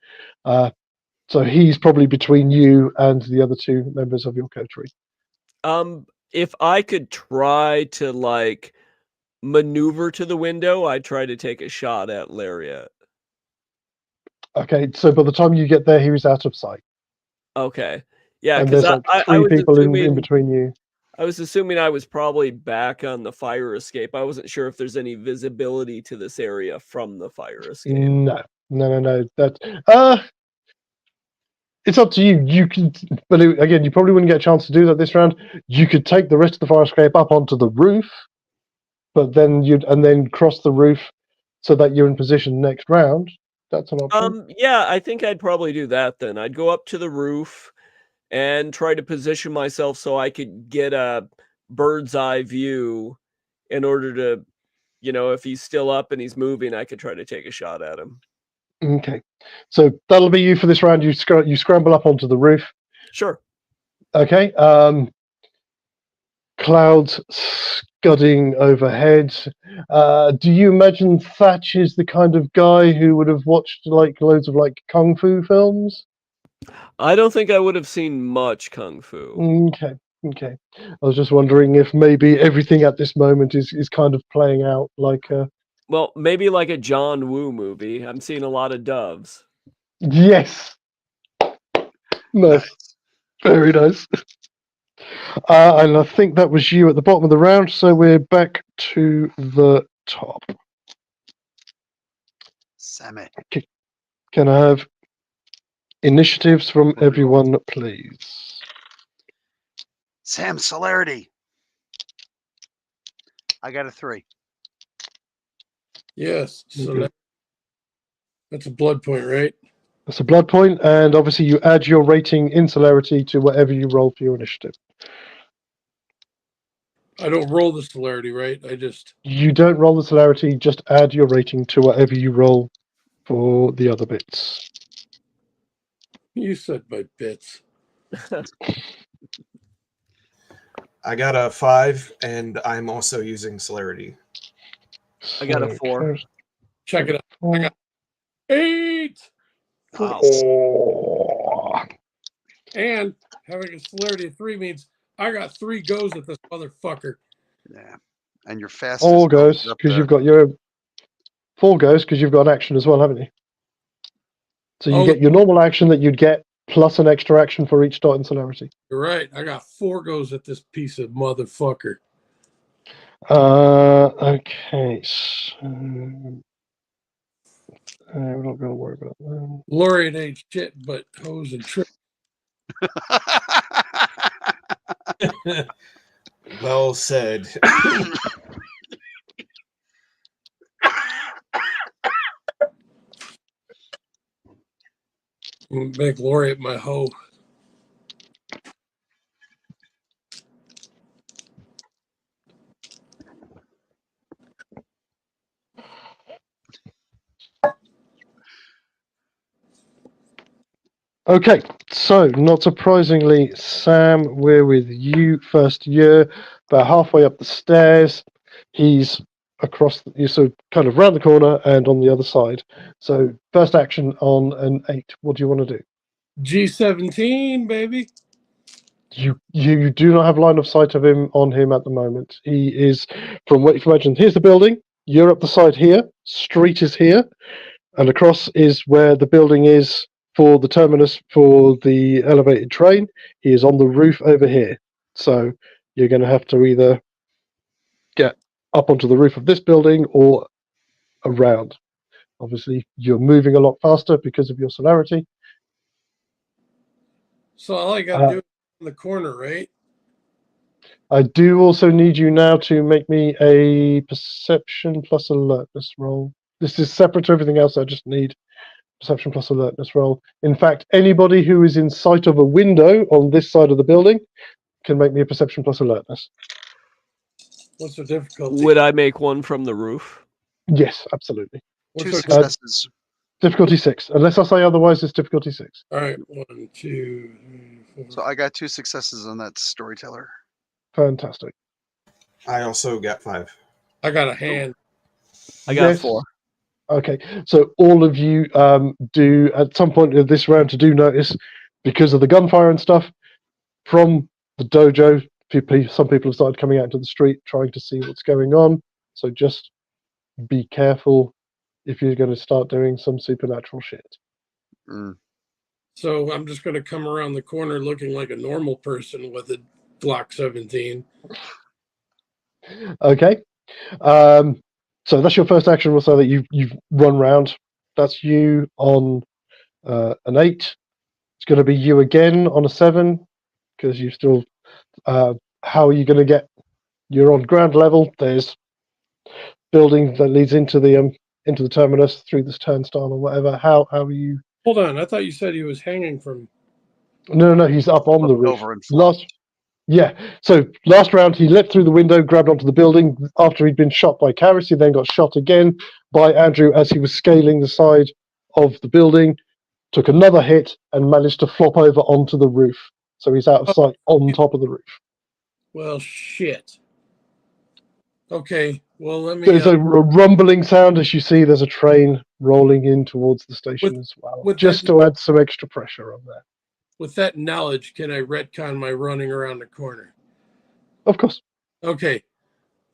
So he's probably between you and the other two members of your coterie. If I could try to like maneuver to the window, I'd try to take a shot at Lariat. Okay, so by the time you get there, he was out of sight. Okay. Yeah, And because there's like I three was people in assuming between you. I was assuming I was probably back on the fire escape. I wasn't sure if there's any visibility to this area from the fire escape. No. That it's up to you. You can, but again, you probably wouldn't get a chance to do that this round. You could take the rest of the fire escape up onto the roof, but then then cross the roof so that you're in position next round. That's an option. Yeah, I think I'd probably do that then. I'd go up to the roof and try to position myself so I could get a bird's eye view in order to, if he's still up and he's moving, I could try to take a shot at him. Okay, so that'll be you for this round. You scramble up onto the roof. Sure. Okay. Clouds scudding overhead. Do you imagine Thatch is the kind of guy who would have watched like loads of like kung fu films? I don't think I would have seen much kung fu. Okay. I was just wondering if maybe everything at this moment is kind of playing out like Well, maybe like a John Woo movie. I'm seeing a lot of doves. Yes. Nice. Very nice. And I think that was you at the bottom of the round, so we're back to the top. Sammy. Can I have initiatives from everyone, please? Sam, celerity. I got a 3. Yes. So that's a blood point, right? That's a blood point, and obviously you add your rating in celerity to whatever you roll for your initiative. I don't roll the celerity, right? You don't roll the celerity, just add your rating to whatever you roll for the other bits. You said my bits. I got a 5, and I'm also using celerity. I got a 4. Check it out. I got 8. Wow. Oh. And having a celerity of 3 means I got 3 goes at this motherfucker. Yeah. And your fastest. 4 goes because you've got your 4 goes because you've got an action as well, haven't you? So you get your normal action that you'd get plus an extra action for each dot in celerity. You're right. I got 4 goes at this piece of motherfucker. Okay. So we're not going to worry about that. Laureate ain't shit, but hose and trick. Well said. Make Laureate my hoe. Okay, so not surprisingly, Sam, we're with you first year, about halfway up the stairs. He's across, you're so kind of round the corner and on the other side. So first action on an 8. What do you want to do? G17, baby. You do not have line of sight of him on him at the moment. He is, from what you can imagine, here's the building. You're up the side here. Street is here, and across is where the building is for the terminus for the elevated train. He is on the roof over here. So you're going to have to either get up onto the roof of this building or around. Obviously, you're moving a lot faster because of your celerity. So all I got to do is in the corner, right? I do also need you now to make me a perception plus alertness roll. This is separate to everything else. I just need perception plus alertness roll. In fact, anybody who is in sight of a window on this side of the building can make me a perception plus alertness. What's the difficulty? Would I make one from the roof? Yes, absolutely. 2 successes. Difficulty 6. Unless I say otherwise, it's difficulty 6. All right, 1, 2, 3, 4. So I got 2 successes on that storyteller. Fantastic. I also got 5. I got a hand. I got Yes. 4. Okay, so all of you do at some point of this round to do notice, because of the gunfire and stuff from the dojo. Some people have started coming out into the street trying to see what's going on. So just be careful if you're going to start doing some supernatural shit. Mm. So I'm just going to come around the corner looking like a normal person with a Glock 17. Okay, so that's your first action. So that you've run round. That's you on an 8. It's going to be you again on a 7 because you still. How are you going to get? You're on ground level. There's building that leads into the terminus through this turnstile or whatever. How are you? Hold on, I thought you said he was hanging from. No. He's up on the roof. Over and flat. So last round he leapt through the window, grabbed onto the building. After he'd been shot by Karis, he then got shot again by Andrew as he was scaling the side of the building. Took another hit and managed to flop over onto the roof. So he's out of sight on top of the roof. Well, shit. Okay, well, let me. There's a rumbling sound as you see there's a train rolling in towards the station as well, just to add some extra pressure on there. With that knowledge, can I retcon my running around the corner? Of course. Okay.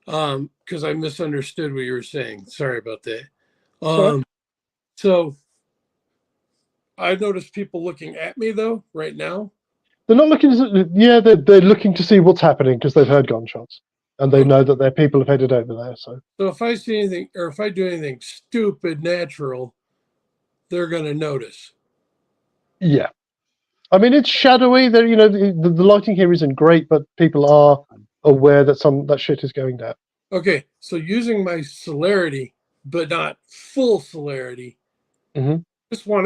Because I misunderstood what you were saying. Sorry about that. Sorry. So I noticed people looking at me though right now. They're not looking. They're looking to see what's happening because they've heard gunshots and they know that their people have headed over there. So if I see anything or if I do anything stupid, natural, they're gonna notice. Yeah, I mean it's shadowy. There, the lighting here isn't great, but people are aware that that shit is going down. Okay, so using my celerity, but not full celerity. Mm-hmm.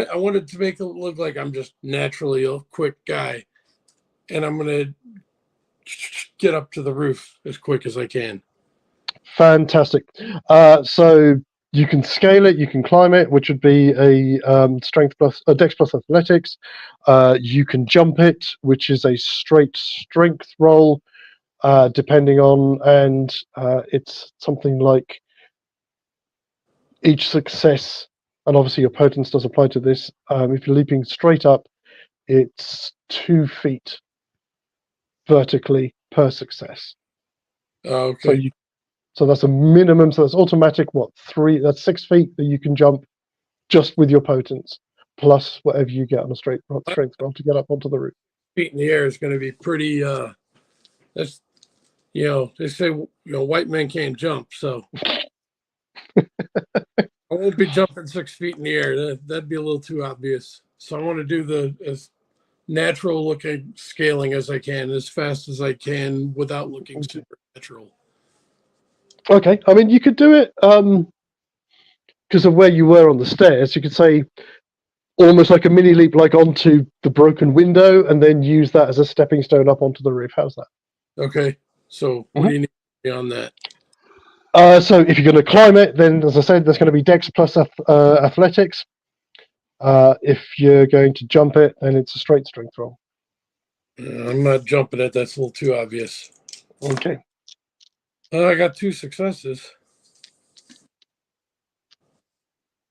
I wanted to make it look like I'm just naturally a quick guy, and I'm gonna get up to the roof as quick as I can. Fantastic. So you can scale it, you can climb it, which would be a dex plus athletics. You can jump it, which is a straight strength roll, depending on, and it's something like each success, and obviously your potence does apply to this. If you're leaping straight up, it's 2 feet vertically per success. Okay. So that's a minimum. So that's automatic. That's 6 feet that you can jump just with your potence, plus whatever you get on a strength roll to get up onto the roof. Feet in the air is going to be pretty. That's they say white men can't jump, so I won't be jumping 6 feet in the air. That'd be a little too obvious. So I want to do as natural looking scaling as I can, as fast as I can, without looking supernatural. Okay, I mean you could do it because of where you were on the stairs. You could say almost like a mini leap, like onto the broken window, and then use that as a stepping stone up onto the roof. How's that? Okay, so what do you need beyond that? So if you're going to climb it, then as I said, there's going to be dex plus athletics. If you're going to jump it, then it's a straight strength roll. I'm not jumping it. That's a little too obvious. Okay. I got 2 successes.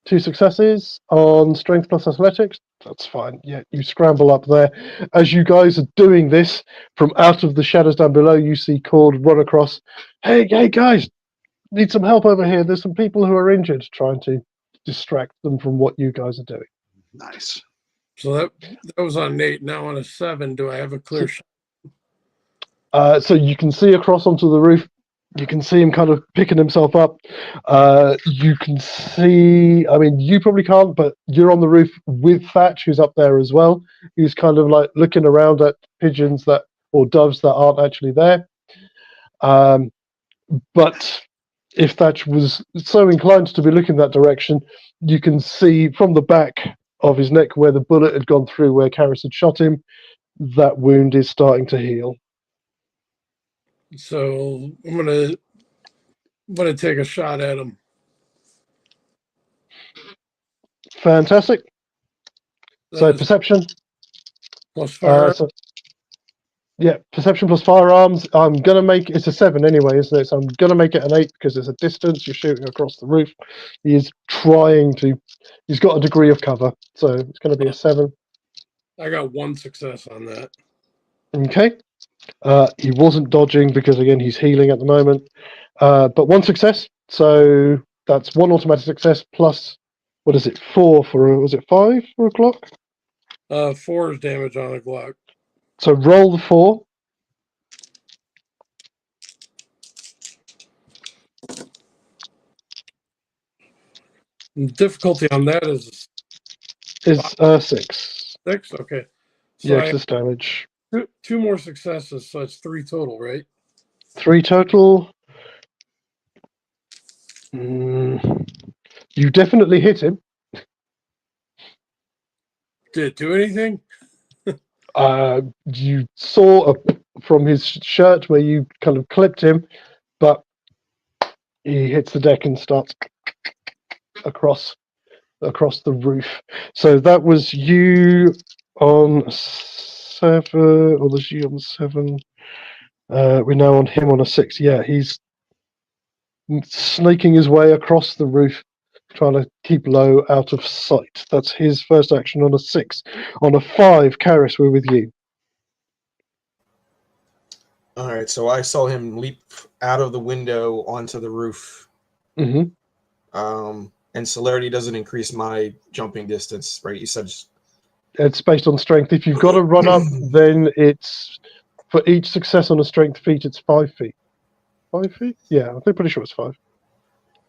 2 successes on strength plus athletics. That's fine. Yeah, you scramble up there. As you guys are doing this, from out of the shadows down below, you see Cord run across. Hey guys, need some help over here. There's some people who are injured, trying to distract them from what you guys are doing. Nice. So that was on an 8. Now on a 7, do I have a clear shot? So you can see across onto the roof. You can see him kind of picking himself up. You can see, I mean, you probably can't, but you're on the roof with Thatch, who's up there as well. He's kind of like looking around at pigeons or doves that aren't actually there. But if Thatch was so inclined to be looking that direction, you can see from the back of his neck where the bullet had gone through, where Karis had shot him, that wound is starting to heal. So I'm gonna take a shot at him. Fantastic. So perception. Plus 5. Yeah, perception plus firearms. I'm gonna make it's a 7 anyway, isn't it? So I'm gonna make it an 8 because there's a distance. You're shooting across the roof. He is trying to. He's got a degree of cover, so it's going to be a 7. I got 1 success on that. Okay. He wasn't dodging because again he's healing at the moment. But 1 success, so that's 1 automatic success plus. What is it? 4 for was it 5 for a Glock? 4 is damage on a Glock. So roll the 4. And difficulty on that is Is 6. 6. Okay. So Yeah, I 'cause have it's damage. 2 more successes, so it's 3 total, right? 3 total. You definitely hit him. Did it do anything? You saw from his shirt where you kind of clipped him, but he hits the deck and starts across the roof. So that was you on 7, or was you on 7? We're now on him on a 6. Yeah, he's snaking his way across the roof, trying to keep low out of sight. That's his first action on a 6. On a 5, Karis, we're with you. All right, so I saw him leap out of the window onto the roof. Mm-hmm. And celerity doesn't increase my jumping distance, right? You said It's based on strength. If you've got to run up, then it's for each success on a strength feat, it's 5 feet. 5 feet? Yeah, I'm pretty sure it's 5.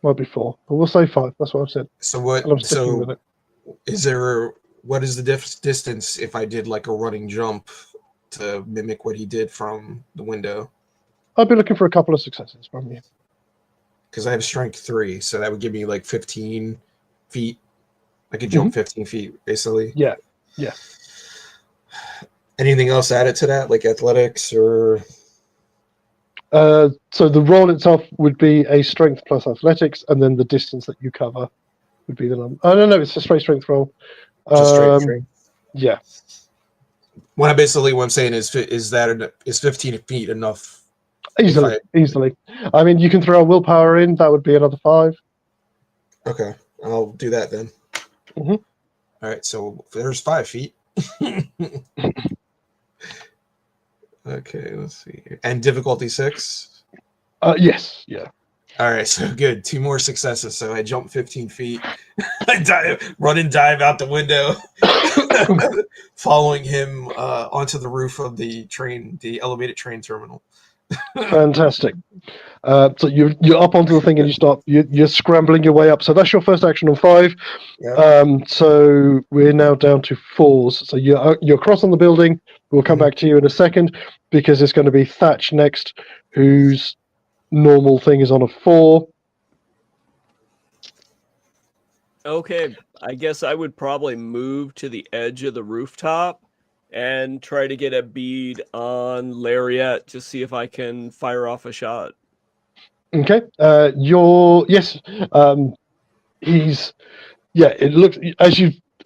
Might be 4, but we'll say 5. That's what I've said. so. What? And I'm sticking with So it. is there? What is the distance if I did like a running jump to mimic what he did from the window? I'll be looking for a couple of successes from you. Because I have strength 3, so that would give me like 15 feet. I could jump 15 feet, basically. Yeah. Anything else added to that, like athletics or? So the roll itself would be a strength plus athletics, and then the distance that you cover would be the number. I don't know. It's a straight strength roll. Just straight strength. Yeah. What I'm saying is 15 feet enough? Easily. I mean, you can throw a willpower in. That would be another 5. Okay, I'll do that then. Mm-hmm. All right, so there's 5 feet. Okay, let's see. And difficulty 6? Yes. Yeah. All right, so good. 2 more successes. So I jump 15 feet. I run and dive out the window, following him onto the roof of the elevated train terminal. Fantastic. So you're up onto the thing and you're scrambling your way up. So that's your first action on 5. Yeah. So we're now down to 4s. So you're across on the building. We'll come back to you in a second because it's going to be Thatch next, whose normal thing is on a 4. Okay, I guess I would probably move to the edge of the rooftop and try to get a bead on Lariat to see if I can fire off a shot. Okay. It looks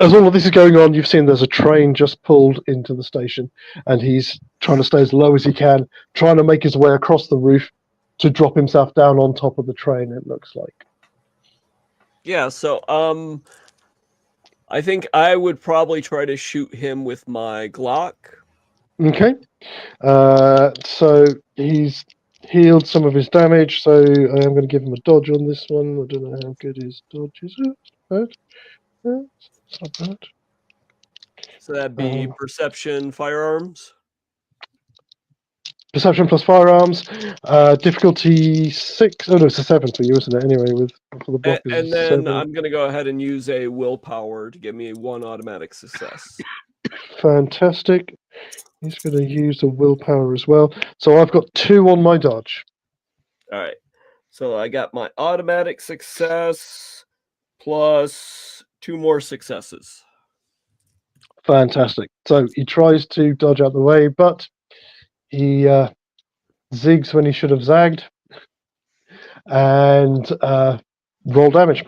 as all of this is going on, you've seen there's a train just pulled into the station, and he's trying to stay as low as he can, trying to make his way across the roof to drop himself down on top of the train, it looks like. Yeah, so I think I would probably try to shoot him with my Glock. Okay. So he's healed some of his damage, so I am going to give him a dodge on this one. I don't know how good his dodge is. It's not bad. So that'd be perception, firearms. Perception plus firearms. Difficulty 6. Oh no, it's a 7 for you, isn't it? Anyway, for the block and then 7. I'm going to go ahead and use a willpower to give me 1 automatic success. Fantastic. He's going to use a willpower as well. So I've got 2 on my dodge. All right. So I got my automatic success plus 2 more successes. Fantastic. So he tries to dodge out the way, but he zigs when he should have zagged and roll damage.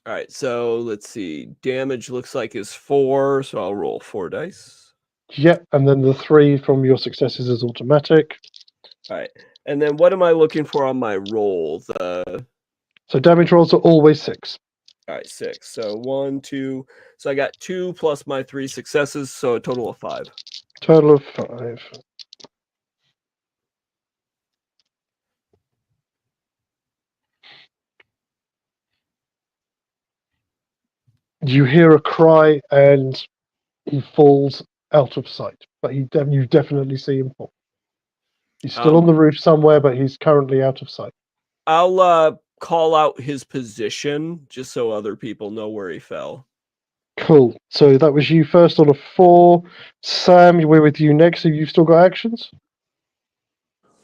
All right. So let's see. Damage looks like is 4, so I'll roll 4 dice. Yep, and then the 3 from your successes is automatic. All right. And then what am I looking for on my roll? So damage rolls are always 6. All right, 6. So 1, 2. So I got 2 plus my 3 successes, so a total of 5. Total of 5. You hear a cry and he falls out of sight, but you definitely see him fall. He's still on the roof somewhere, but he's currently out of sight. I'll call out his position just so other people know where he fell. Cool. So that was you first on a 4. Sam, we're with you next. Have you still got actions?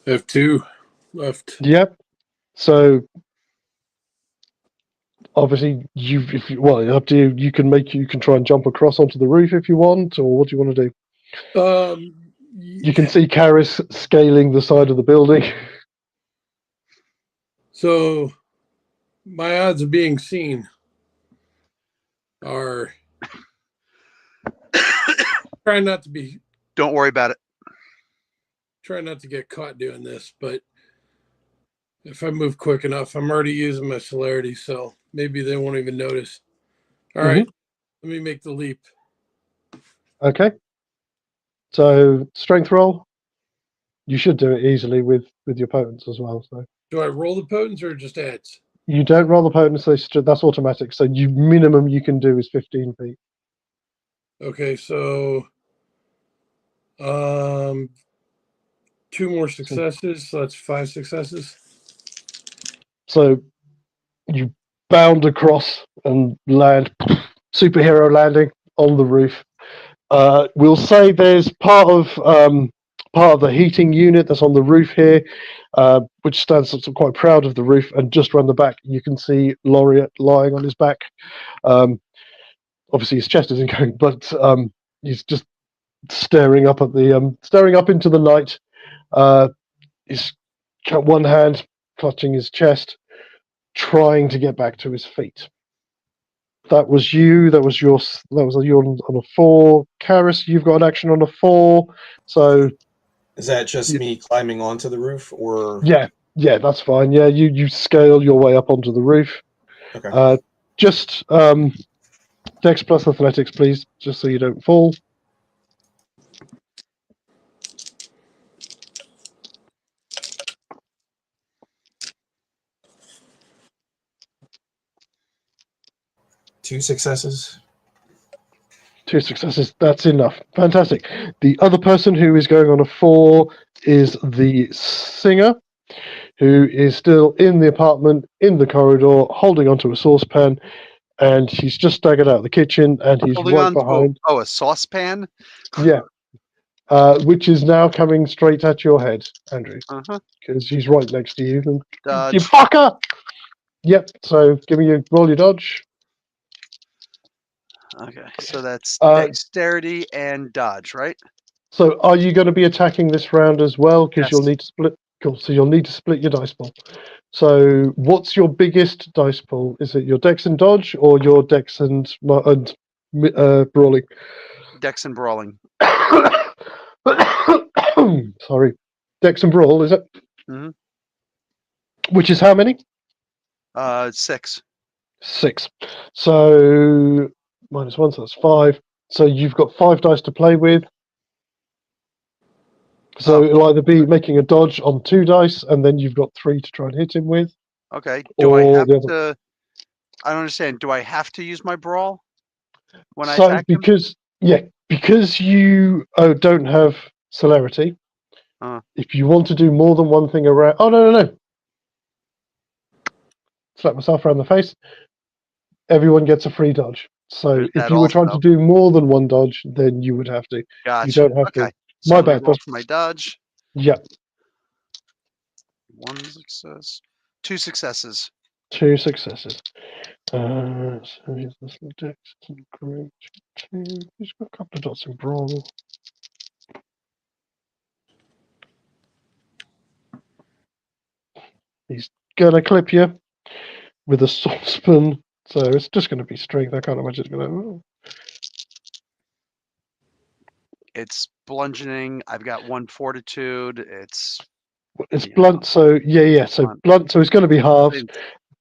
I have 2 left. Yep. So obviously, up to you. You can try and jump across onto the roof if you want, or what do you want to do? You can see Karis scaling the side of the building. So my odds of being seen are try not to Don't worry about it. Try not to get caught doing this, but if I move quick enough, I'm already using my celerity, so maybe they won't even notice. All right, let me make the leap. Okay. So strength roll. You should do it easily with your potence as well. So Do I roll the potence or just adds? you don't roll the potence. That's automatic. So minimum you can do is 15 feet. Okay, so 2 more successes, so that's 5 successes. So you bound across and land, superhero landing on the roof. We'll say there's part of the heating unit that's on the roof here, which stands quite proud of the roof. And just around the back, you can see Laureate lying on his back. Obviously, his chest isn't going, but he's just staring up into the night. He's got one hand clutching his chest, trying to get back to his feet. That was you. That was you on a 4. Karis, you've got an action on a 4. So is that just me climbing onto the roof, or yeah, that's fine. Yeah, you scale your way up onto the roof. Okay. Just Dex plus athletics, please, just so you don't fall. Two successes. 2 successes. That's enough. Fantastic. The other person who is going on a 4 is the singer, who is still in the apartment, in the corridor, holding onto a saucepan, and he's just staggered out of the kitchen, and he's Holding right on behind. to a saucepan. Yeah. Which is now coming straight at your head, Andrew, because he's right next to you. And, Dodge. you fucker! Yep. So give me roll your dodge. Okay, so that's dexterity and dodge, right? So are you going to be attacking this round as well? Because Yes. you'll need to split. Cool. So you'll need to split your dice pool. So what's your biggest dice pool? Is it your dex and dodge, or your dex and brawling? Dex and brawling. Sorry, dex and brawl, is it? Mm-hmm. Which is how many? 6. 6. So -1, so that's 5. So you've got 5 dice to play with. So it'll either be making a dodge on 2 dice, and then you've got 3 to try and hit him with. Okay. Do I have to? I don't understand. Do I have to use my brawl when I attack him? Because you don't have celerity. If you want to do more than one thing around, no. Slap myself around the face. Everyone gets a free dodge. So if you were trying to do more than one dodge, then you would have to. Gotcha. You don't have to. So My bad. Roll for my dodge. Yeah. 1 success. 2 successes. 2 successes. So here's this dex. Great. He's got a couple of dots in brawl. He's gonna clip you with a saucepan. So it's just going to be strength. I can't imagine it's going to. It's bludgeoning. I've got 1 fortitude. It's blunt, so yeah. So blunt, so it's going to be halved. It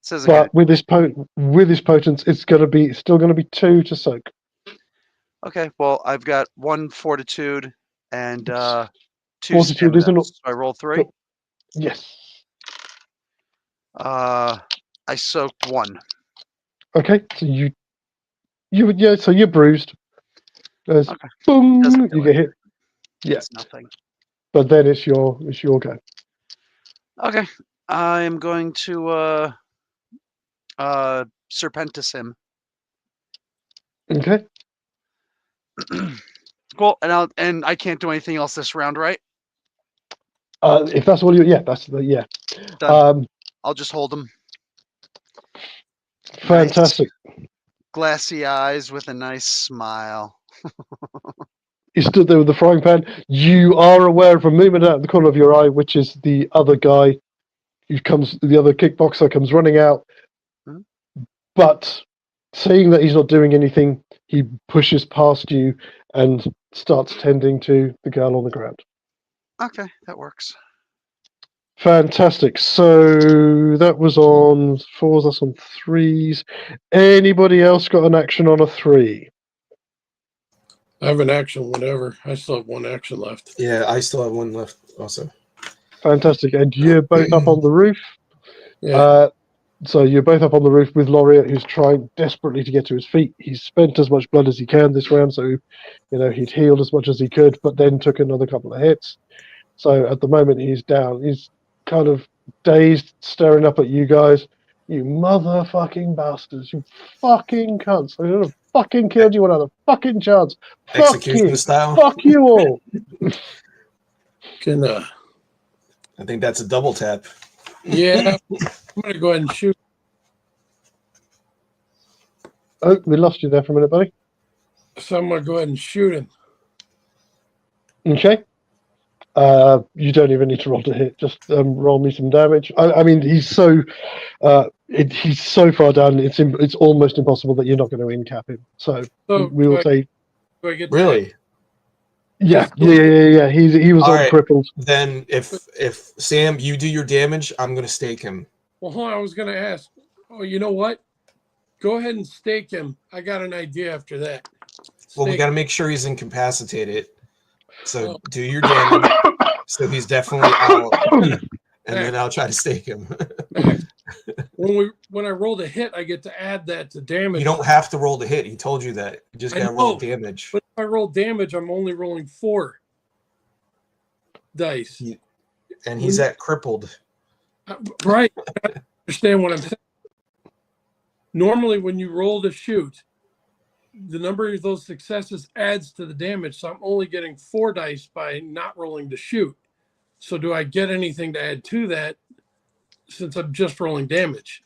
says But with this potence, it's still going to be 2 to soak. okay. Well, I've got 1 fortitude and 2 Fortitude stamina. isn't. So I roll 3. Yes. I soaked 1. Okay, so so you're bruised. There's Okay. boom, Doesn't do you get it. hit. Yeah, It's nothing. but then it's your go. Okay. I am going to Serpentis him. Okay. Cool. And I can't do anything else this round, right? If that's all that's yeah. Done. I'll just hold him. Fantastic. Nice. Glassy eyes with a nice smile. You stood there with the frying pan. You are aware of a movement out of the corner of your eye, which is the other guy the other kickboxer comes running out. Hmm? But seeing that he's not doing anything, he pushes past you and starts tending to the girl on the ground. Okay, that works. Fantastic. So that was on 4s, that's on 3s. Anybody else got an action on a 3? I have an action whenever. I still have 1 action left. Yeah, I still have 1 left also. Fantastic. And you're both up on the roof? Yeah. So you're both up on the roof with Laureate, who's trying desperately to get to his feet. He's spent as much blood as he can this round, so he'd healed as much as he could, but then took another couple of hits. So at the moment he's down. He's kind of dazed, staring up at you guys. You motherfucking bastards! You fucking cunts! I would have fucking killed you another fucking chance. Fuck Execution you! style. Fuck you all! I think that's a double tap. Yeah, I'm gonna go ahead and shoot. Oh, we lost you there for a minute, buddy. So I'm gonna go ahead and shoot him. Okay. You don't even need to roll to hit. Just roll me some damage. I mean, he's so far down. It's almost impossible that you're not going to in-cap him. So we will say. Do I get Really? Yeah. He was All crippled. Then if Sam, you do your damage, I'm gonna stake him. Well, hold on. I was gonna ask. Oh, you know what? Go ahead and stake him. I got an idea after that. Well, we got to make sure he's incapacitated. So do your damage. So he's definitely out, and then I'll try to stake him. When I roll the hit, I get to add that to damage. You don't have to roll the hit. He told you that. You just got to roll damage. But if I roll damage, I'm only rolling 4 dice. And he's at crippled. Right. I understand what I'm saying. Normally, when you roll to shoot, the number of those successes adds to the damage. So I'm only getting 4 dice by not rolling to shoot. So do I get anything to add to that since I'm just rolling damage?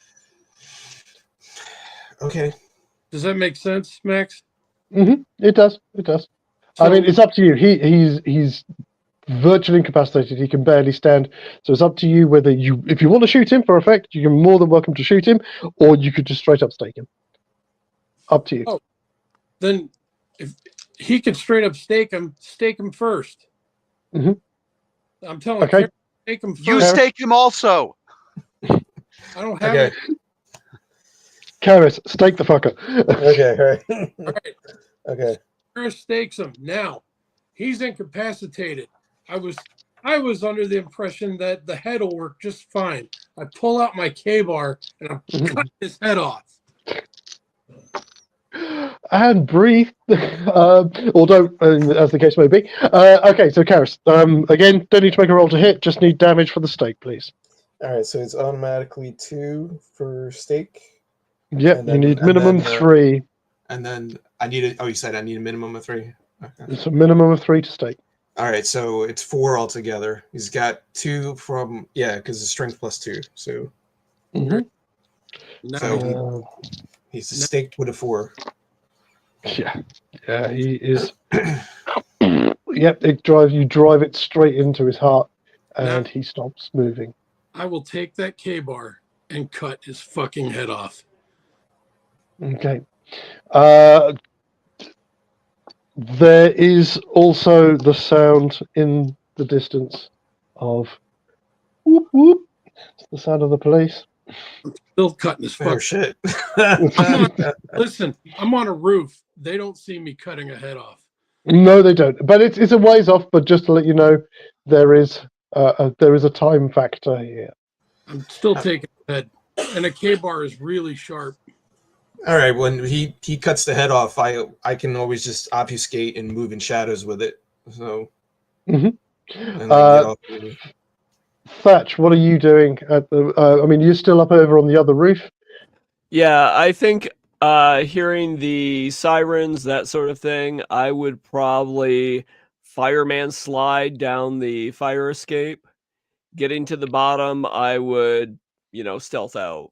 Okay. Does that make sense, Max? Mm-hmm. It does. So, I mean, it's up to you. He's virtually incapacitated. He can barely stand. So it's up to you whether if you want to shoot him for effect, you're more than welcome to shoot him, or you could just straight up stake him. Up to you. Oh, then if he could straight up stake him first. Mm-hmm. I'm telling you, stake him first. You stake him also. I don't have it. Karis, stake the fucker. Okay, All right. Okay. Karis stakes him. Now, he's incapacitated. I was under the impression that the head will work just fine. I pull out my K-bar and I'm cutting his head off. And breathe, although as the case may be. Okay, so Karis, again, don't need to make a roll to hit, just need damage for the stake, please. All right, so it's automatically 2 for stake. Yep, you need minimum 3. And then I need you said I need a minimum of 3? Okay. It's a minimum of 3 to stake. All right, so it's 4 altogether. He's got 2 from, because it's strength plus 2. So, he's staked with a 4. Yeah, he is. Yep, you drive it straight into his heart, and he stops moving. I will take that K-bar and cut his fucking head off. Okay. There is also the sound in the distance of whoop whoop. It's the sound of the police. Still cutting his Oh fuck. shit! Listen, I'm on a roof. They don't see me cutting a head off. No, they don't. But it's a ways off. But just to let you know, there is a time factor here. I'm still taking a head, and a K-bar is really sharp. All right, when he cuts the head off, I can always just obfuscate and move in shadows with it. So, and then get off. Thatch, what are you doing at the? I mean, you're still up over on the other roof. Yeah, I think hearing the sirens, that sort of thing, I would probably fireman slide down the fire escape. Getting to the bottom, I would, stealth out.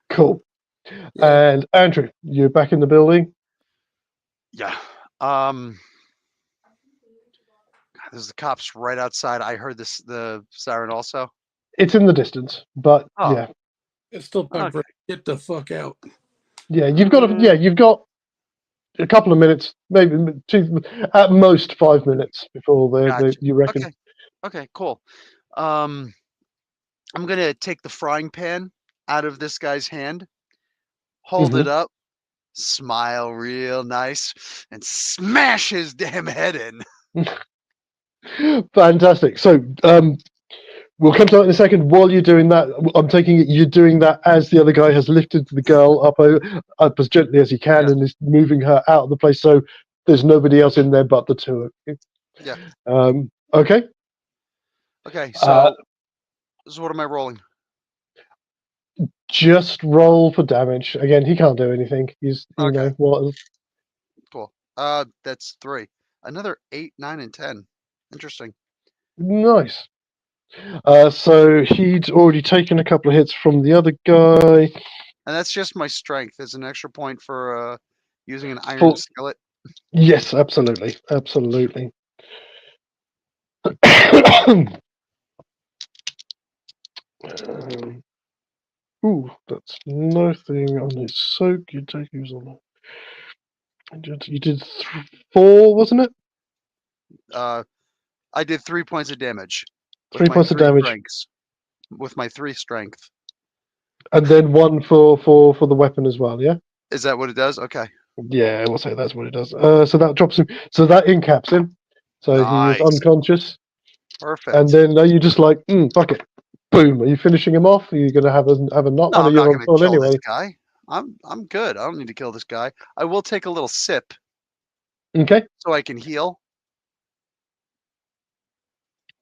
Cool. Yeah. And Andrew, you're back in the building. Yeah. There's the cops right outside. I heard the siren also. It's in the distance, but Oh. yeah, It's still time for Okay. get the fuck out. yeah, you've got a couple of minutes, maybe two, at most 5 minutes before Gotcha. you reckon. Okay, cool. I'm gonna take the frying pan out of this guy's hand, hold it up, smile real nice, and smash his damn head in. Fantastic. So we'll come to that in a second. While you're doing that, I'm taking it you're doing that as the other guy has lifted the girl up as gently as he can and is moving her out of the place. So there's nobody else in there but the two of you. Yeah. Okay. Okay. So what am I rolling? Just roll for damage. Again, he can't do anything. He's you Okay. know what? Cool. That's 3. Another 8, 9, and 10. Interesting. Nice. So he'd already taken a couple of hits from the other guy. And that's just my strength. There's an extra point for using an iron skillet. Yes, absolutely. Ooh, that's nothing on his soak. You take use on that. You did 4, wasn't it? I did 3 points of damage. 3 points of damage. With my 3 strength. And then 1 for the weapon as well, yeah? Is that what it does? Okay. Yeah, we'll say that's what it does. So that drops him. So that incaps him. So Nice. he is unconscious. Perfect. And then are you just like, fuck it. Boom. Are you finishing him off? Are you going to have a knock? No, I'm not going to kill anyway. this guy. I'm good. I don't need to kill this guy. I will take a little sip. Okay. So I can heal.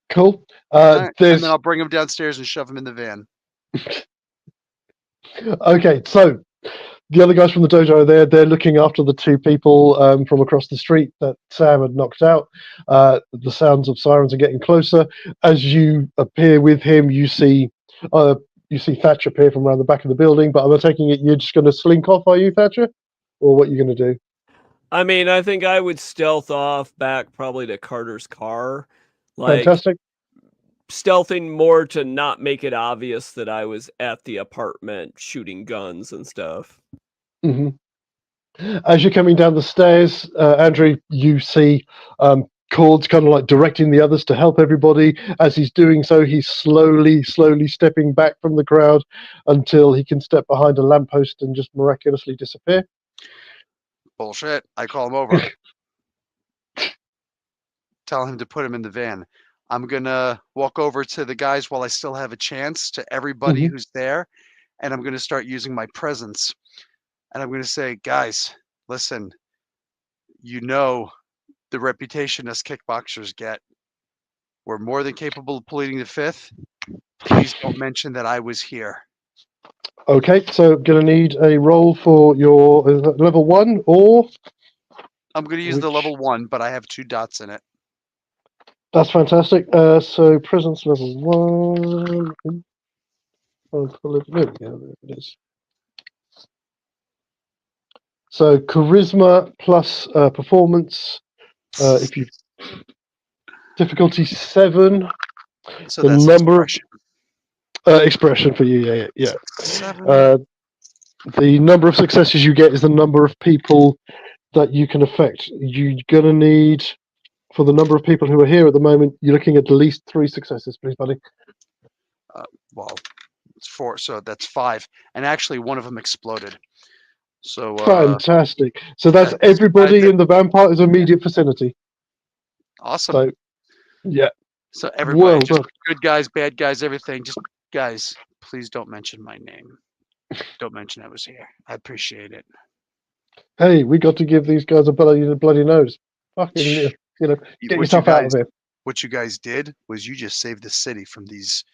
Cool. And then I'll bring him downstairs and shove him in the van. Okay, so the other guys from the dojo are they're looking after the 2 people from across the street that Sam had knocked out. The sounds of sirens are getting closer. As you appear with him, you see Thatcher appear from around the back of the building, but I'm taking it you're just going to slink off, are you, Thatcher? Or what are you going to do? I mean, I think I would stealth off back probably to Carter's car. Like, fantastic. Stealthing more to not make it obvious that I was at the apartment shooting guns and stuff. As you're coming down the stairs, Andrew, you see Cord's kind of like directing the others to help everybody. As he's doing so, he's slowly stepping back from the crowd until he can step behind a lamppost and just miraculously disappear. Bullshit. I call him over. Tell him to put him in the van. I'm going to walk over to the guys while I still have a chance, to everybody who's there, and I'm going to start using my presence. And I'm going to say, guys, listen, you know the reputation us kickboxers get. We're more than capable of pleading the 5th. Please don't mention that I was here. Okay, so I'm going to need a roll for your level 1, or... I'm going to use the level 1, but I have 2 dots in it. That's fantastic. So presence level 1. There we go. There it is. So charisma plus performance. If you difficulty 7. So the that's number expression. Expression for you. Yeah. 7. The number of successes you get is the number of people that you can affect. You're going to need, for the number of people who are here at the moment, you're looking at least 3 successes, please, buddy. Well, it's 4, so that's 5. And actually, one of them exploded. So Fantastic. So that's everybody in the vampire's immediate vicinity. Awesome. So, yeah. So everybody, Well just done. good guys, bad guys, everything. Just guys, please don't mention my name. Don't mention I was here. I appreciate it. Hey, we got to give these guys a bloody nose. Fucking, get yourself out of here. What you guys did was you just saved the city from these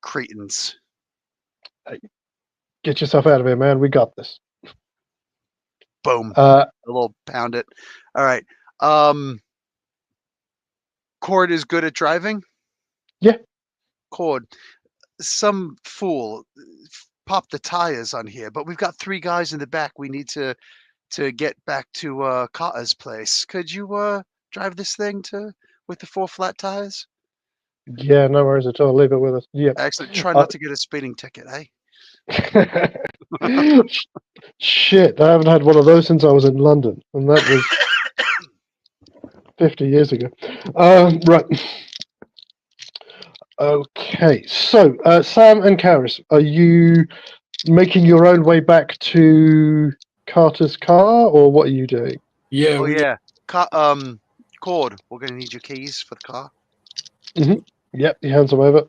cretins. Hey, get yourself out of here, man. We got this. Boom. A little pound it. All right. Cord is good at driving? Yeah. Cord. Some fool popped the tires on here, but we've got 3 guys in the back. We need to get back to Carter's place. Could you drive this thing with the 4 flat tires? Yeah, no worries at all. Leave it with us. Yeah. Actually, try not to get a speeding ticket, eh? Shit, I haven't had one of those since I was in London, and that was 50 years ago. Right. Okay, so Sam and Karis, are you making your own way back to Carter's car, or what are you doing? Yeah. Oh yeah. Cord, we're gonna need your keys for the car. Mm-hmm. Yep, he hands them over.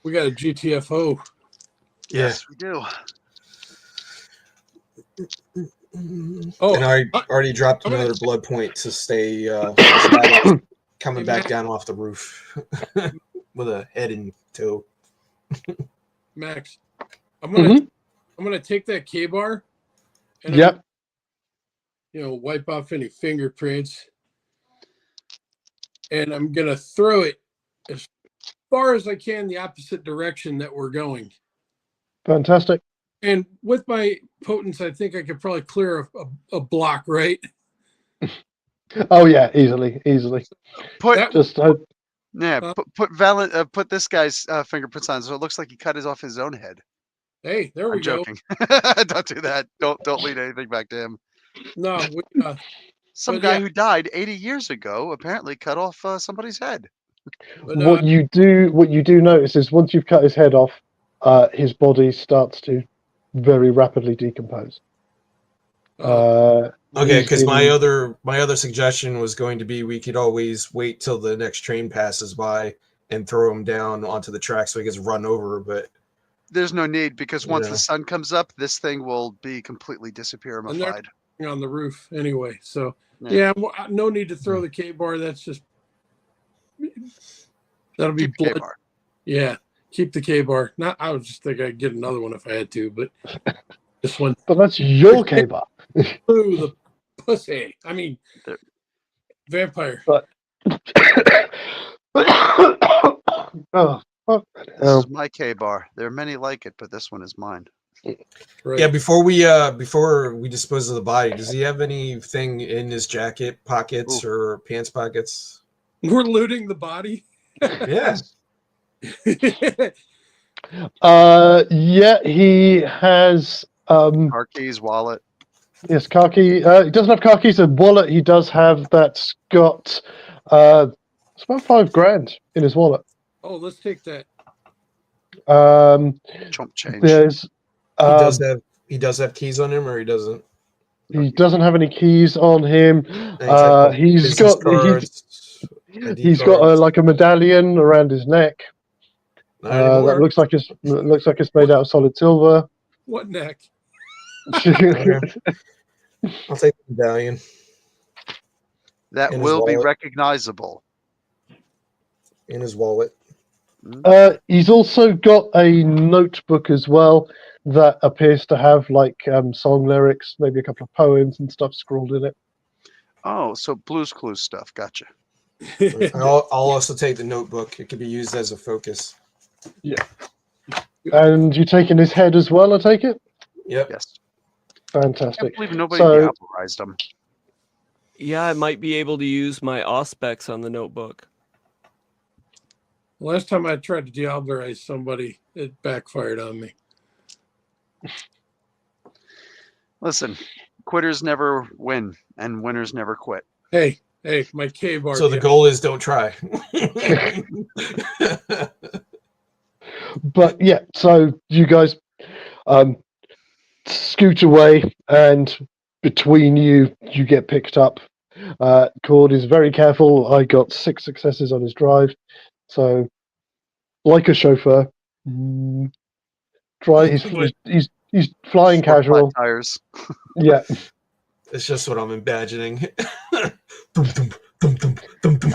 We got a GTFO. Yes, we do. Oh, and I already dropped another blood point to stay coming back down off the roof with a head in tow. Max, I'm gonna take that K-bar and yep. Wipe off any fingerprints, and I'm gonna throw it as far as I can the opposite direction that we're going. Fantastic. And with my potence, I think I could probably clear a block, right? Oh yeah, easily. Put this guy's fingerprints on, so it looks like he cut off his own head. Hey, there we go. I'm joking. Don't do that. Don't lead anything back to him. No, some guy who died 80 years ago apparently cut off somebody's head. But, what you do notice is once you've cut his head off, his body starts to very rapidly decompose. Okay, because my other suggestion was going to be we could always wait till the next train passes by and throw him down onto the track so he gets run over, but there's no need because once the sun comes up, this thing will be completely disappearified. On the roof anyway, so no need to throw the K-bar. That's just that'll be blood. K-bar. Yeah, keep the K-bar. I was just thinking I'd get another one if I had to, but this one. But that's your K-bar. Ooh, the pussy. I mean, vampire. But this is my K-bar. There are many like it, but this one is mine. Right. Yeah, before we dispose of the body, does he have anything in his jacket pockets or pants pockets? We're looting the body. Yeah. Yeah, he has car keys, wallet. Yes, car key. He doesn't have car keys. A wallet he does have that's got it's about $5,000 in his wallet. Oh, let's take that. Chump change. There's he does have keys on him, or he doesn't? He doesn't have any keys on him. He's got like a medallion around his neck. That looks like it's made out of solid silver. What neck? I'll take the medallion. That will be recognizable. In his wallet. He's also got a notebook as well that appears to have like song lyrics, maybe a couple of poems and stuff scrawled in it. Oh, so Blue's Clues stuff. Gotcha. I'll also take the notebook. It could be used as a focus. Yeah. And you taking his head as well, I take it? Yep. Yes. Fantastic. I can't believe nobody diabolized him. Yeah, I might be able to use my auspex on the notebook. Last time I tried to diablerize somebody, it backfired on me. Listen, quitters never win, and winners never quit. Hey, my cave art. So the goal is don't try. But yeah, so you guys scoot away, and between you get picked up. Cord is very careful. I got 6 successes on his drive, so like a chauffeur, he's flying Short, casual. flat tires. Yeah, It's just what I'm imagining.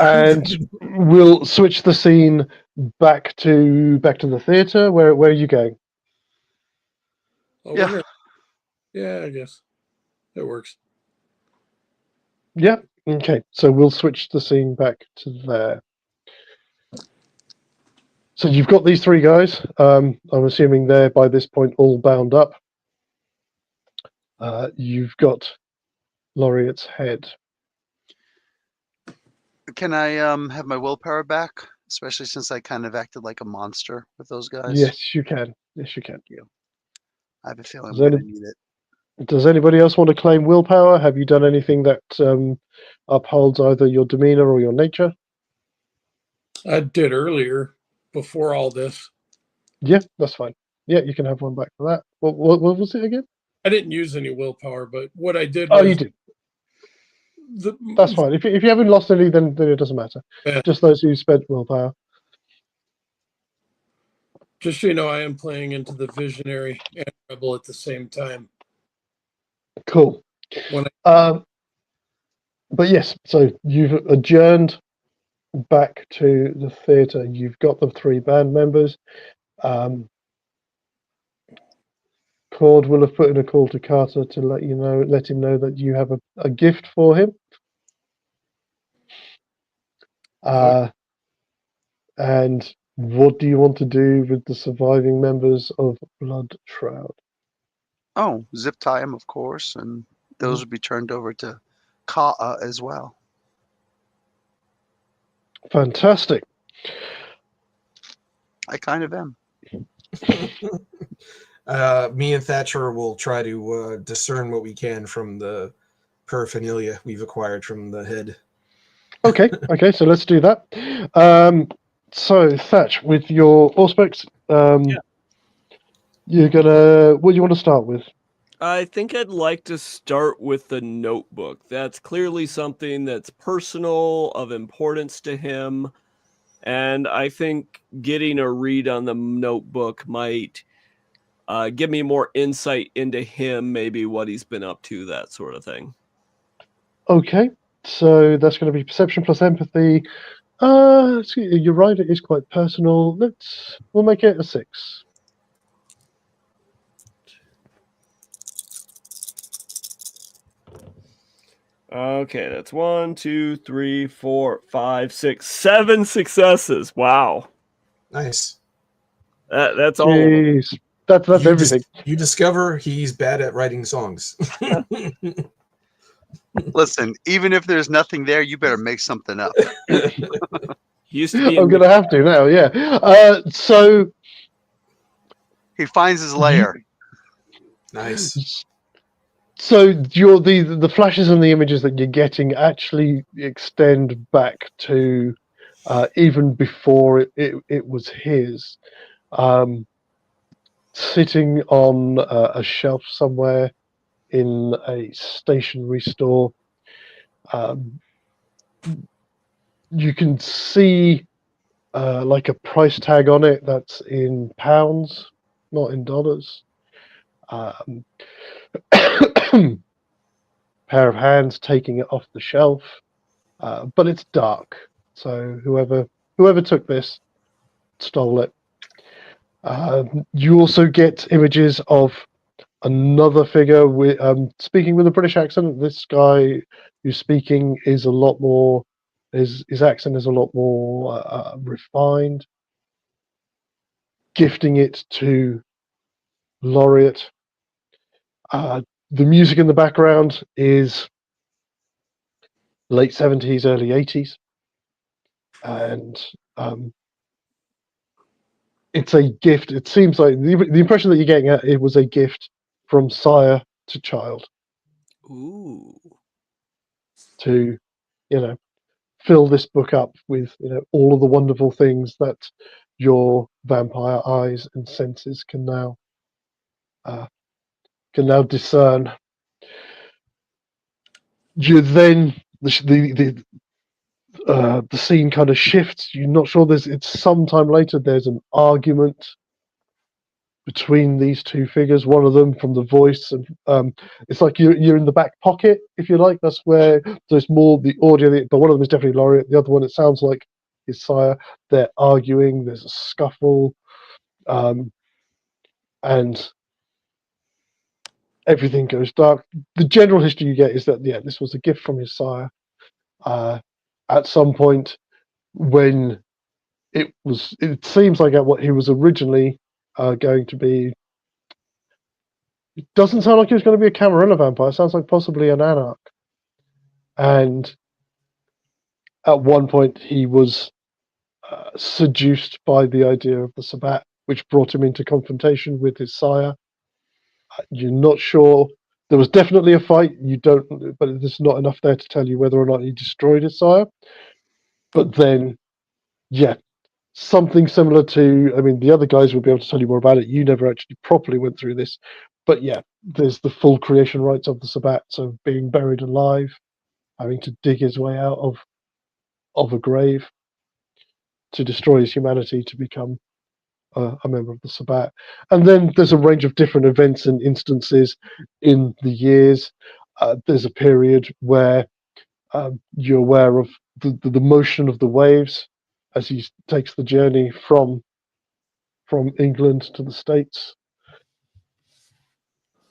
and we'll switch the scene back to the theater. Where are you going? Oh, Yeah. Yeah, I guess it works. Yeah. Okay. So we'll switch the scene back to there. So you've got these 3 guys. I'm assuming they're by this point all bound up. You've got Laureate's head. Can I have my willpower back? Especially since I kind of acted like a monster with those guys. Yes, you can. Yes, you can. I have a feeling Is I'm there going to need it. Does anybody else want to claim willpower? Have you done anything that upholds either your demeanor or your nature? I did earlier before all this. Yeah, that's fine. Yeah, you can have one back for that. What was it again? I didn't use any willpower, but what I did Oh, was you did. That's fine. If you haven't lost any, then it doesn't matter. Yeah. Just those who spent willpower. Just so you know, I am playing into the visionary and rebel at the same time. Cool. But yes, so you've adjourned back to the theatre. You've got the 3 band members. Cord will have put in a call to Carter to let him know that you have a gift for him. And what do you want to do with the surviving members of Blood Shroud? Oh, zip tie them, of course, and those would be turned over to Ka'a as well. Fantastic. I kind of am. Me and Thatcher will try to discern what we can from the paraphernalia we've acquired from the head. Okay, so let's do that. So Thatch, with your Auspex, you're gonna. What do you want to start with? I think I'd like to start with the notebook. That's clearly something that's personal, of importance to him. And I think getting a read on the notebook might give me more insight into him, maybe what he's been up to, that sort of thing. Okay, so that's going to be perception plus empathy. You're right, it is quite personal. We'll make it a 6. Okay, that's 1, 2, 3, 4, 5, 6, 7 successes. Wow. Nice. That's all. Jeez. That's everything. You discover he's bad at writing songs. Listen, even if there's nothing there, you better make something up. Used to be I'm going to have to now, yeah. So he finds his lair. Nice. So the flashes and the images that you're getting actually extend back to even before it was his. Sitting on a shelf somewhere in a stationery store, you can see like a price tag on it that's in pounds, not in dollars. Pair of hands taking it off the shelf, but it's dark, so whoever took this stole it. You also get images of another figure with speaking with a British accent. This guy who's speaking is a lot more. His accent is a lot more refined. Gifting it to Laureate. The music in the background is late 70s, early 80s. And it's a gift. It seems like the impression that you're getting, it was a gift from sire to child. Ooh. to, fill this book up with, all of the wonderful things that your vampire eyes and senses can now discern. You then the scene kind of shifts. You're not sure. It's sometime later. There's an argument between these two figures. One of them from the voice, and it's like you're in the back pocket, if you like. That's where there's more the audio. But one of them is definitely Laureate. The other one, it sounds like his sire. They're arguing. There's a scuffle, and everything goes dark. The general history you get is that this was a gift from his sire. At some point, when it seems like what he was originally going to be. It doesn't sound like he was going to be a Camarilla vampire. It sounds like possibly an Anarch. And at one point, he was seduced by the idea of the Sabbat, which brought him into confrontation with his sire. You're not sure. There was definitely a fight. But there's not enough there to tell you whether or not he destroyed his sire. But then, something similar to, the other guys will be able to tell you more about it. You never actually properly went through this. But there's the full creation rites of the Sabbat, so being buried alive, having to dig his way out of a grave to destroy his humanity to become a member of the Sabbat. And then there's a range of different events and instances in the years. There's a period where you're aware of the motion of the waves as he takes the journey from England to the States.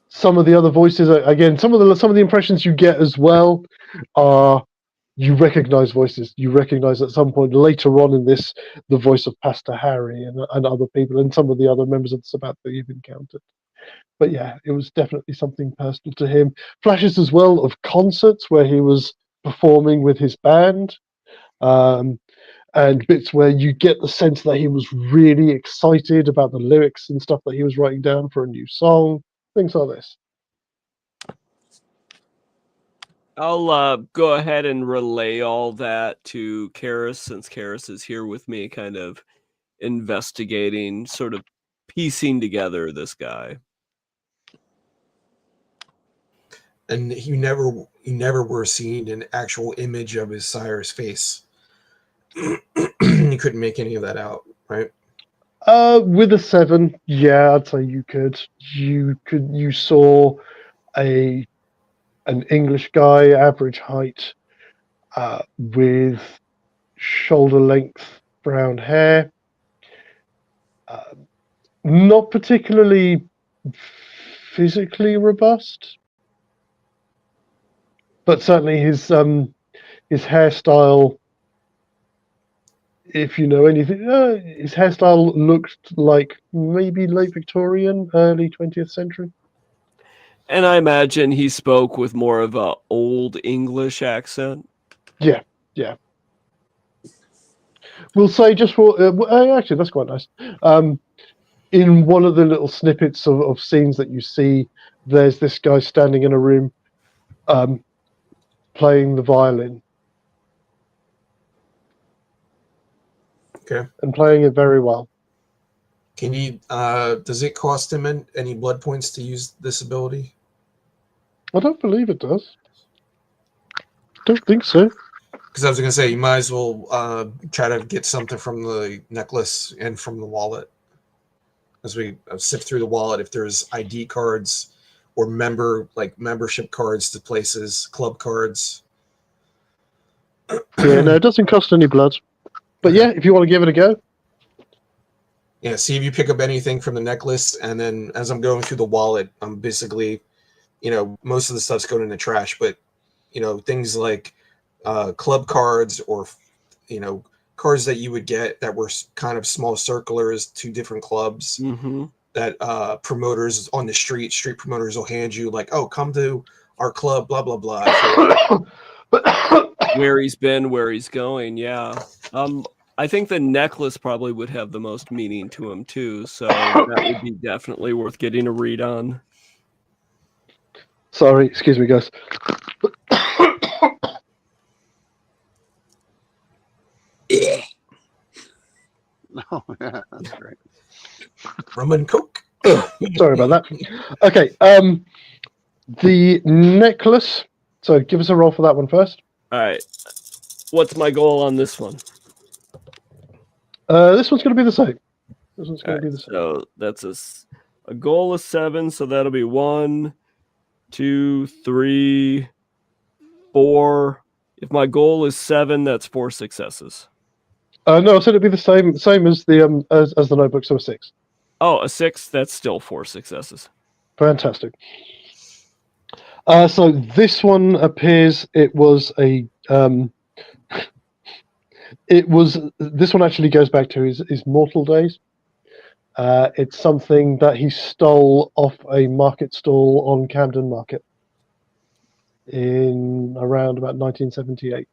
Some of the other voices, again, some of the impressions you get as well are you recognize voices. You recognize at some point later on in this the voice of Pastor Harry and other people and some of the other members of the Sabbath that you've encountered. But it was definitely something personal to him. Flashes as well of concerts where he was performing with his band, and bits where you get the sense that he was really excited about the lyrics and stuff that he was writing down for a new song. Things like this. I'll go ahead and relay all that to Karis, since Karis is here with me, kind of investigating, sort of piecing together this guy. And you never were seen an actual image of his sire's face. You couldn't make any of that out, right? With a 7, I'd say you could. You saw an English guy, average height, with shoulder length brown hair, not particularly physically robust, but certainly his hairstyle. If you know anything, his hairstyle looked like maybe late Victorian, early 20th century. And I imagine he spoke with more of a old English accent. Yeah. We'll say just for actually that's quite nice. In one of the little snippets of scenes that you see, there's this guy standing in a room, playing the violin. Okay. And playing it very well. Can you? Does it cost him any blood points to use this ability? I don't believe it does. Don't think so. Because I was going to say, you might as well try to get something from the necklace and from the wallet. As we sift through the wallet, if there's ID cards or membership cards to places, club cards. Yeah, no, it doesn't cost any blood. But if you want to give it a go. Yeah, see if you pick up anything from the necklace, and then as I'm going through the wallet, I'm basically, most of the stuff's going in the trash, but, things like club cards or, cards that you would get that were kind of small circulars to different clubs that promoters on the street promoters will hand you, like, oh, come to our club, blah, blah, blah. Where he's been, where he's going, yeah. I think the necklace probably would have the most meaning to him too, so that would be definitely worth getting a read on. Sorry, excuse me, guys. Oh, yeah, that's great. Rum and Coke. Sorry about that. Okay, the necklace. So give us a roll for that one first. All right. What's my goal on this one? This one's going to be the same. This one's going to be the same. So that's a goal of 7. So that'll be 1, 2, 3, 4. If my goal is 7, that's 4 successes. No, I said it'd be the same as the as the notebook, so a 6. Oh, a 6. That's still 4 successes. Fantastic. So this one appears it was a this one actually goes back to his mortal days. It's something that he stole off a market stall on Camden Market in around about 1978.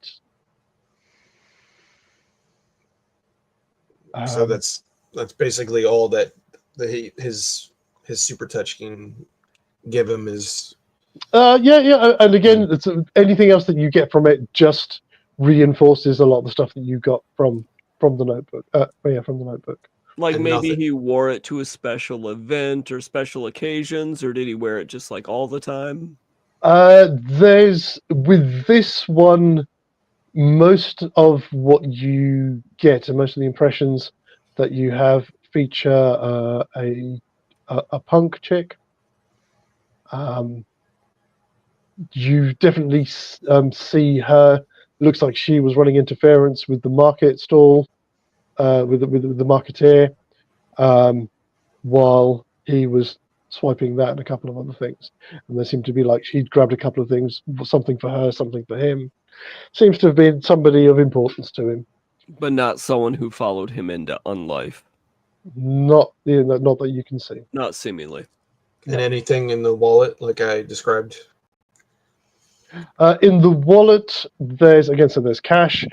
So that's basically all that his super touch can give him is. Yeah, and again, it's anything else that you get from it just reinforces a lot of the stuff that you got from the notebook. From the notebook. Like And maybe nothing. he wore it to a special event or special occasions, or did he wear it just like all the time? There's with this one, most of what you get and most of the impressions that you have feature a punk chick. You definitely see her. Looks like she was running interference with the market stall, with the marketeer, while he was swiping that and a couple of other things. And there seemed to be like she'd grabbed a couple of things, something for her, something for him. Seems to have been somebody of importance to him. But not someone who followed him into unlife. Not that you can see. Not seemingly. And anything in the wallet, like I described. In the wallet, there's cash.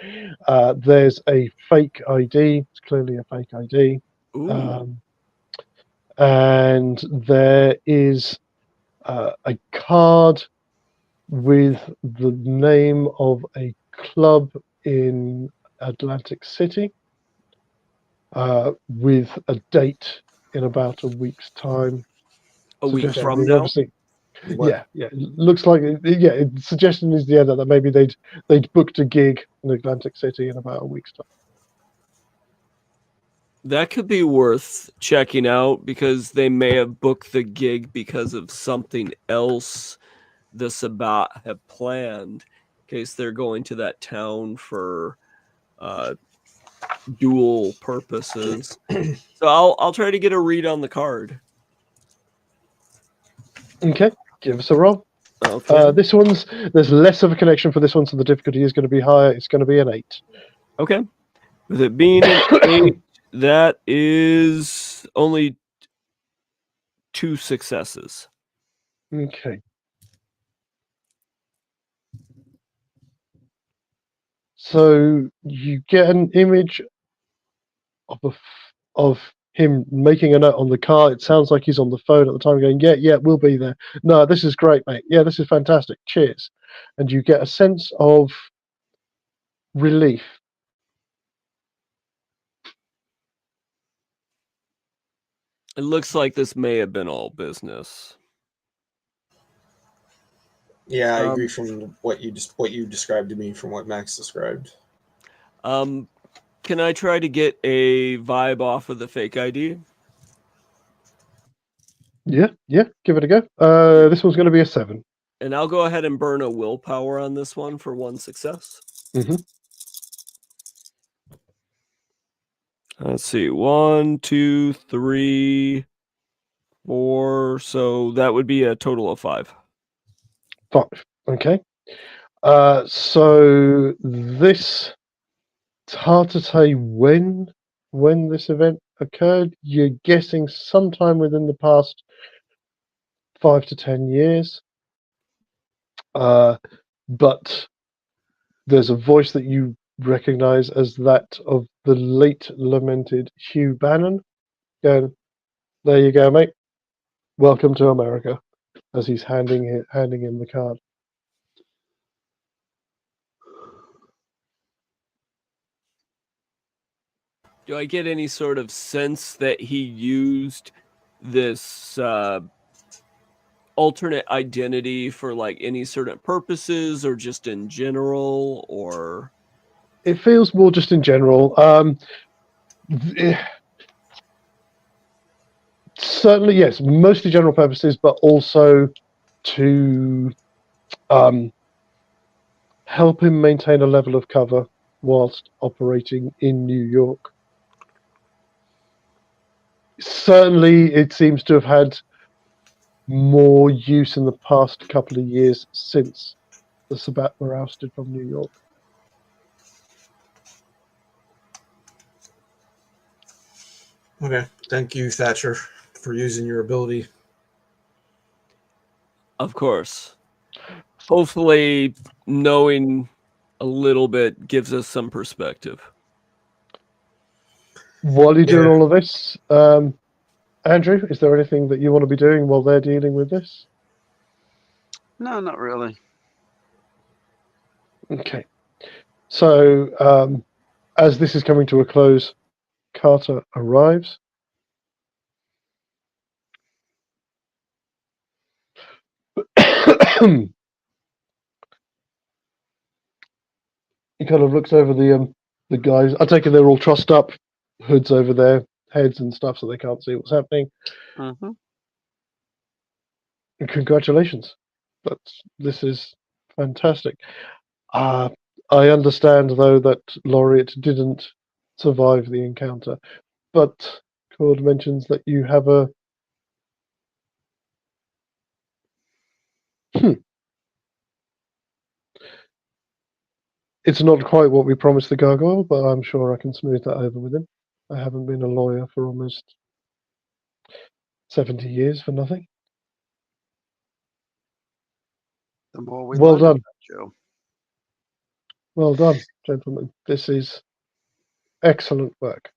There's a fake ID. It's clearly a fake ID. Ooh. And there is a card with the name of a club in Atlantic City, with a date in about a week's time. A week Suggesting from we've now? obviously- What? Yeah. It looks like the suggestion is that maybe they'd booked a gig in Atlantic City in about a week's time. That could be worth checking out because they may have booked the gig because of something else the Sabbat have planned in case they're going to that town for dual purposes. So I'll try to get a read on the card. Okay, give us a roll. Okay. There's less of a connection for this one, so the difficulty is going to be higher. It's going to be an 8. Okay. With it being an 8, that is only 2 successes. Okay. So you get an image of him making a note on the car. It sounds like he's on the phone at the time going, yeah, we'll be there. No, this is great, mate. Yeah, this is fantastic. Cheers. And you get a sense of relief. It looks like this may have been all business. Yeah, I agree from what you described to me from what Max described. Can I try to get a vibe off of the fake ID? Yeah, give it a go. This one's going to be a 7. And I'll go ahead and burn a willpower on this one for 1 success. Mm-hmm. Let's see. 1, 2, 3, 4. So that would be a total of 5. 5. Okay. So this, it's hard to say when this event occurred. You're guessing sometime within the past 5 to 10 years. But there's a voice that you recognize as that of the late lamented Hugh Bannon. Going, there you go, mate. Welcome to America. as he's handing him the card. Do I get any sort of sense that he used this alternate identity for like any certain purposes, or just in general, or? It feels more just in general. Certainly, yes, mostly general purposes, but also to help him maintain a level of cover whilst operating in New York. Certainly, it seems to have had more use in the past couple of years since the Sabbat were ousted from New York. Okay. Thank you, Thatcher, for using your ability. Of course. Hopefully, knowing a little bit gives us some perspective. While you're doing all of this, Andrew, is there anything that you want to be doing while they're dealing with this? No, not really. Okay. So, as this is coming to a close, Carter arrives. He kind of looks over the guys. I take it they're all trussed up, hoods over their heads and stuff, so they can't see what's happening. Mm-hmm. And congratulations, this is fantastic. I understand though that Laureate didn't survive the encounter, but Cord mentions that you have a It's not quite what we promised the gargoyle, but I'm sure I can smooth that over with him. I haven't been a lawyer for almost 70 years for nothing. The more we Well learn done. about Joe. Well done, gentlemen. This is excellent work.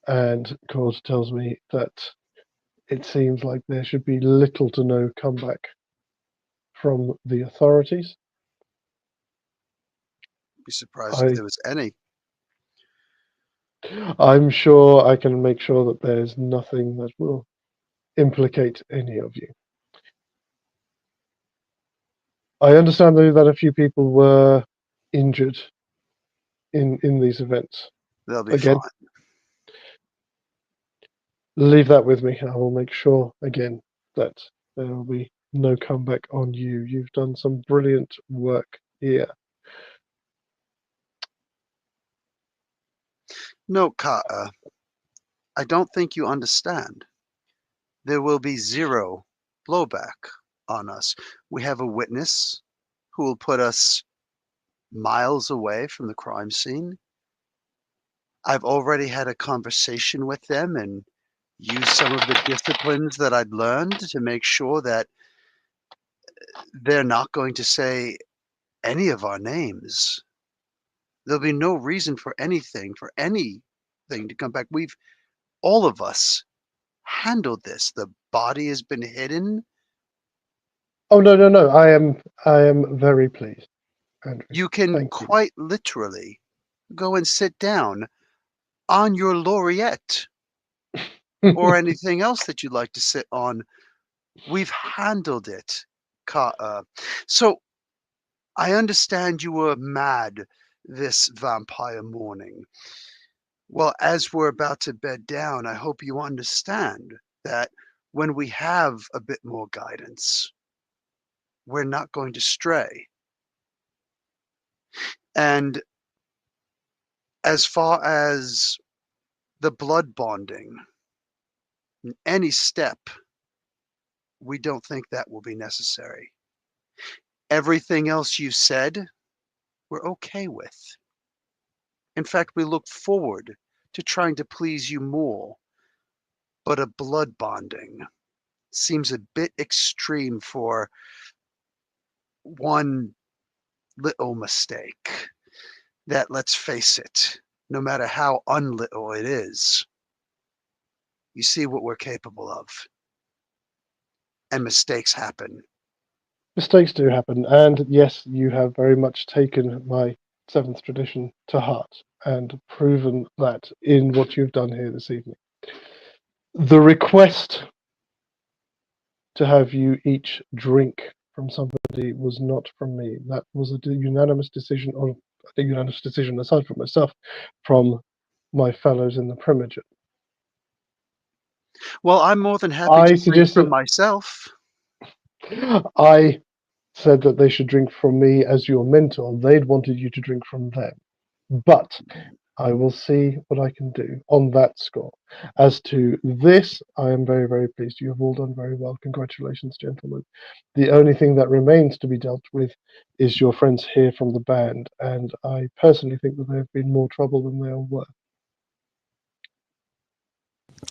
And Cord tells me that it seems like there should be little to no comeback from the authorities. Be surprised if there was any. I'm sure I can make sure that there's nothing that will implicate any of you. I understand though that a few people were injured in these events. They'll be Again, fine. leave that with me. I will make sure again that there will be no comeback on you. You've done some brilliant work here. No, Carter. I don't think you understand. There will be zero blowback on us. We have a witness who will put us miles away from the crime scene. I've already had a conversation with them and used some of the disciplines that I'd learned to make sure that they're not going to say any of our names. There'll be no reason for anything to come back. All of us handled this. The body has been hidden. Oh no! I am very pleased, Andrew. You can quite literally go and sit down on your laureate or anything else that you'd like to sit on. We've handled it. So I understand you were mad this vampire morning. Well, as we're about to bed down, I hope you understand that when we have a bit more guidance, we're not going to stray. And as far as the blood bonding, any step, we don't think that will be necessary. Everything else you said, we're okay with. In fact, we look forward to trying to please you more. But a blood bonding seems a bit extreme for one little mistake that, let's face it, no matter how unlittle it is, you see what we're capable of. and mistakes happen. Mistakes do happen, and yes, you have very much taken my seventh tradition to heart and proven that in what you've done here this evening. The request to have you each drink from somebody was not from me. That was a unanimous decision, or a unanimous decision aside from myself, from my fellows in the Primogen. Well, I'm more than happy I to drink suggested from myself. I said that they should drink from me as your mentor. They'd wanted you to drink from them. But I will see what I can do on that score. As to this, I am very, very pleased. You have all done very well. Congratulations, gentlemen. The only thing that remains to be dealt with is your friends here from the band, and I personally think that they have been more trouble than they are worth.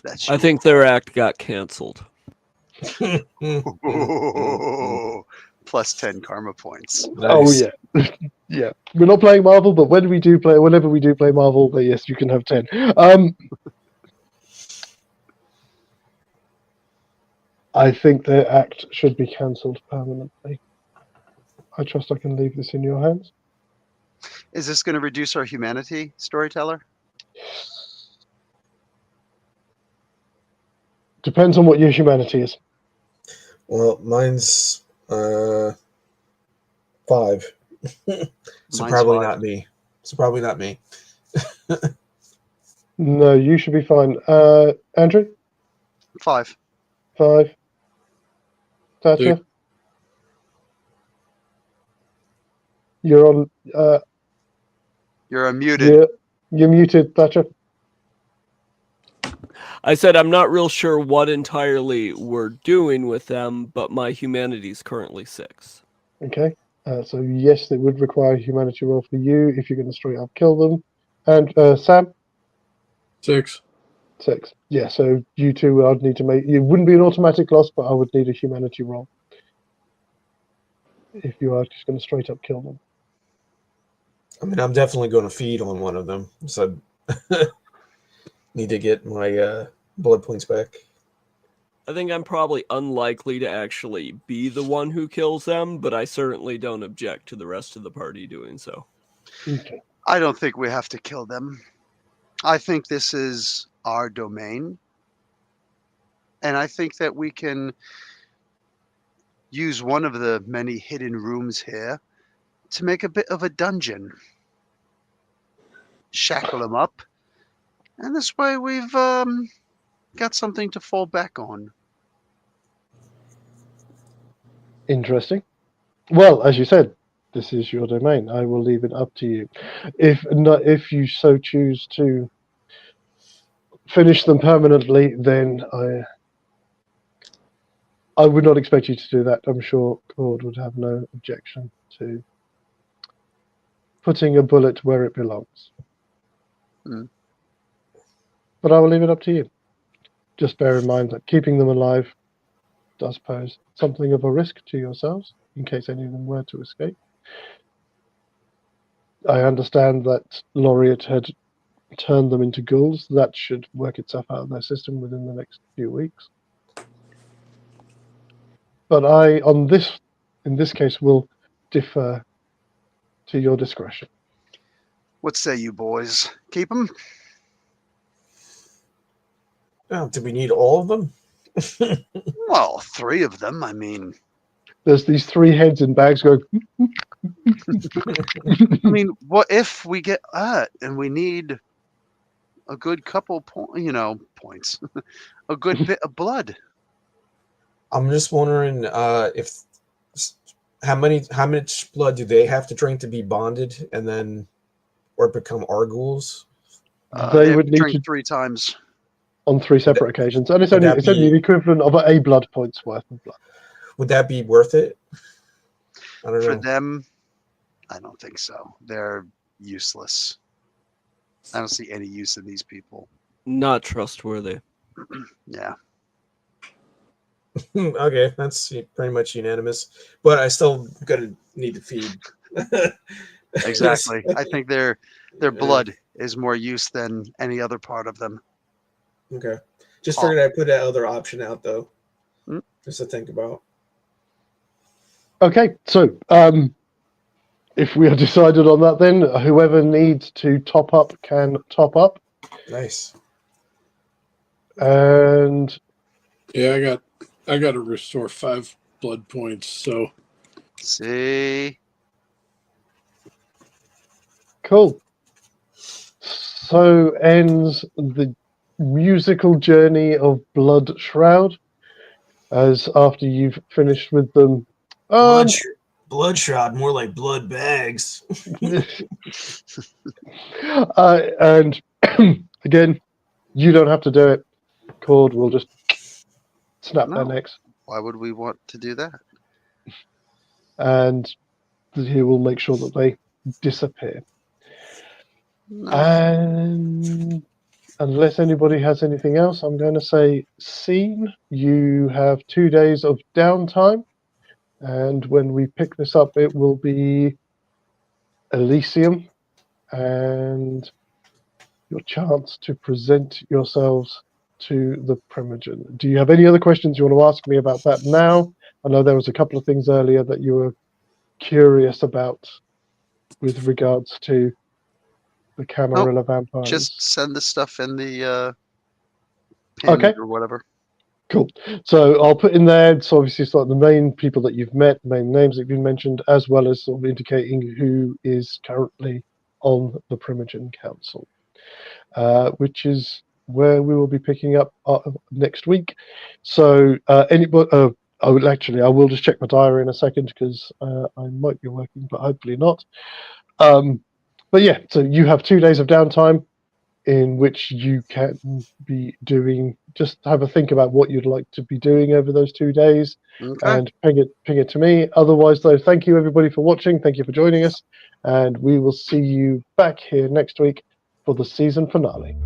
That's I think their act got canceled. Plus 10 karma points. Oh Nice. yeah, yeah. We're not playing Marvel, but whenever we do play Marvel, then yes, you can have 10. I think their act should be cancelled permanently. I trust I can leave this in your hands. Is this going to reduce our humanity, storyteller? Depends on what your humanity is. Well, mine's 5. So Mine's probably 5. not me. So probably not me. No, you should be fine. Andrew? 5. 5. Thatcher? 6. You're on. You're unmuted. You're muted, Thatcher. I said I'm not real sure what entirely we're doing with them, but my humanity's currently 6. Okay. So yes, it would require a humanity roll for you if you're going to straight up kill them. And Sam? 6. 6. Yeah, so you two, I'd need to make. It wouldn't be an automatic loss, but I would need a humanity roll if you are just going to straight up kill them. I mean, I'm definitely going to feed on one of them. So need to get my blood points back. I think I'm probably unlikely to actually be the one who kills them, but I certainly don't object to the rest of the party doing so. Okay. I don't think we have to kill them. I think this is our domain. And I think that we can use one of the many hidden rooms here to make a bit of a dungeon. Shackle them up. And this way we've got something to fall back on. Interesting. Well, as you said, this is your domain. I will leave it up to you. If you so choose to finish them permanently, then I would not expect you to do that. I'm sure Claude would have no objection to putting a bullet where it belongs. But I will leave it up to you. Just bear in mind that keeping them alive does pose something of a risk to yourselves in case any of them were to escape. I understand that Laureate had turned them into ghouls. That should work itself out of their system within the next few weeks. But in this case, will defer to your discretion. What say you boys? Keep them? Oh, do we need all of them? Well, 3 of them. I mean, There's these 3 heads in bags going. I mean, what if we get hurt and we need a good couple points, a good bit of blood? I'm just wondering if how much blood do they have to drink to be bonded and then or become Arguls? They would need drink to 3 times on 3 separate occasions, and it's Would only that be- the equivalent of a blood point's worth of blood. Would that be worth it? I don't for know. them. I don't think so. They're useless. I don't see any use in these people. Not trustworthy. Yeah. Okay, that's pretty much unanimous. But I still gonna need to feed. Exactly. I think their blood is more use than any other part of them. Okay. Just figured I'd put that other option out though. Just to think about. Okay, so if we are decided on that, then whoever needs to top up can top up. Nice. And Yeah, I got to restore 5 blood points. So See, cool. So ends the musical journey of Blood Shroud. As after you've finished with them, Blood shroud, more like blood bags. and again, you don't have to do it. Cord will just snap their No. necks, why would we want to do that? and he will make sure that they disappear. No. And unless anybody has anything else, I'm going to say, scene. You have 2 days of downtime, and when we pick this up, it will be Elysium and your chance to present yourselves to the Primogen. Do you have any other questions you want to ask me about that now? I know there was a couple of things earlier that you were curious about with regards to the Camarilla vampires. Just send the stuff in the Okay. or whatever. Cool. So I'll put in there, so obviously sort of the main people that you've met, main names that you've been mentioned, as well as sort of indicating who is currently on the Primogen Council, which is where we will be picking up next week. So anybody, I will just check my diary in a second because I might be working, but hopefully not. But yeah, so you have 2 days of downtime in which you can be doing, just have a think about what you'd like to be doing over those 2 days, and ping it to me. Otherwise, though, thank you everybody for watching. Thank you for joining us, and we will see you back here next week for the season finale.